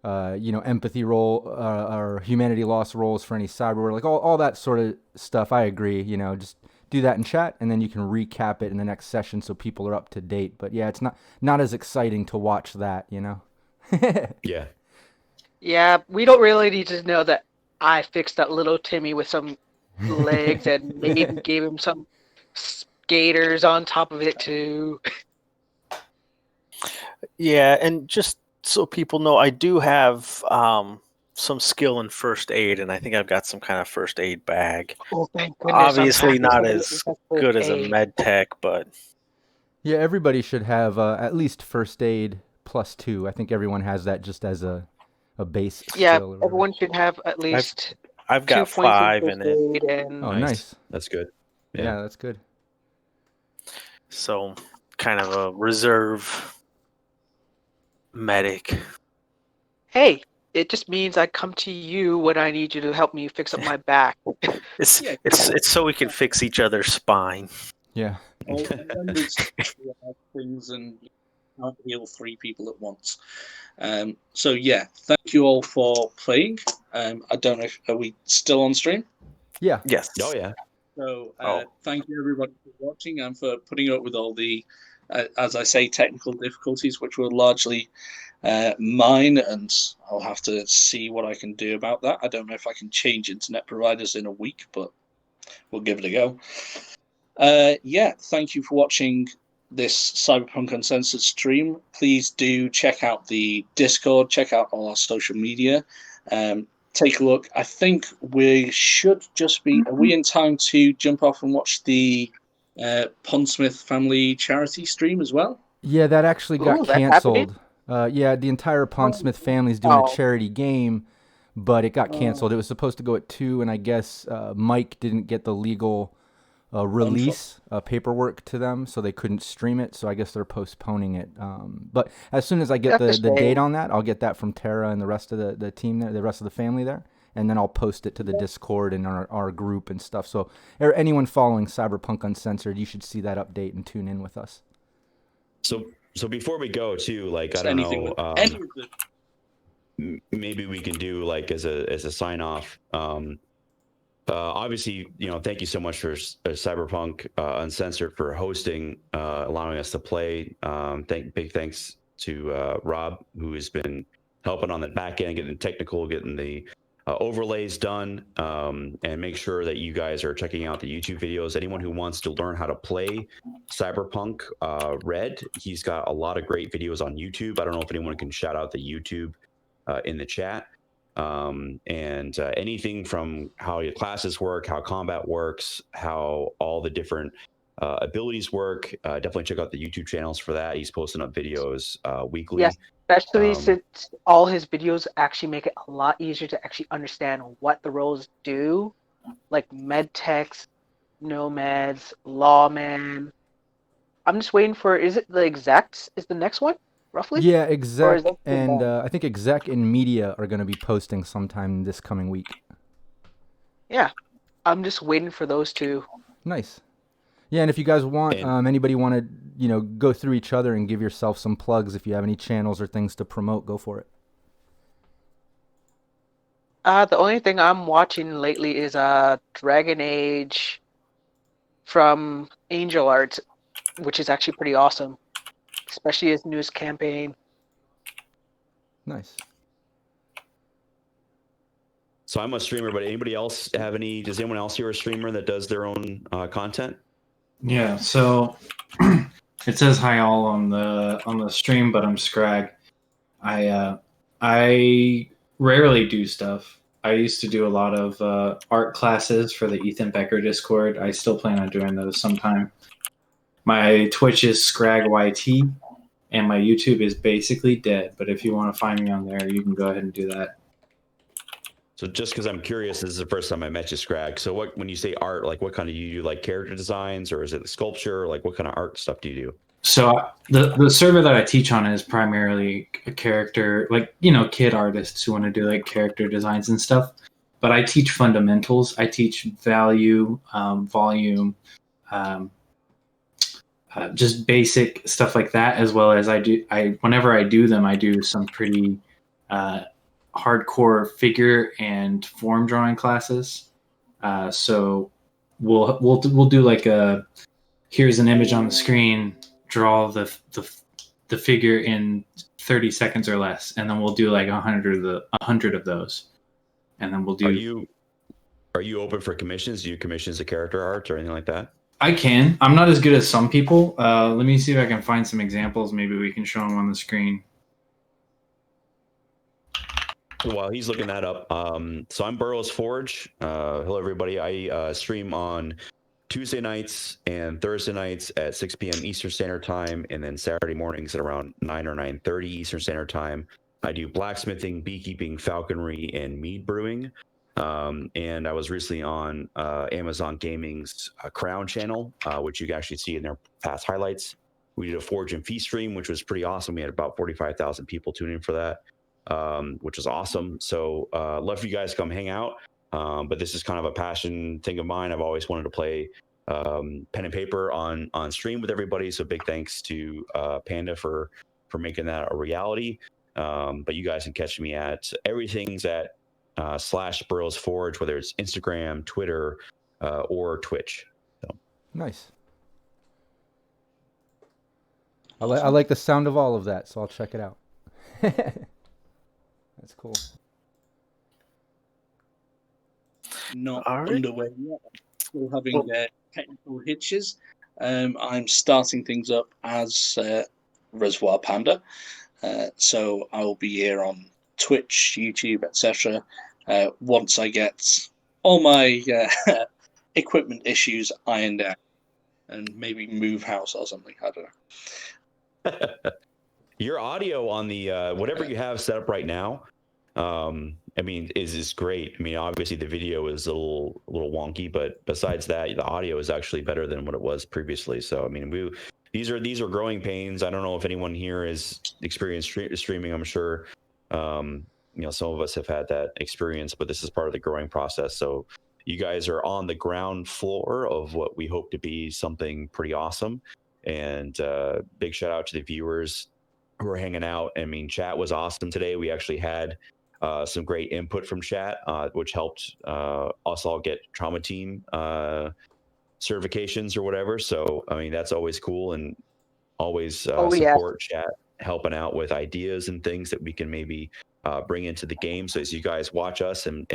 empathy roll, our humanity loss rolls for any cyber, like all that sort of stuff. I agree. Just do that in chat, and then you can recap it in the next session so people are up to date. But yeah, it's not as exciting to watch that. Yeah. Yeah, we don't really need to know that I fixed that little Timmy with some legs and maybe gave him some skaters on top of it too. Yeah, and just so people know, I do have some skill in first aid, and I think I've got some kind of first aid bag. Oh, thank goodness. Obviously not as good as a med tech, but yeah, everybody should have at least first aid +2. I think everyone has that just as a base skill. Yeah, everyone should have at least. I've got 5 in it. And... Oh, nice. That's good. Yeah, that's good. So, kind of a reserve medic. Hey, it just means I come to you when I need you to help me fix up my back. It's so we can fix each other's spine. Yeah. Things and can't heal 3 people at once. So yeah, thank you all for playing. I don't know are we still on stream? Yeah. Yes. Oh yeah. So thank you everybody for watching and for putting up with all the, as I say, technical difficulties, which were largely mine, and I'll have to see what I can do about that. I don't know if I can change internet providers in a week, but we'll give it a go. Yeah, thank you for watching this Cyberpunk Uncensored stream. Please do check out the Discord, check out all our social media. Take a look. I think we should just be... Are we in time to jump off and watch the Pondsmith family charity stream as well? Yeah, that actually got Ooh, that's happening? canceled. Yeah, the entire Pondsmith family is doing a Oh. charity game, but it got canceled. It was supposed to go at 2, and I guess Mike didn't get the legal release paperwork to them, so they couldn't stream it. So I guess they're postponing it. But as soon as I get That's a the date shame. on that, I'll get that from Tara and the rest of the team there, the rest of the family there, and then I'll post it to the Discord and our group and stuff. So anyone following Cyberpunk Uncensored, you should see that update and tune in with us. So before we go too, like I don't Anything know, with any of the maybe we can do like as a sign off. Obviously, thank you so much for Cyberpunk Uncensored for hosting, allowing us to play. Big thanks to Rob, who has been helping on the back end, getting technical, getting the overlays done, and make sure that you guys are checking out the YouTube videos. Anyone who wants to learn how to play Cyberpunk RED, he's got a lot of great videos on YouTube. I don't know if anyone can shout out the YouTube in the chat. And anything from how your classes work, how combat works, how all the different abilities work. Definitely check out the YouTube channels for that. He's posting up videos weekly. Yes, especially since all his videos actually make it a lot easier to actually understand what the roles do, like medtechs, nomads, lawman. I'm just waiting for, is it the execs? Is the next one, roughly? Yeah, Or exec is that and I think exec and media are going to be posting sometime this coming week. Yeah, I'm just waiting for those two. Nice. Yeah, and if you guys want, anybody want to, go through each other and give yourself some plugs, if you have any channels or things to promote, go for it. The only thing I'm watching lately is Dragon Age from Angel Art, which is actually pretty awesome, especially his newest campaign. Nice. So I'm a streamer, but anybody else have any? Does anyone else here a streamer that does their own content? Yeah. So it says hi all on the stream, but I'm Scrag. I rarely do stuff. I used to do a lot of art classes for the Ethan Becker Discord. I still plan on doing those sometime. My Twitch is ScragYT, and my YouTube is basically dead. But if you want to find me on there, you can go ahead and do that. So just because I'm curious, this is the first time I met you, Scrag. So when you say art, like what kind of you do, like character designs, or is it sculpture? Like what kind of art stuff do you do? So the server that I teach on is primarily a character, like, kid artists who want to do like character designs and stuff. But I teach fundamentals. I teach value, volume, just basic stuff like that, as well as whenever I do them, I do some pretty hardcore figure and form drawing classes. So we'll do like here's an image on the screen, draw the figure in 30 seconds or less, and then we'll do like 100 of those, and then we'll do. Are you open for commissions? Do you commissions the character art or anything like that? I can. I'm not as good as some people. Let me see if I can find some examples. Maybe we can show them on the screen. While he's looking that up, so I'm Burroughs Forge. Hello, everybody. I stream on Tuesday nights and Thursday nights at 6 p.m. Eastern Standard Time, and then Saturday mornings at around 9 or 9:30 Eastern Standard Time. I do blacksmithing, beekeeping, falconry, and mead brewing. And I was recently on Amazon Gaming's Crown channel, which you can actually see in their past highlights. We did a Forge and Feast stream, which was pretty awesome. We had about 45,000 people tune in for that, which was awesome. So love for you guys to come hang out. But this is kind of a passion thing of mine. I've always wanted to play pen and paper on stream with everybody. So big thanks to Panda for making that a reality. But you guys can catch me at everything's at / Burroughs Forge, whether it's Instagram, Twitter, or Twitch. So. Nice. I like the sound of all of that, so I'll check it out. That's cool. Not underway yet. Still having technical hitches. I'm starting things up as Reservoir Panda. So I will be here on Twitch, YouTube, etc. Once I get all my equipment issues ironed out and maybe move house or something. I don't know. Your audio on the whatever you have set up right now, I mean, is great. I mean, obviously the video is a little wonky, but besides that, the audio is actually better than what it was previously. So, I mean, these are growing pains. I don't know if anyone here has experienced streaming. I'm sure, some of us have had that experience, but this is part of the growing process. So, you guys are on the ground floor of what we hope to be something pretty awesome. And big shout out to the viewers who are hanging out. I mean, chat was awesome today. We actually had some great input from chat, which helped us all get trauma team certifications or whatever. So, I mean, that's always cool, and always support chat helping out with ideas and things that we can maybe bring into the game. So as you guys watch us and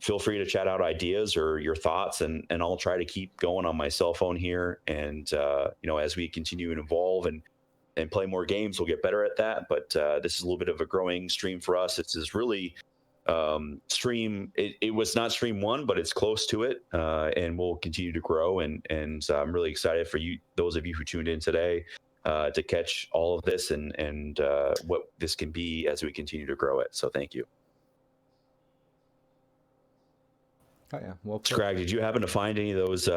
feel free to chat out ideas or your thoughts, and I'll try to keep going on my cell phone here. And as we continue to evolve and play more games, we'll get better at that. But this is a little bit of a growing stream for us. It's this really stream. It was not stream one, but it's close to it, and we'll continue to grow. And I'm really excited for you, those of you who tuned in today, to catch all of this and what this can be as we continue to grow it. So thank you. Oh yeah, well, Scrag, did you happen to find any of those?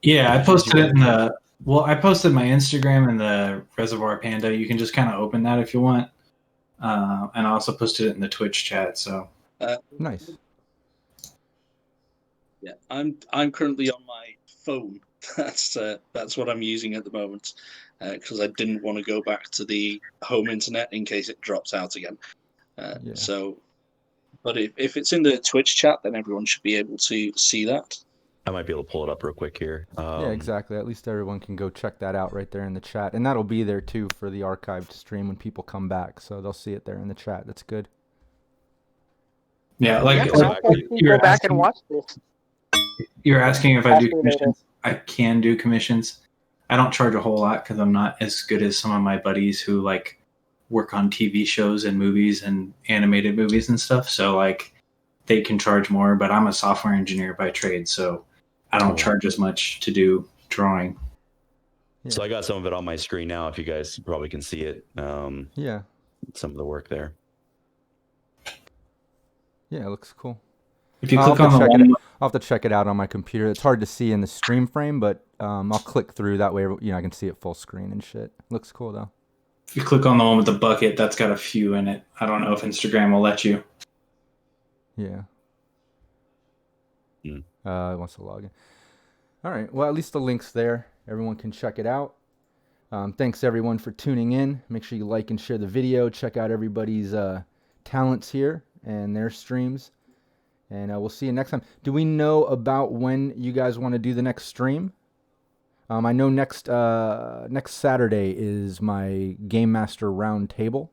Yeah, I posted it in the. Well, I posted my Instagram in the Reservoir Panda. You can just kind of open that if you want, and I also posted it in the Twitch chat. So nice. Yeah, I'm currently on my phone. That's what I'm using at the moment, because I didn't want to go back to the home internet in case it drops out again. Yeah. So. But if it's in the Twitch chat, then everyone should be able to see that. I might be able to pull it up real quick here. Yeah, exactly. At least everyone can go check that out right there in the chat. And that'll be there, too, for the archived stream when people come back. So they'll see it there in the chat. That's good. Yeah, go back and watch this. You're asking if I do commissions. I can do commissions. I don't charge a whole lot because I'm not as good as some of my buddies who, work on TV shows and movies and animated movies and stuff. So they can charge more, but I'm a software engineer by trade. So I don't charge as much to do drawing. Yeah. So I got some of it on my screen now. If you guys probably can see it. Yeah. Some of the work there. Yeah, it looks cool. If you click on the one, I'll have to check it out on my computer. It's hard to see in the stream frame, but I'll click through that way. I can see it full screen and shit. Looks cool though. If you click on the one with the bucket, that's got a few in it. I don't know if Instagram will let you. Yeah. It wants to log in. All right. Well, at least the link's there. Everyone can check it out. Thanks, everyone, for tuning in. Make sure you like and share the video. Check out everybody's talents here and their streams. And we'll see you next time. Do we know about when you guys want to do the next stream? I know next Saturday is my Game Master Round Table,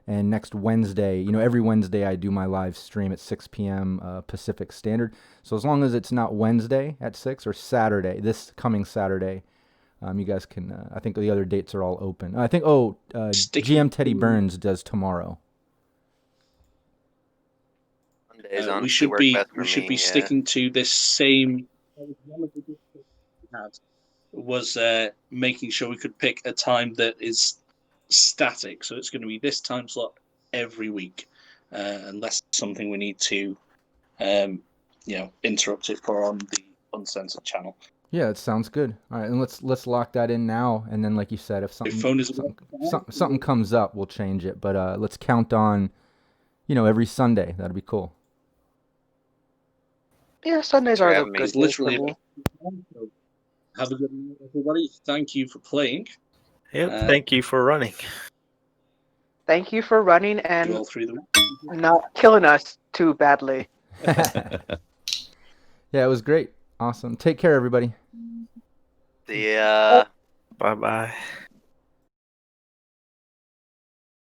and next Wednesday, every Wednesday I do my live stream at 6 p.m. Pacific Standard. So as long as it's not Wednesday at 6 or Saturday, this coming Saturday, you guys can. I think the other dates are all open. I think GM Teddy Burns does tomorrow. We should be sticking to this same. Was making sure we could pick a time that is static. So it's going to be this time slot every week, unless it's something we need to, interrupt it for on the uncensored channel. Yeah, it sounds good. All right, and let's lock that in now. And then, like you said, if something comes up, we'll change it. But let's count on, every Sunday. That'd be cool. Yeah, Sundays are the good days for me. Have a good night, everybody. Thank you for playing. Yep, thank you for running. Thank you for running and all through the not killing us too badly. Yeah, it was great. Awesome. Take care, everybody. See ya. Bye-bye.